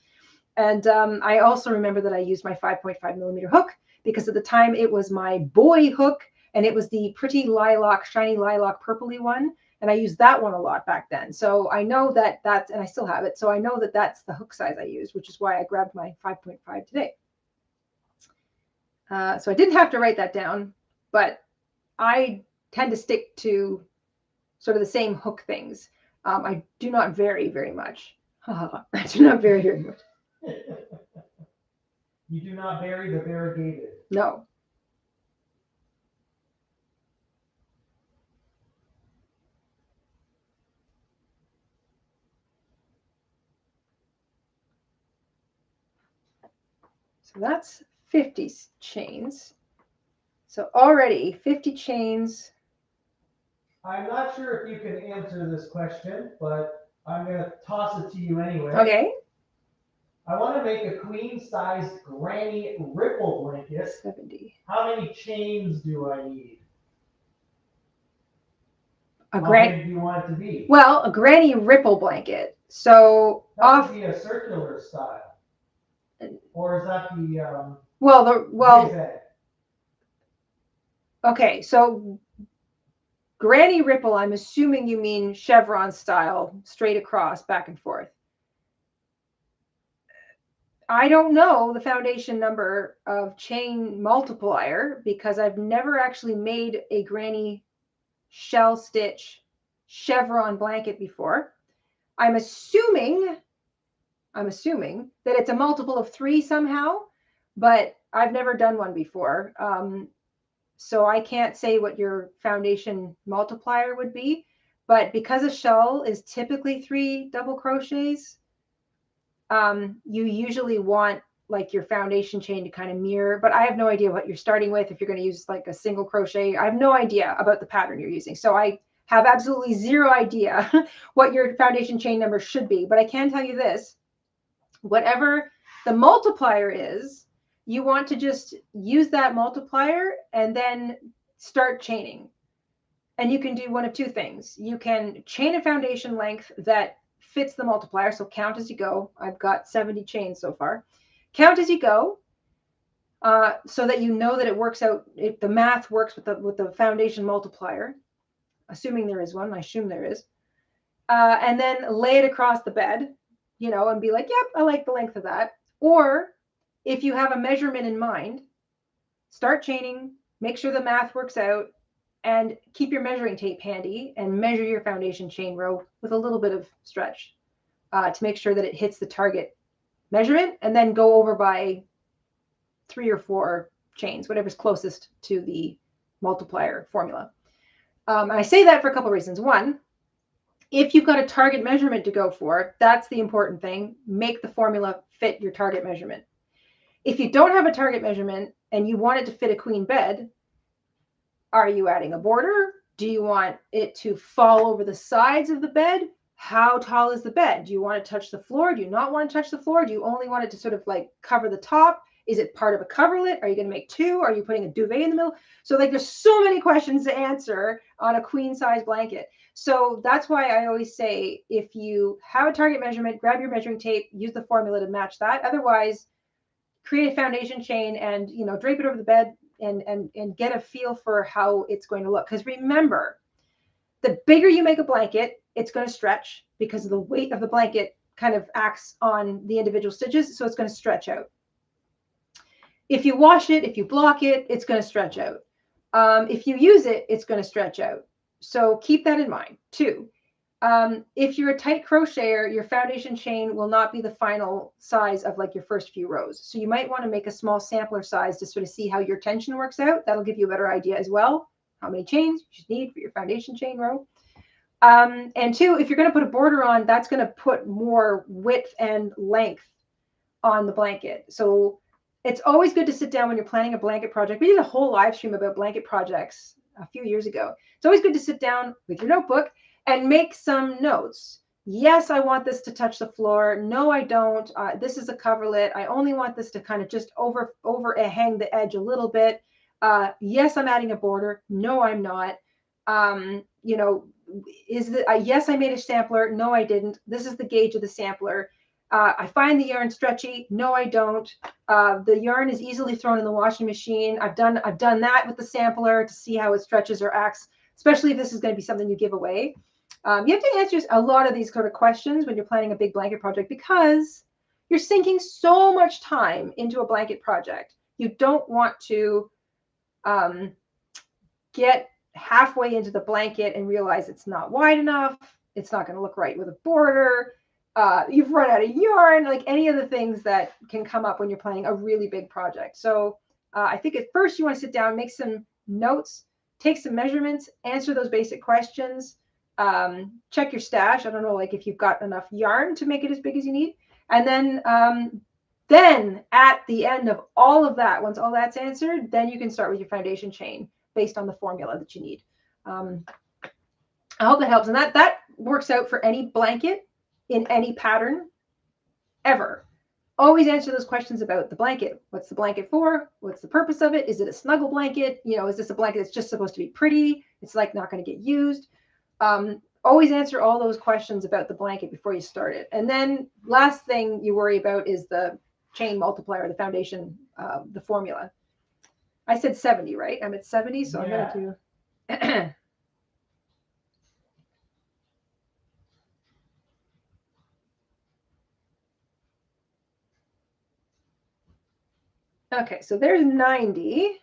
And I also remember that I used my 5.5 millimeter hook because at the time it was my boy hook and it was the pretty lilac, shiny lilac purpley one. And I used that one a lot back then. So I know that that's, and I still have it. So I know that that's the hook size I used, which is why I grabbed my 5.5 today. So I didn't have to write that down, but I tend to stick to sort of the same hook things. I do not vary very much. I do not vary very much. You do not vary the variegated. No. So that's 50 chains. So already 50 chains. I'm not sure if you can answer this question, but I'm going to toss it to you anyway. Okay. I want to make a queen-sized granny ripple blanket. 70. How many chains do I need? A How granny. big do you want it to be? Well, a granny ripple blanket. So that would be a circular style, or is that the zigzag? Okay, so granny ripple, I'm assuming you mean chevron style, straight across, back and forth. I don't know the foundation number of chain multiplier because I've never actually made a granny shell stitch chevron blanket before. I'm assuming that it's a multiple of 3 somehow, but I've never done one before. So I can't say what your foundation multiplier would be, but because a shell is typically 3 double crochets, you usually want like your foundation chain to kind of mirror, but I have no idea what you're starting with. If you're going to use like a single crochet, I have no idea about the pattern you're using. So I have absolutely zero idea what your foundation chain number should be, but I can tell you this, whatever the multiplier is, you want to just use that multiplier and then start chaining. And you can do one of 2 things. You can chain a foundation length that fits the multiplier. So count as you go. I've got 70 chains so far. Count as you go so that you know that it works out. If the math works with the foundation multiplier, assuming there is one. I assume there is. And then lay it across the bed, you know, and be like, yep, I like the length of that. Or if you have a measurement in mind, start chaining, make sure the math works out, and keep your measuring tape handy and measure your foundation chain row with a little bit of stretch to make sure that it hits the target measurement, and then go over by 3 or 4 chains, whatever's closest to the multiplier formula. I say that for a couple of reasons. One, if you've got a target measurement to go for, that's the important thing. Make the formula fit your target measurement. If you don't have a target measurement and you want it to fit a queen bed, are you adding a border? Do you want it to fall over the sides of the bed? How tall is the bed? Do you want to touch the floor? Do you not want to touch the floor? Do you only want it to sort of like cover the top? Is it part of a coverlet? Are you going to make 2? Are you putting a duvet in the middle? So like there's so many questions to answer on a queen size blanket. So that's why I always say, if you have a target measurement, grab your measuring tape, use the formula to match that. Otherwise, create a foundation chain and, you know, drape it over the bed and get a feel for how it's going to look. Because remember, the bigger you make a blanket, it's going to stretch because of the weight of the blanket kind of acts on the individual stitches. So it's going to stretch out. If you wash it, if you block it, it's going to stretch out. If you use it, it's going to stretch out. So keep that in mind too. If you're a tight crocheter, your foundation chain will not be the final size of like your first few rows. So you might want to make a small sampler size to sort of see how your tension works out. That'll give you a better idea as well, how many chains you need for your foundation chain row. And 2, if you're going to put a border on, that's going to put more width and length on the blanket. So it's always good to sit down when you're planning a blanket project. We did a whole live stream about blanket projects a few years ago. It's always good to sit down with your notebook and make some notes. Yes, I want this to touch the floor. No, I don't. This is a coverlet. I only want this to kind of just hang the edge a little bit. Yes, I'm adding a border. No, I'm not. You know, yes, I made a sampler. No, I didn't. This is the gauge of the sampler. I find the yarn stretchy. No, I don't. The yarn is easily thrown in the washing machine. I've done that with the sampler to see how it stretches or acts, especially if this is going to be something you give away. You have to answer a lot of these sort of questions when you're planning a big blanket project because you're sinking so much time into a blanket project. You don't want to get halfway into the blanket and realize it's not wide enough. It's not going to look right with a border. You've run out of yarn, like any of the things that can come up when you're planning a really big project. So I think at first you want to sit down, make some notes, take some measurements, answer those basic questions, check your stash. I don't know, like if you've got enough yarn to make it as big as you need. And then at the end of all of that, once all that's answered, then you can start with your foundation chain based on the formula that you need. I hope that helps. And that works out for any blanket in any pattern ever. Always answer those questions about the blanket. What's the blanket for? What's the purpose of it? Is it a snuggle blanket? You know, is this a blanket that's just supposed to be pretty? It's like not going to get used. Always answer all those questions about the blanket before you start it. And then last thing you worry about is the chain multiplier, the foundation, the formula. I said 70, right? I'm at 70, so yeah. I'm going to do... Okay, so there's 90.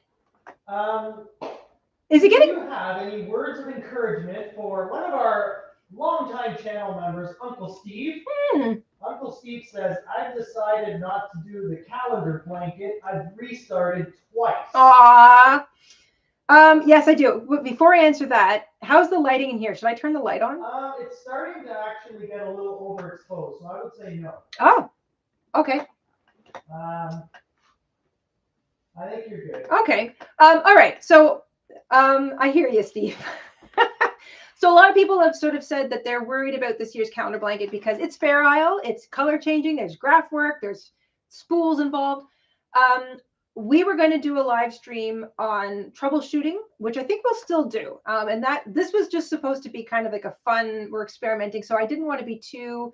Is it getting? Do you have any words of encouragement for one of our longtime channel members, Uncle Steve? Uncle Steve says, I've decided not to do the calendar blanket. I've restarted twice. Aww. Yes, I do. Before I answer that, how's the lighting in here? Should I turn the light on? It's starting to actually get a little overexposed, so I would say no. Oh, okay. I think you're good. Okay. All right. So I hear you, Steve. So a lot of people have sort of said that they're worried about this year's calendar blanket because it's Fair Isle, it's color changing, there's graph work, there's spools involved. We were going to do a live stream on troubleshooting, which I think we'll still do. And this was just supposed to be kind of like a fun, we're experimenting. So I didn't want to be too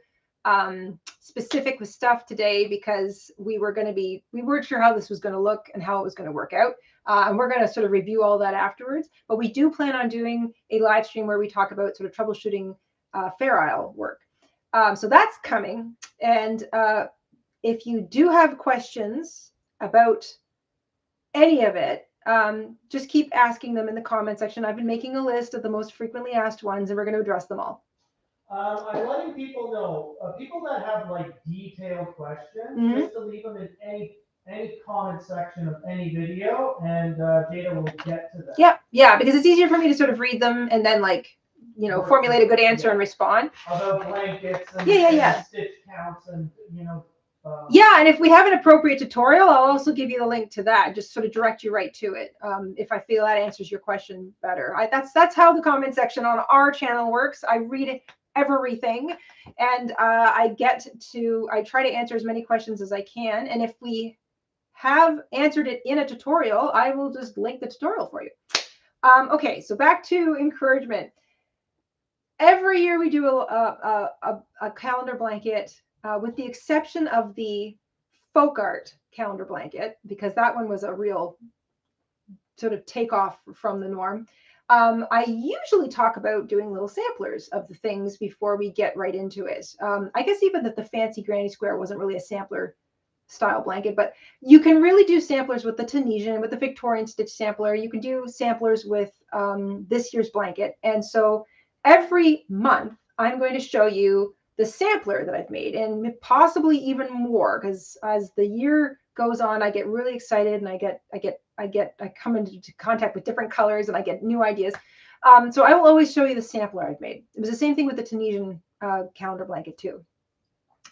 specific with stuff today because we weren't sure how this was going to look and how it was going to work out. And we're going to sort of review all that afterwards. But we do plan on doing a live stream where we talk about sort of troubleshooting Fair Isle work. So that's coming. And if you do have questions about any of it, just keep asking them in the comment section. I've been making a list of the most frequently asked ones, and we're going to address them all. I'm letting people know, people that have like detailed questions, just to leave them in any comment section of any video, and Jayda will get to that. Yeah, because it's easier for me to sort of read them and then formulate a good answer and respond. About blankets and, and stitch counts and and if we have an appropriate tutorial, I'll also give you the link to that. Just sort of direct you right to it if I feel that answers your question better. That's how the comment section on our channel works. I read it. Everything, and I try to answer as many questions as I can, and if we have answered it in a tutorial, I will just link the tutorial for you. Okay, so back to encouragement. Every year we do a calendar blanket, with the exception of the folk art calendar blanket, because that one was a real sort of takeoff from the norm. I usually talk about doing little samplers of the things before we get right into it. I guess even that the fancy granny square wasn't really a sampler style blanket, but you can really do samplers with the Tunisian, with the Victorian stitch sampler. You can do samplers with this year's blanket. And so every month I'm going to show you the sampler that I've made, and possibly even more, because as the year goes on, I get really excited and I come into contact with different colors and I get new ideas. So I will always show you the sampler I've made. It was the same thing with the Tunisian calendar blanket too.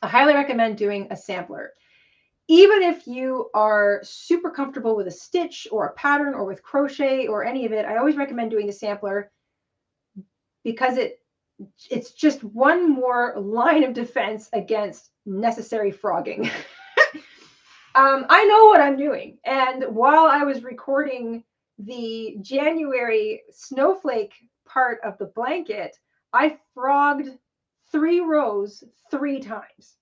I highly recommend doing a sampler. even if you are super comfortable with a stitch or a pattern or with crochet or any of it, I always recommend doing the sampler because it's just one more line of defense against necessary frogging. I know what I'm doing. And while I was recording the January snowflake part of the blanket, I frogged 3 rows 3 times.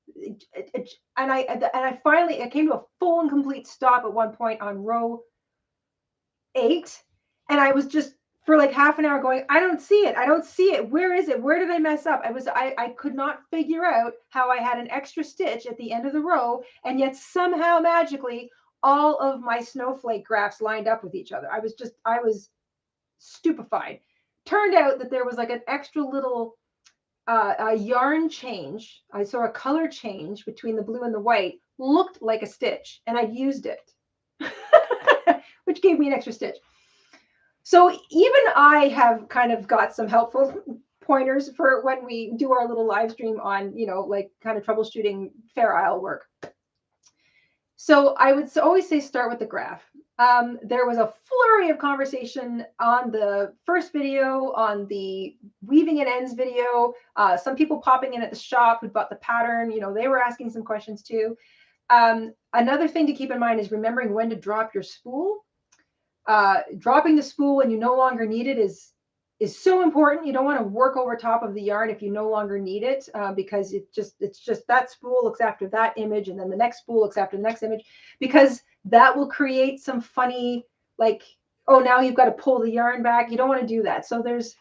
And I finally, it came to a full and complete stop at one point on row 8. And I was just for like half an hour going, I don't see it. I don't see it. Where is it? Where did I mess up? I could not figure out how I had an extra stitch at the end of the row. And yet somehow magically all of my snowflake graphs lined up with each other. I was stupefied. Turned out that there was like an extra little a yarn change. I saw a color change between the blue and the white, looked like a stitch, and I used it, which gave me an extra stitch. So even I have kind of got some helpful pointers for when we do our little live stream on, you know, like kind of troubleshooting Fair Isle work. So I would always say start with the graph. There was a flurry of conversation on the first video, on the weaving and ends video. Some people popping in at the shop who bought the pattern, you know, they were asking some questions too. Another thing to keep in mind is remembering when to drop your spool. Dropping the spool when you no longer need it is so important. You don't want to work over top of the yarn if you no longer need it, because it's just that spool looks after that image, and then the next spool looks after the next image, because that will create some funny, like, oh, now you've got to pull the yarn back. You don't want to do that. So there's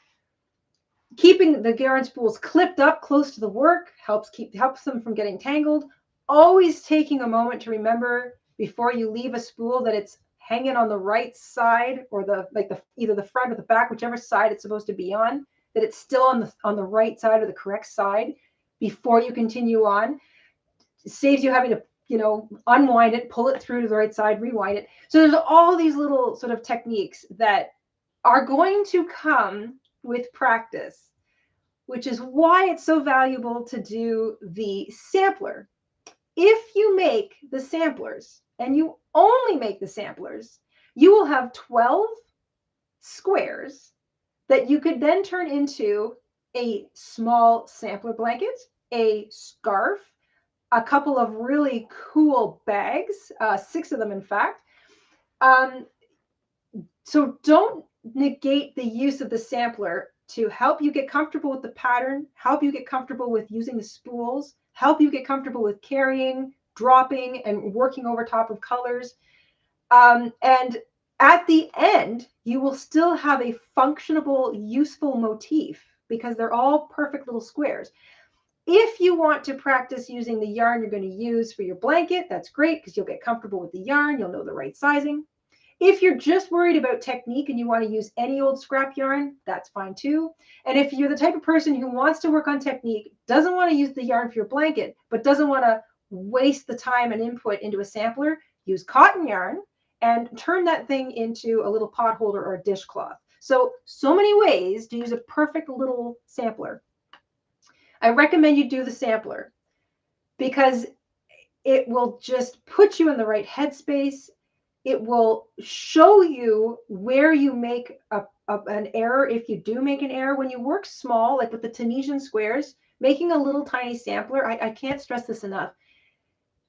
keeping the yarn spools clipped up close to the work helps them from getting tangled. Always taking a moment to remember before you leave a spool that it's hanging on the right side, or either the front or the back, whichever side it's supposed to be on, that it's still on the right side or the correct side before you continue on. It saves you having to, you know, unwind it, pull it through to the right side, rewind it. So there's all these little sort of techniques that are going to come with practice, which is why it's so valuable to do the sampler. If you make the samplers, and you only make the samplers, you will have 12 squares that you could then turn into a small sampler blanket, a scarf, a couple of really cool bags, 6 of them, in fact. So don't negate the use of the sampler to help you get comfortable with the pattern, help you get comfortable with using the spools, help you get comfortable with carrying, dropping, and working over top of colors. And at the end, you will still have a functionable, useful motif because they're all perfect little squares. If you want to practice using the yarn you're going to use for your blanket, that's great because you'll get comfortable with the yarn. You'll know the right sizing. If you're just worried about technique and you want to use any old scrap yarn, that's fine too. And if you're the type of person who wants to work on technique, doesn't want to use the yarn for your blanket, but doesn't want to waste the time and input into a sampler, use cotton yarn and turn that thing into a little pot holder or a dishcloth. So many ways to use a perfect little sampler. I recommend you do the sampler because it will just put you in the right headspace. It will show you where you make an error if you do make an error. When you work small, like with the Tunisian squares, making a little tiny sampler, I can't stress this enough.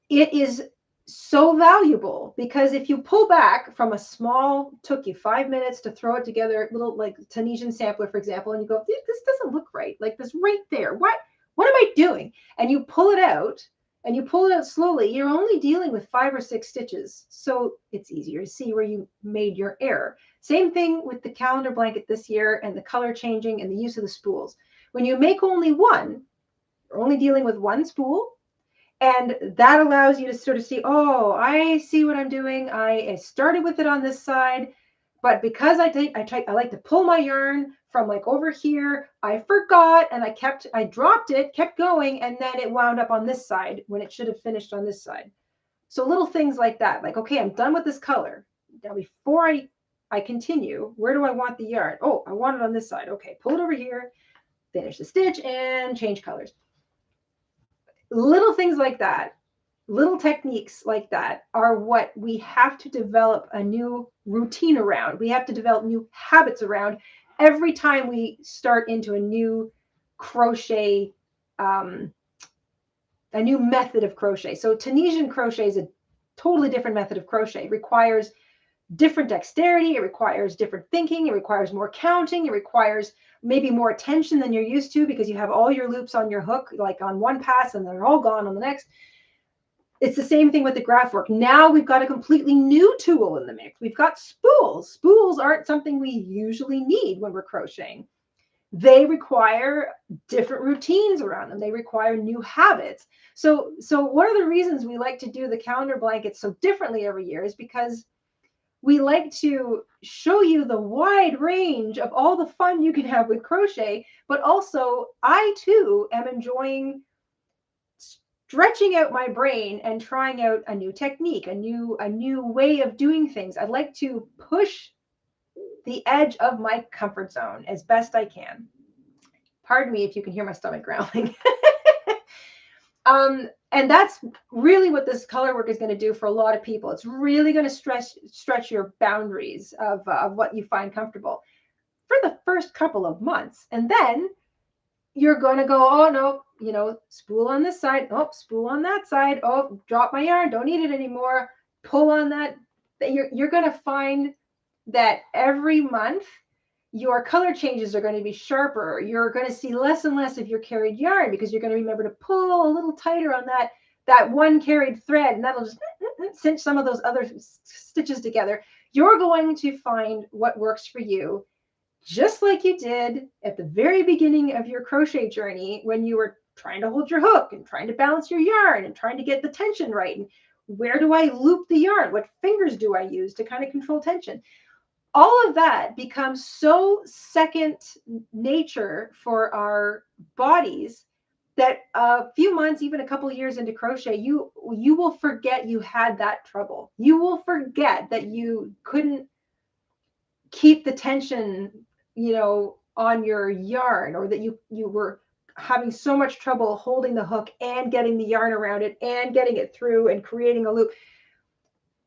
It is so valuable because if you pull back from a small, took you 5 minutes to throw it together, little like Tunisian sampler, for example, and you go, this doesn't look right. Like this right there. What am I doing? And you pull it out. And you pull it out slowly, you're only dealing with 5 or 6 stitches. So it's easier to see where you made your error. Same thing with the calendar blanket this year and the color changing and the use of the spools. When you make only one, you're only dealing with one spool. And that allows you to sort of see, oh, I see what I'm doing. I started with it on this side. But because I like to pull my yarn from like over here, I forgot and I dropped it, kept going, and then it wound up on this side when it should have finished on this side. So little things like that, like, okay, I'm done with this color. Now before I continue, where do I want the yarn? Oh, I want it on this side. Okay, pull it over here, finish the stitch and change colors. Little things like that little techniques like that are what we have to develop a new routine around. We have to develop new habits around every time we start into a new crochet, a new method of crochet. So Tunisian crochet is a totally different method of crochet. It requires different dexterity. It requires different thinking. It requires more counting. It requires maybe more attention than you're used to because you have all your loops on your hook, like on one pass, and they're all gone on the next. It's the same thing with the graph work. Now we've got a completely new tool in the mix. We've got spools. Spools aren't something we usually need when we're crocheting. They require different routines around them. They require new habits. So one of the reasons we like to do the calendar blankets so differently every year is because we like to show you the wide range of all the fun you can have with crochet, but also I too am enjoying stretching out my brain and trying out a new technique, a new way of doing things. I'd like to push the edge of my comfort zone as best I can. Pardon me if you can hear my stomach growling. And that's really what this color work is going to do for a lot of people. It's really going to stretch your boundaries of what you find comfortable for the first couple of months. And then you're going to go, oh, no, you know, spool on this side. Oh, spool on that side. Oh, drop my yarn. Don't need it anymore. Pull on that. You're going to find that every month your color changes are going to be sharper. You're going to see less and less of your carried yarn because you're going to remember to pull a little tighter on that one carried thread, and that'll just cinch some of those other stitches together. You're going to find what works for you, just like you did at the very beginning of your crochet journey when you were trying to hold your hook and trying to balance your yarn and trying to get the tension right. And where do I loop the yarn? What fingers do I use to kind of control tension? All of that becomes so second nature for our bodies that a few months, even a couple of years into crochet, you will forget you had that trouble. You will forget that you couldn't keep the tension, you know, on your yarn, or that you were having so much trouble holding the hook and getting the yarn around it and getting it through and creating a loop.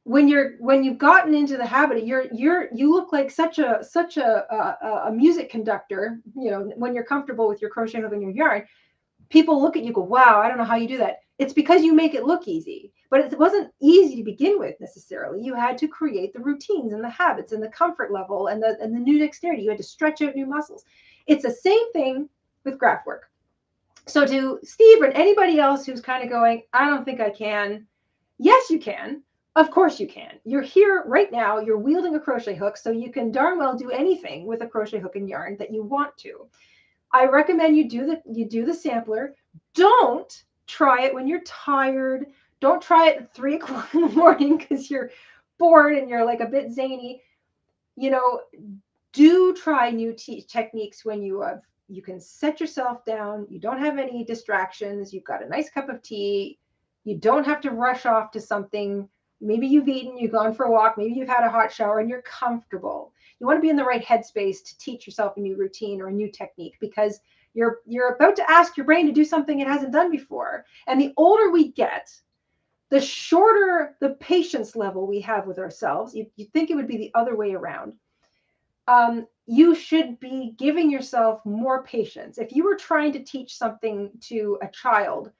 When you've gotten into the habit, you look like such a music conductor, you know, when you're comfortable with your crochet hook and your yarn. People look at you, go, wow, I don't know how you do that. It's because you make it look easy, but it wasn't easy to begin with necessarily. You had to create the routines and the habits and the comfort level and the new dexterity. You had to stretch out new muscles. It's the same thing with graph work. So to Steve and anybody else who's kind of going, I don't think I can. Yes, you can. Of course you can. You're here right now. You're wielding a crochet hook, so you can darn well do anything with a crochet hook and yarn that you want to. I recommend you do the sampler. Don't try it when you're tired. Don't try it at 3 o'clock in the morning because you're bored and you're like a bit zany. You know, do try new techniques when you can set yourself down. You don't have any distractions. You've got a nice cup of tea. You don't have to rush off to something. Maybe you've eaten, you've gone for a walk, maybe you've had a hot shower and you're comfortable. You want to be in the right headspace to teach yourself a new routine or a new technique, because you're about to ask your brain to do something it hasn't done before. And the older we get, the shorter the patience level we have with ourselves. You'd think it would be the other way around. You should be giving yourself more patience. If you were trying to teach something to a child,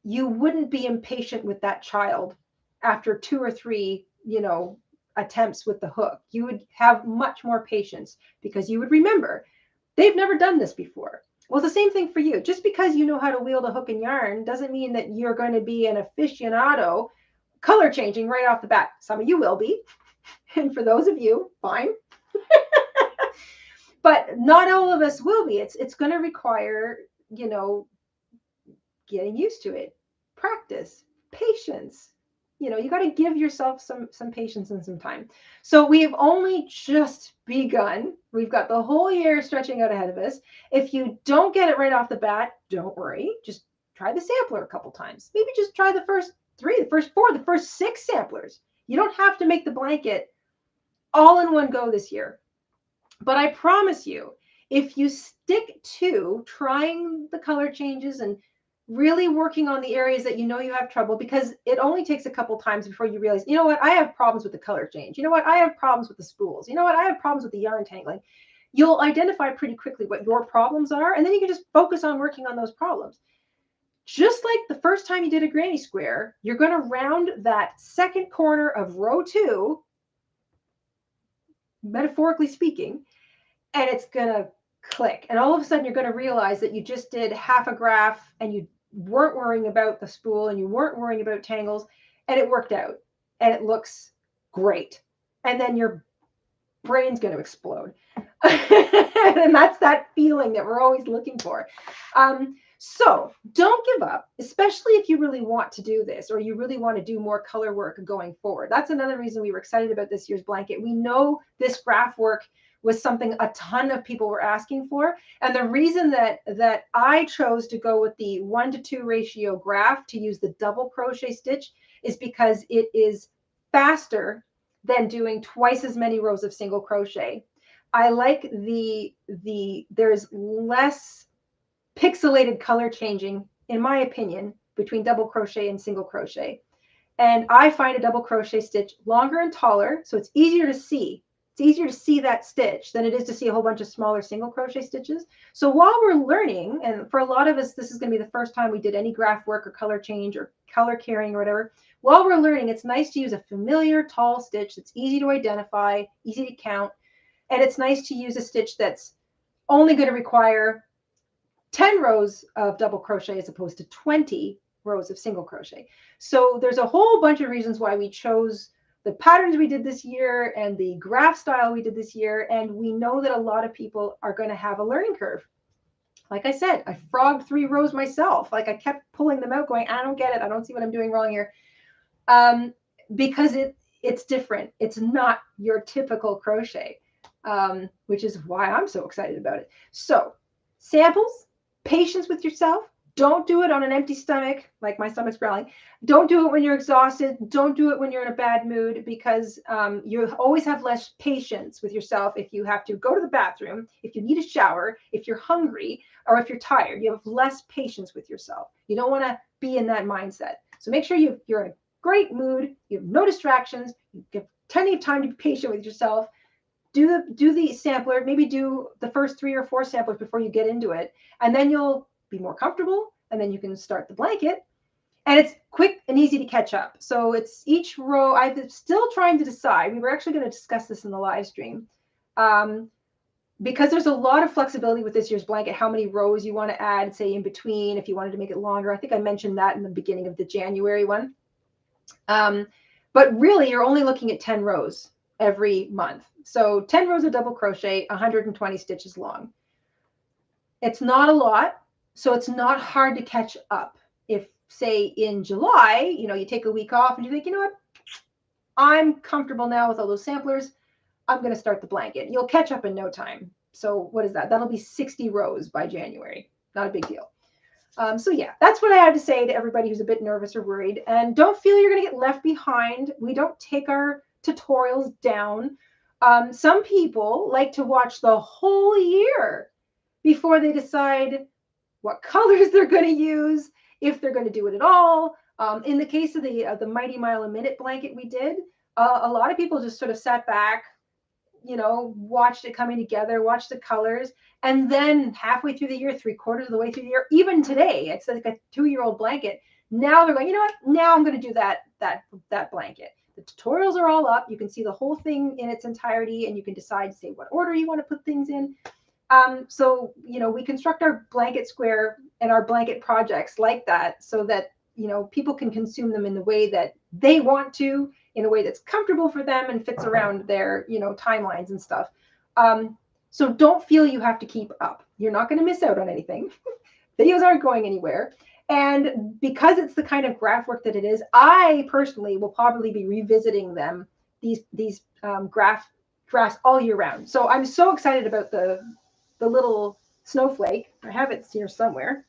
you wouldn't be impatient with that child after 2 or 3, you know, attempts with the hook. You would have much more patience because you would remember they've never done this before. Well, it's the same thing for you. Just because you know how to wield a hook and yarn doesn't mean that you're going to be an aficionado color changing right off the bat. Some of you will be. And for those of you, fine. But not all of us will be. It's going to require, you know, getting used to it, practice, patience. You know, you got to give yourself some patience and some time. So we've only just begun. We've got the whole year stretching out ahead of us. If you don't get it right off the bat, don't worry. Just try the sampler a couple times. Maybe just try the first 3, the first 4, the first 6 samplers. You don't have to make the blanket all in one go this year. But I promise you, if you stick to trying the color changes and really working on the areas that you know you have trouble, because it only takes a couple times before you realize, you know what, I have problems with the color change. You know what, I have problems with the spools. You know what, I have problems with the yarn tangling. You'll identify pretty quickly what your problems are, and then you can just focus on working on those problems. Just like the first time you did a granny square, you're going to round that second corner of row 2, metaphorically speaking, and it's going to click. And all of a sudden, you're going to realize that you just did half a graph and you weren't worrying about the spool and you weren't worrying about tangles, and it worked out and it looks great. And then your brain's going to explode. And that's that feeling that we're always looking for. So don't give up, especially if you really want to do this or you really want to do more color work going forward. That's another reason we were excited about this year's blanket. We know this graph work was something a ton of people were asking for. And the reason that I chose to go with the 1-to-2 ratio graph to use the double crochet stitch is because it is faster than doing twice as many rows of single crochet. I like there's less pixelated color changing, in my opinion, between double crochet and single crochet. And I find a double crochet stitch longer and taller, so it's easier to see. It's easier to see that stitch than it is to see a whole bunch of smaller single crochet stitches. So while we're learning, and for a lot of us, this is going to be the first time we did any graph work or color change or color carrying or whatever. While we're learning, it's nice to use a familiar tall stitch that's easy to identify, easy to count. And it's nice to use a stitch that's only going to require 10 rows of double crochet as opposed to 20 rows of single crochet. So there's a whole bunch of reasons why we chose the patterns we did this year and the graph style we did this year. And we know that a lot of people are going to have a learning curve. Like I said, I frogged 3 rows myself. Like I kept pulling them out going, I don't get it. I don't see what I'm doing wrong here. Because it's different. It's not your typical crochet, which is why I'm so excited about it. So samples, patience with yourself. Don't do it on an empty stomach, like my stomach's growling. Don't do it when you're exhausted. Don't do it when you're in a bad mood, because you always have less patience with yourself if you have to go to the bathroom, if you need a shower, if you're hungry, or if you're tired. You have less patience with yourself. You don't want to be in that mindset. So make sure you're in a great mood. You have no distractions. You give plenty of time to be patient with yourself. Do the sampler. Maybe do the first 3 or 4 samplers before you get into it, and then you'll be more comfortable, and then you can start the blanket. And it's quick and easy to catch up. So it's each row. I'm still trying to decide. We were actually going to discuss this in the live stream, because there's a lot of flexibility with this year's blanket, how many rows you want to add, say in between, if you wanted to make it longer. I think I mentioned that in the beginning of the January one. But really, you're only looking at 10 rows every month. So 10 rows of double crochet, 120 stitches long. It's not a lot, so it's not hard to catch up. If, say, in July, you take a week off and you think, you know what, I'm comfortable now with all those samplers, I'm going to start the blanket. You'll catch up in no time. So what is that? That'll be 60 rows by January. Not a big deal. So yeah, that's what I have to say to everybody who's a bit nervous or worried. And don't feel you're going to get left behind. We don't take our tutorials down. Some people like to watch the whole year before they decide what colors they're going to use, if they're going to do it at all. In the case of the Mighty Mile a Minute blanket we did, a lot of people just sort of sat back, watched it coming together, watched the colors, and then halfway through the year, 3/4 of the way through the year, even today, it's like a 2-year-old blanket. Now they're going, you know what? Now I'm going to do that blanket. The tutorials are all up. You can see the whole thing in its entirety, and you can decide, say, what order you want to put things in. So, we construct our blanket square and our blanket projects like that so that, people can consume them in the way that they want to, in a way that's comfortable for them and fits around their, timelines and stuff. So don't feel you have to keep up. You're not going to miss out on anything. Videos aren't going anywhere. And because it's the kind of graph work that it is, I personally will probably be revisiting them, these graphs all year round. So I'm so excited about the little snowflake. I have it here somewhere.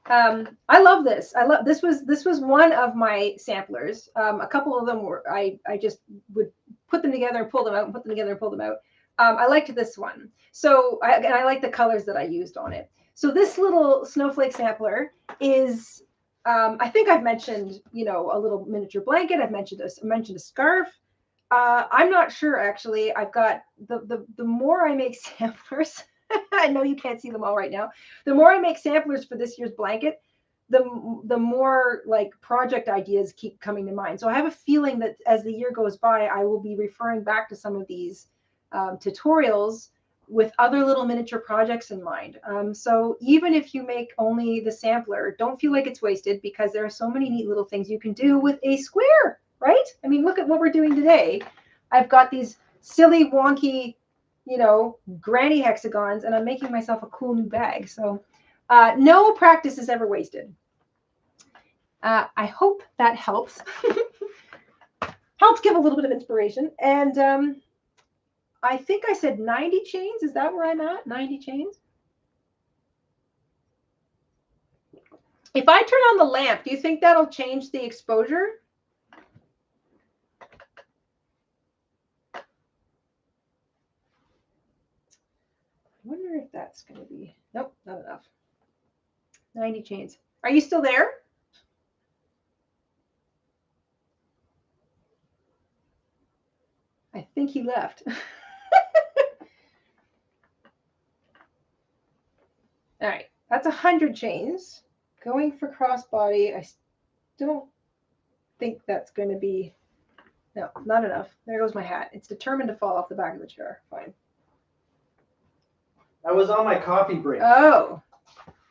I love this. This was one of my samplers. A couple of them were I just would put them together and pull them out and put them together and pull them out. I liked this one. So I like the colors that I used on it. So this little snowflake sampler is I think I've mentioned, you know, a little miniature blanket. I've mentioned a scarf. I'm not sure actually. I've got the more I make samplers, I know you can't see them all right now. The more I make samplers for this year's blanket, the more like project ideas keep coming to mind. So I have a feeling that as the year goes by, I will be referring back to some of these tutorials with other little miniature projects in mind. So even if you make only the sampler, don't feel like it's wasted, because there are so many neat little things you can do with a square, right? I mean, look at what we're doing today. I've got these silly, wonky, you know, granny hexagons, and I'm making myself a cool new bag. So no practice is ever wasted. I hope that helps. Helps give a little bit of inspiration. And I think I said 90 chains. Is that where I'm at? 90 chains? If I turn on the lamp, do you think that'll change the exposure? I wonder if that's going to be, nope, not enough. 90 chains. Are you still there? I think he left. All right, that's 100 chains. Going for crossbody, I don't think that's going to be, no, not enough. There goes my hat. It's determined to fall off the back of the chair. Fine. I was on my coffee break. Oh.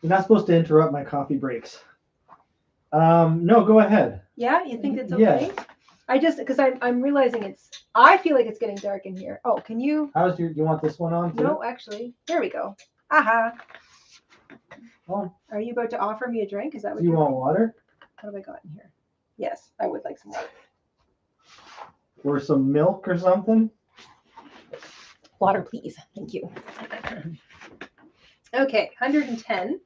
You're not supposed to interrupt my coffee breaks. No, go ahead. Yeah, you think it's okay? Yeah. I just, because I'm realizing I feel like it's getting dark in here. Oh, can you? You want this one on too? No, actually. There we go. Aha. Oh. Are you about to offer me a drink? Is that what Do you want water? What have I got in here? Yes, I would like some water. Or some milk or something? Water, please. Thank you. Okay, 110.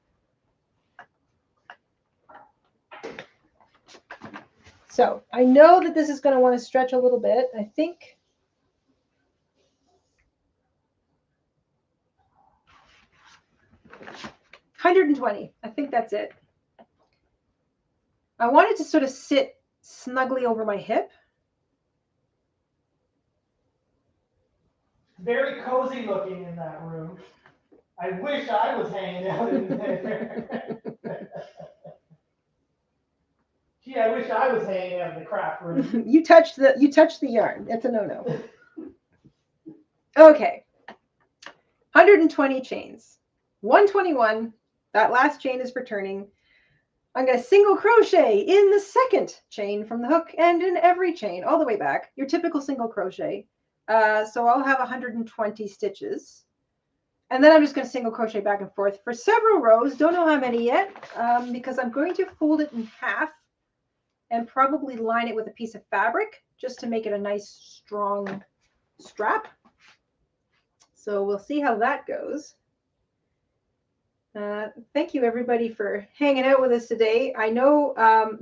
So I know that this is going to want to stretch a little bit. I think. $120. I think that's it. I want it to sort of sit snugly over my hip. Very cozy looking in that room. I wish I was hanging out in there. Gee, I wish I was hanging out in the craft room. You touched the yarn. It's a no-no. Okay. 120 chains. 121. That last chain is for turning. I'm going to single crochet in the second chain from the hook and in every chain all the way back. Your typical single crochet. So I'll have 120 stitches. And then I'm just going to single crochet back and forth for several rows. Don't know how many yet, because I'm going to fold it in half and probably line it with a piece of fabric just to make it a nice strong strap. So we'll see how that goes. Thank you everybody for hanging out with us today. I know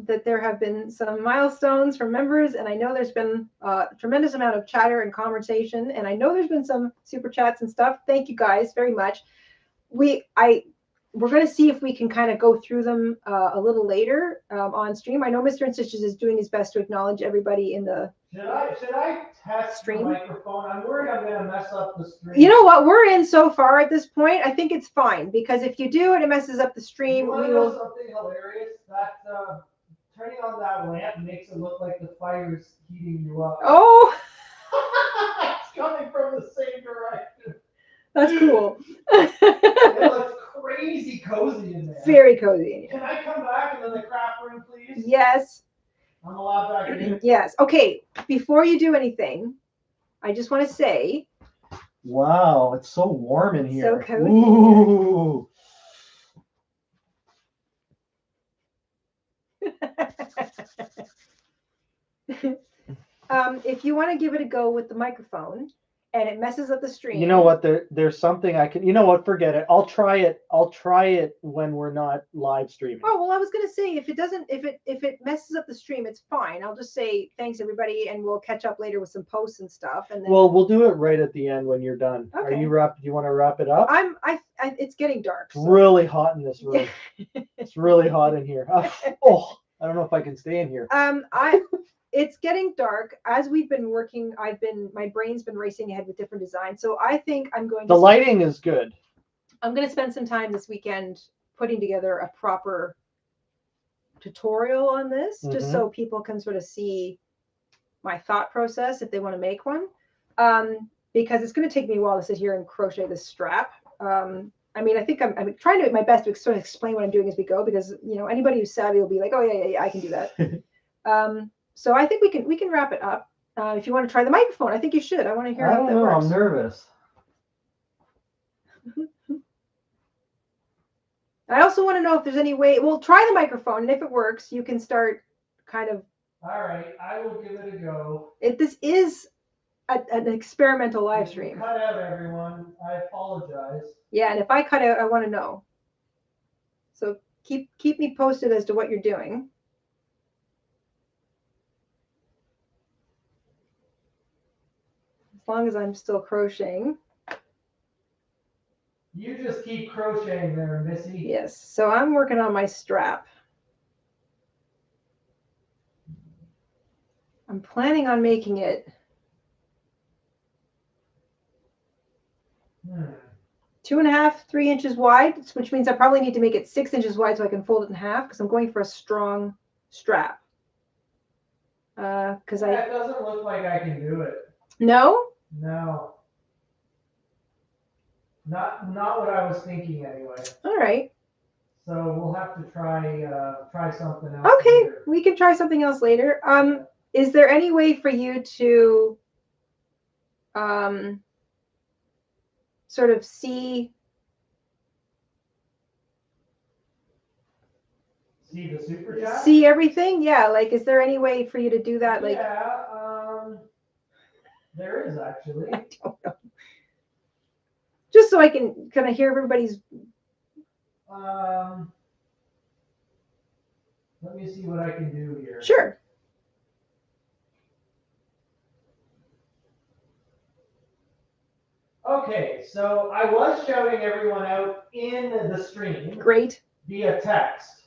that there have been some milestones from members, and I know there's been a tremendous amount of chatter and conversation, and I know there's been some super chats and stuff. Thank you guys very much. We're going to see if we can kind of go through them a little later on stream. I know Mr. InStitches is doing his best to acknowledge everybody in the Should I test stream? The microphone? I'm worried I'm going to mess up the stream. You know what? We're in so far at this point. I think it's fine, because if you do and it messes up the stream, we will. Something hilarious that turning on that lamp makes it look like the fire's heating you up. Oh. It's coming from the same direction. That's cool. It looks crazy cozy in there. Very cozy. Can I come back into the craft room, please? Yes. I'm allowed back in. Yes. Okay. Before you do anything, I just want to say. Wow, it's so warm in here. So cozy. Ooh. If you want to give it a go with the microphone, and it messes up the stream. You know what? There's something I can. You know what? Forget it. I'll try it. I'll try it when we're not live streaming. Oh well, I was gonna say if it messes up the stream, it's fine. I'll just say thanks everybody, and we'll catch up later with some posts and stuff. And then Well, we'll do it right at the end when you're done. Are Okay. you wrap? Do you want to wrap it up? It's getting dark. It's really hot in this room. It's really hot in here. Oh, I don't know if I can stay in here. It's getting dark. As we've been working, my brain's been racing ahead with different designs. So I think I'm going to. The lighting is good. I'm going to spend some time this weekend putting together a proper tutorial on this, just so people can sort of see my thought process if they want to make one. Because it's going to take me a while to sit here and crochet this strap. I mean, I think I'm trying to do my best to sort of explain what I'm doing as we go, because anybody who's savvy will be like, oh yeah, I can do that. So I think we can wrap it up. If you want to try the microphone, I think you should. I want to hear how that works. I'm nervous. I also want to know if there's any way. Well, try the microphone, and if it works, you can start kind of. All right, I will give it a go. This is an experimental live stream. Cut out, everyone. I apologize. Yeah, and if I cut out, I want to know. So keep me posted as to what you're doing. As long as I'm still crocheting. You just keep crocheting there, Missy. Yes. So I'm working on my strap. I'm planning on making it 2.5, 3 inches wide, which means I probably need to make it 6 inches wide so I can fold it in half, because I'm going for a strong strap. Because That doesn't look like I can do it. No? No. Not what I was thinking anyway. All right. So we'll have to try something else. Okay, later. we can try something else later. Is there any way for you to sort of see the super chat? See everything? Yeah, like is there any way for you to do that? Like there is actually. I don't know. Just so I can kind of hear everybody's. Let me see what I can do here. Sure. Okay, so I was shouting everyone out in the stream. Great. Via text.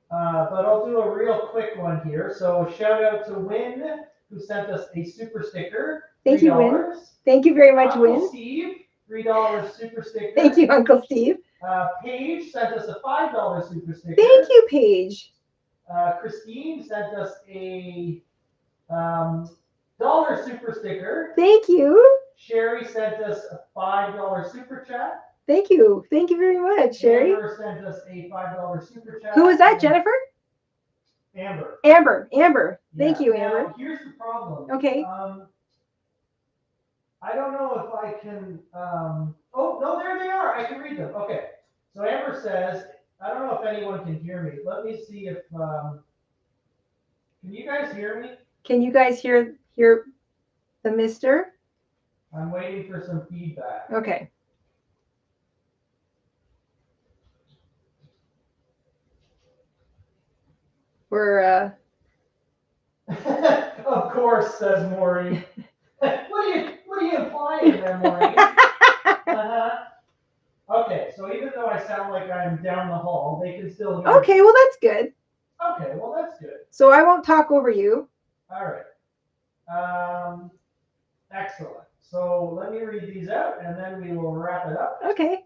But I'll do a real quick one here. So shout out to Win, who sent us a super sticker. Thank you, Win. Thank you very much, Uncle Win. Steve, $3 super sticker. Thank you, Uncle Steve. Paige sent us a $5 super sticker. Thank you, Paige. Christine sent us a $1 super sticker. Thank you. Sherry sent us a $5 super chat. Thank you. Thank you very much, Sherry. Amber sent us a $5 super chat. Who was that, Jennifer? Amber. Amber. Thank you, Amber. Now, here's the problem. Okay. I don't know if I can. Oh, no, there they are. I can read them. Okay. So Amber says, I don't know if anyone can hear me. Let me see if. Can you guys hear me? Can you guys hear the mister? I'm waiting for some feedback. Okay. We're Of course, says Maureen. What are you implying there, Maureen? Okay, so even though I sound like I'm down the hall, they can still hear okay, well that's good. Okay, well that's good. So I won't talk over you. All right. Excellent. So let me read these out and then we will wrap it up. Okay.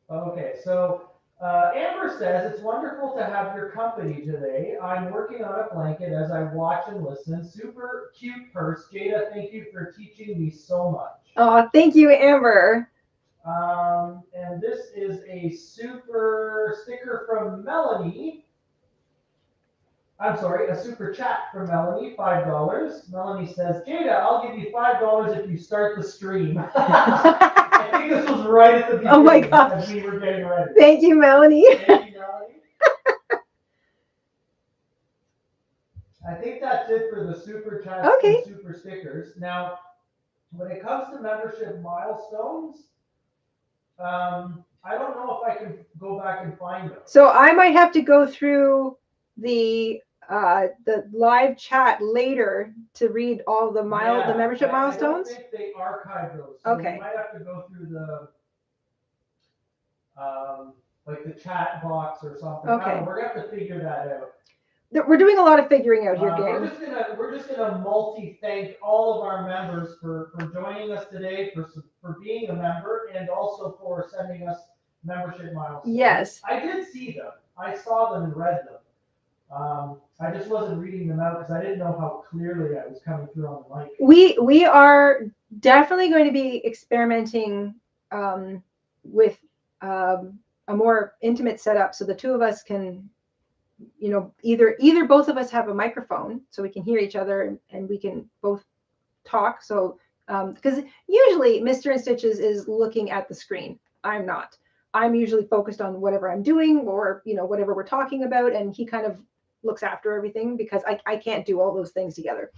Okay, so Amber says, it's wonderful to have your company today. I'm working on a blanket as I watch and listen. Super cute purse. Jayda, thank you for teaching me so much. Oh, thank you, Amber. And this is a super sticker from Melanie. I'm sorry, a super chat from Melanie, $5. Melanie says, Jayda, I'll give you $5 if you start the stream. I think this was right at the beginning. Oh my gosh. As we were getting ready. Thank you, Melanie. Thank you, Melanie. I think that's it for the super chats Okay. and super stickers. Now, when it comes to membership milestones, I don't know if I can go back and find them. So I might have to go through the live chat later to read all the the membership milestones. I don't think they archive those. So Okay. You might have to go through the like the chat box or something. Okay. We're gonna have to figure that out. We're doing a lot of figuring out here, gang. We're just gonna multi-thank all of our members for joining us today, for being a member, and also for sending us membership milestones. Yes. I did see them. I saw them and read them. I just wasn't reading them out because I didn't know how clearly I was coming through on the mic. We are definitely going to be experimenting with a more intimate setup, so the two of us can, you know, either both of us have a microphone so we can hear each other and we can both talk. So because usually Mr. InStitches is looking at the screen. I'm not. I'm usually focused on whatever I'm doing or, you know, whatever we're talking about, and he kind of looks after everything because I can't do all those things together.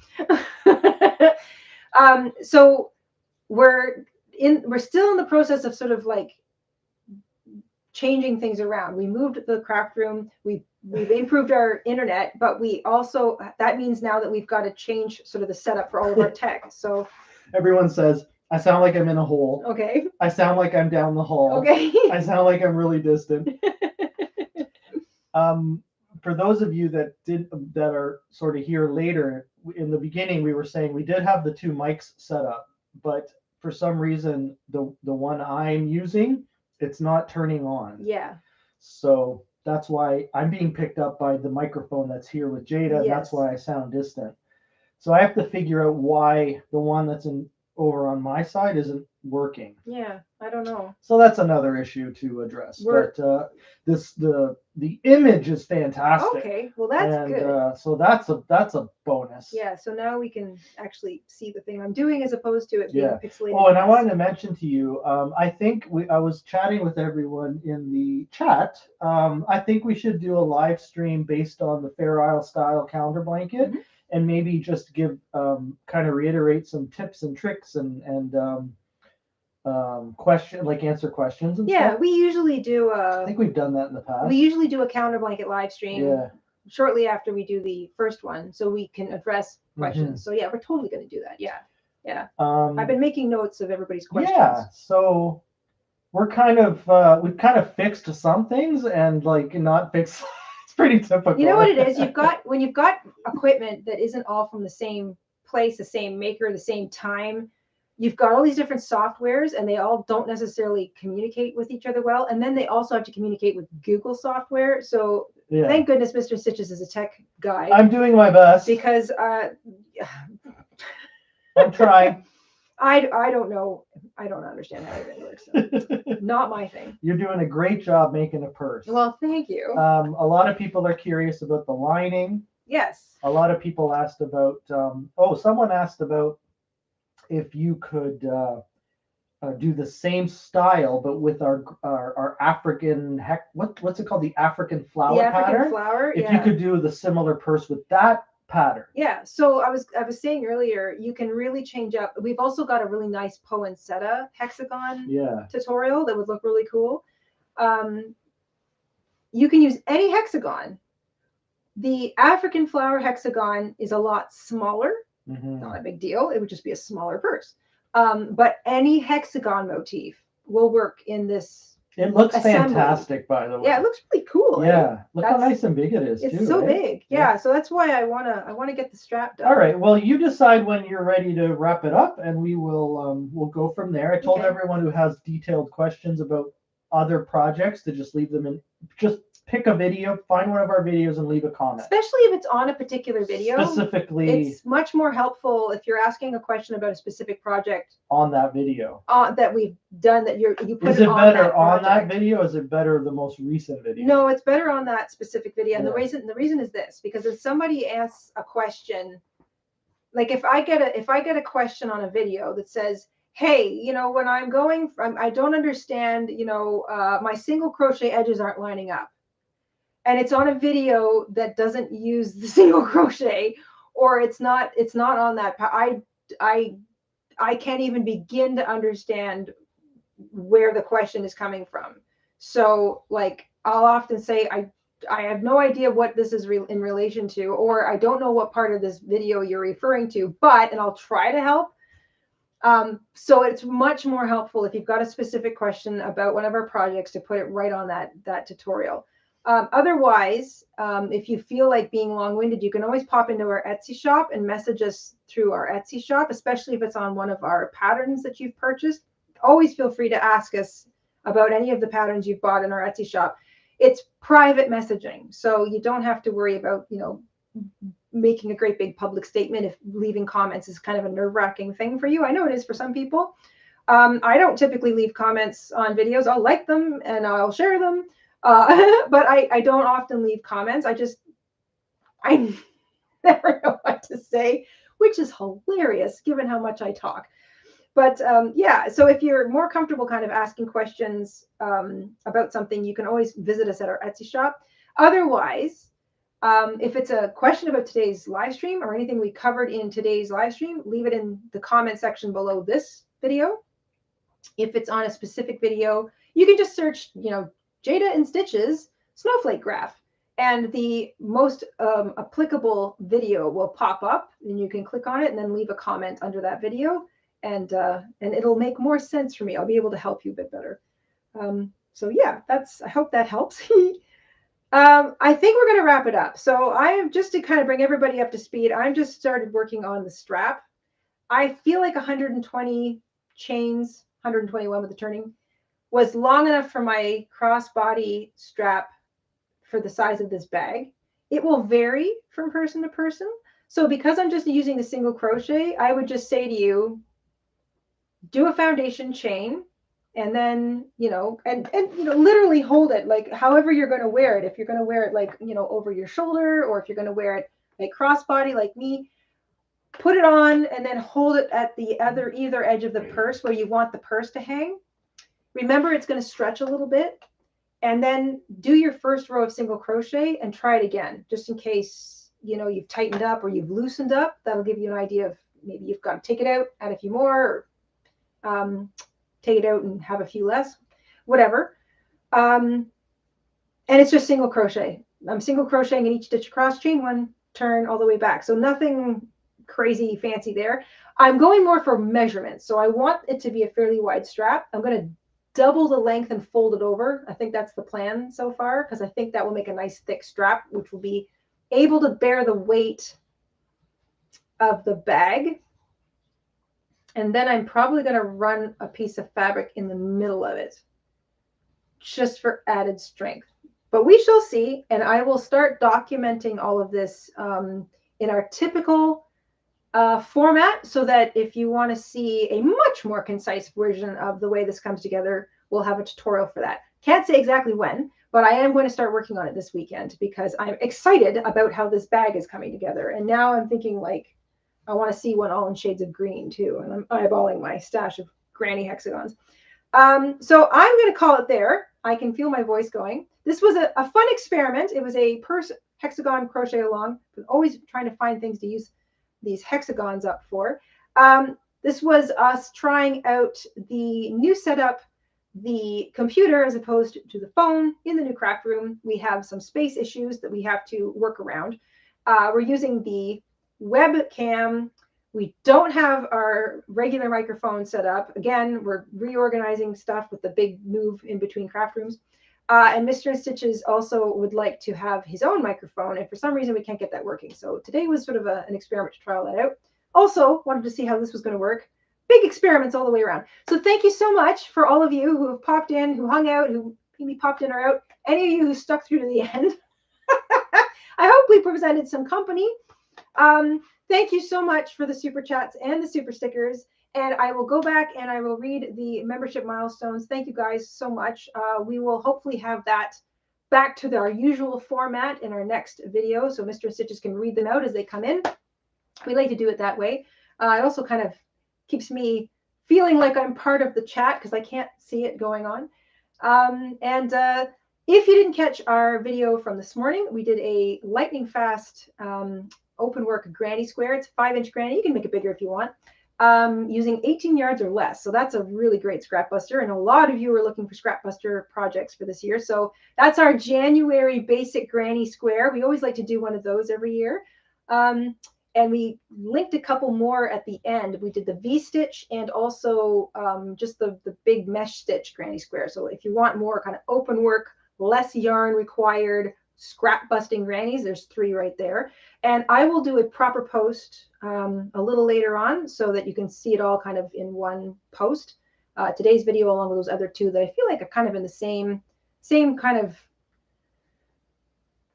So we're still in the process of sort of like changing things around. We moved the craft room. We've improved our internet, but we also, that means now that we've got to change sort of the setup for all of our tech. So Everyone says, I sound like I'm in a hole. okay. I sound like I'm down the hall. Okay. I sound like I'm really distant. For those of you that are sort of here later, in the beginning we were saying we did have the two mics set up, but for some reason the one I'm using, it's not turning on. Yeah. So that's why I'm being picked up by the microphone that's here with Jayda. And Yes. that's why I sound distant. So I have to figure out why the one that's over on my side isn't working. Yeah, I don't know. So that's another issue to address. But the image is fantastic. Okay, well that's good. So that's a bonus. Yeah, so now we can actually see the thing I'm doing as opposed to it being pixelated. Oh, and I wanted to mention to you, I think I was chatting with everyone in the chat. I think we should do a live stream based on the Fair Isle style calendar blanket. Mm-hmm. And maybe just give kind of reiterate some tips and tricks and answer questions and stuff. We usually do I think we've done that in the past. We usually do a calendar blanket live stream shortly after we do the first one, so we can address questions. Mm-hmm. So we're totally going to do that. Yeah. I've been making notes of everybody's questions. Yeah, so we're kind of we've kind of fixed some things and like not fixed. Pretty typical. You know what it is? When you've got equipment that isn't all from the same place, the same maker, the same time, you've got all these different softwares and they all don't necessarily communicate with each other well. And then they also have to communicate with Google software. So thank goodness Mr. InStitches is a tech guy. I'm doing my best. Because I'm trying. I don't know. I don't understand how everything works. So. Not my thing. You're doing a great job making a purse. Well, thank you. A lot of people are curious about the lining. Yes. A lot of people asked about. Someone asked about if you could do the same style, but with our African what's it called? The African flower pattern. The African flower. If you could do the similar purse with that pattern. Yeah. So I was saying earlier, you can really change up. We've also got a really nice poinsettia hexagon tutorial that would look really cool. You can use any hexagon. The African flower hexagon is a lot smaller. Mm-hmm. Not a big deal. It would just be a smaller purse. But any hexagon motif will work in this. It looks fantastic, by the way. Yeah, it looks really cool. Yeah, look how nice and big it is. It's so big. Yeah, so that's why I wanna get the strap done. All right. Well, you decide when you're ready to wrap it up, and we will we'll go from there. I told everyone who has detailed questions about other projects to just leave them in. Just pick a video, find one of our videos, and leave a comment. Especially if it's on a particular video. Specifically, it's much more helpful if you're asking a question about a specific project on that video that we've done. That you put is it on better on that video? Or is it better the most recent video? No, it's better on that specific video. And the reason is this, because if somebody asks a question, like if I get a question on a video that says, hey, when I'm going from, I don't understand, my single crochet edges aren't lining up. and it's on a video that doesn't use the single crochet, or it's not on that, I can't even begin to understand where the question is coming from. So like I'll often say, I have no idea what this is in relation to, or I don't know what part of this video you're referring to, and I'll try to help. So it's much more helpful if you've got a specific question about one of our projects to put it right on that tutorial. Otherwise, if you feel like being long-winded, you can always pop into our Etsy shop and message us through our Etsy shop, especially if it's on one of our patterns that you've purchased. Always feel free to ask us about any of the patterns you've bought in our Etsy shop. It's private messaging, so you don't have to worry about, making a great big public statement if leaving comments is kind of a nerve-wracking thing for you. I know it is for some people. I don't typically leave comments on videos. I'll like them and I'll share them, but I don't often leave comments. I never know what to say, which is hilarious given how much I talk. But yeah, so if you're more comfortable kind of asking questions about something, you can always visit us at our Etsy shop. Otherwise, if it's a question about today's live stream or anything we covered in today's live stream, leave it in the comment section below this video. If it's on a specific video, you can just search, Jayda InStitches snowflake graph, and the most applicable video will pop up, and you can click on it and then leave a comment under that video, and it'll make more sense for me. I'll be able to help you a bit better. So yeah, I hope that helps. I think we're going to wrap it up. So I am, just to kind of bring everybody up to speed, I've just started working on the strap. I feel like 120 chains, 121 with the turning, was long enough for my crossbody strap for the size of this bag. It will vary from person to person. So because I'm just using the single crochet, I would just say to you, do a foundation chain, and then, literally hold it like however you're going to wear it. If you're going to wear it like, over your shoulder, or if you're going to wear it like crossbody like me, put it on and then hold it at the either edge of the purse where you want the purse to hang. Remember, it's going to stretch a little bit, and then do your first row of single crochet and try it again, just in case, you've tightened up or you've loosened up. That'll give you an idea of maybe you've got to take it out, add a few more, or take it out and have a few less, whatever. And it's just single crochet. I'm single crocheting in each stitch across, chain one, turn all the way back. So nothing crazy fancy there. I'm going more for measurements. So I want it to be a fairly wide strap. I'm going to double the length and fold it over. I think that's the plan so far, because I think that will make a nice thick strap, which will be able to bear the weight of the bag. And then I'm probably going to run a piece of fabric in the middle of it, just for added strength. But we shall see, and I will start documenting all of this in our typical format, so that if you want to see a much more concise version of the way this comes together, we'll have a tutorial for that. Can't say exactly when, but I am going to start working on it this weekend, because I'm excited about how this bag is coming together. And now I'm thinking, like, I want to see one all in shades of green too. And I'm eyeballing my stash of granny hexagons. So I'm going to call it there. I can feel my voice going. This was a fun experiment. It was a hexagon crochet along, but always trying to find things to use these hexagons up for. This was us trying out the new setup, the computer as opposed to the phone in the new craft room. We have some space issues that we have to work around. We're using the webcam. We don't have our regular microphone set up. Again, we're reorganizing stuff with the big move in between craft rooms. And Mr. InStitches also would like to have his own microphone, and for some reason we can't get that working. So today was sort of an experiment to try all that out. Also wanted to see how this was going to work. Big experiments all the way around. So thank you so much for all of you who have popped in, who hung out, who maybe popped in or out. Any of you who stuck through to the end. I hope we presented some company. Thank you so much for the super chats and the super stickers. And I will go back and I will read the membership milestones. Thank you guys so much. We will hopefully have that back to our usual format in our next video, so Mr. InStitches can read them out as they come in. We like to do it that way. It also kind of keeps me feeling like I'm part of the chat, because I can't see it going on. If you didn't catch our video from this morning, we did a lightning fast open work granny square. It's a 5-inch granny. You can make it bigger if you want, using 18 yards or less. So that's a really great scrap buster. And a lot of you are looking for scrap buster projects for this year. So that's our January basic granny square. We always like to do one of those every year. And we linked a couple more at the end. We did the V-stitch and also just the big mesh stitch granny square. So if you want more kind of open work, less yarn required, scrap busting grannies, there's 3 right there. And I will do a proper post a little later on so that you can see it all kind of in one post. Today's video along with those other 2 that I feel like are kind of in the same kind of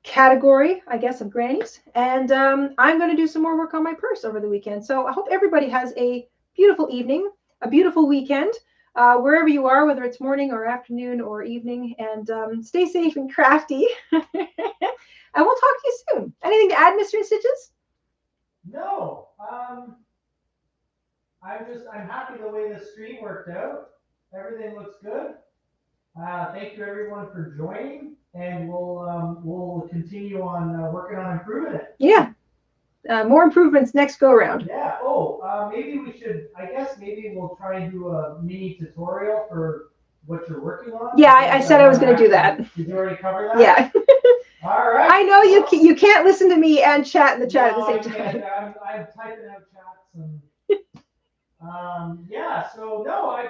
category, I guess, of grannies. And I'm going to do some more work on my purse over the weekend. So I hope everybody has a beautiful evening, a beautiful weekend, wherever you are, whether it's morning or afternoon or evening, and stay safe and crafty. And we'll talk to you soon. Anything to add, Mr. InStitches? No. I'm happy the way the stream worked out. Everything looks good. Thank you everyone for joining, and we'll continue on working on improving it. Yeah. More improvements next go around. Yeah. Oh, maybe we should. I guess maybe we'll try and do a mini tutorial for what you're working on. Yeah, I said I was going to do that. Did you already cover that? Yeah. All right. I know you can't listen to me and chat in the chat at the same time. I'm typing out chats and yeah. So no,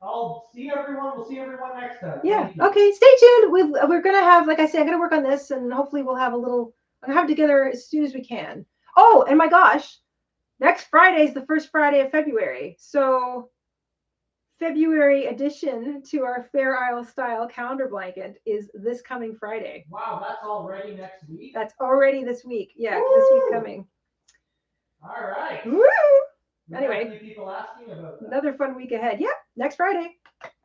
I'll see everyone. We'll see everyone next time. Yeah. Okay. Stay tuned. We're gonna have, like I said, I'm gonna work on this, and hopefully we'll have a little. I'm gonna have it together as soon as we can. Oh, and my gosh, next Friday is the first Friday of February. So February addition to our Fair Isle style calendar blanket is this coming Friday. Wow, that's already next week. That's already this week. Yeah, Woo! this week coming. All right. Woo! Anyway, people asking about that. Another fun week ahead. Yep, next Friday.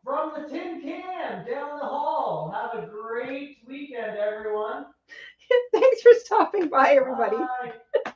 From the tin can down the hall. Have a great weekend, everyone. Thanks for stopping by, everybody. Bye.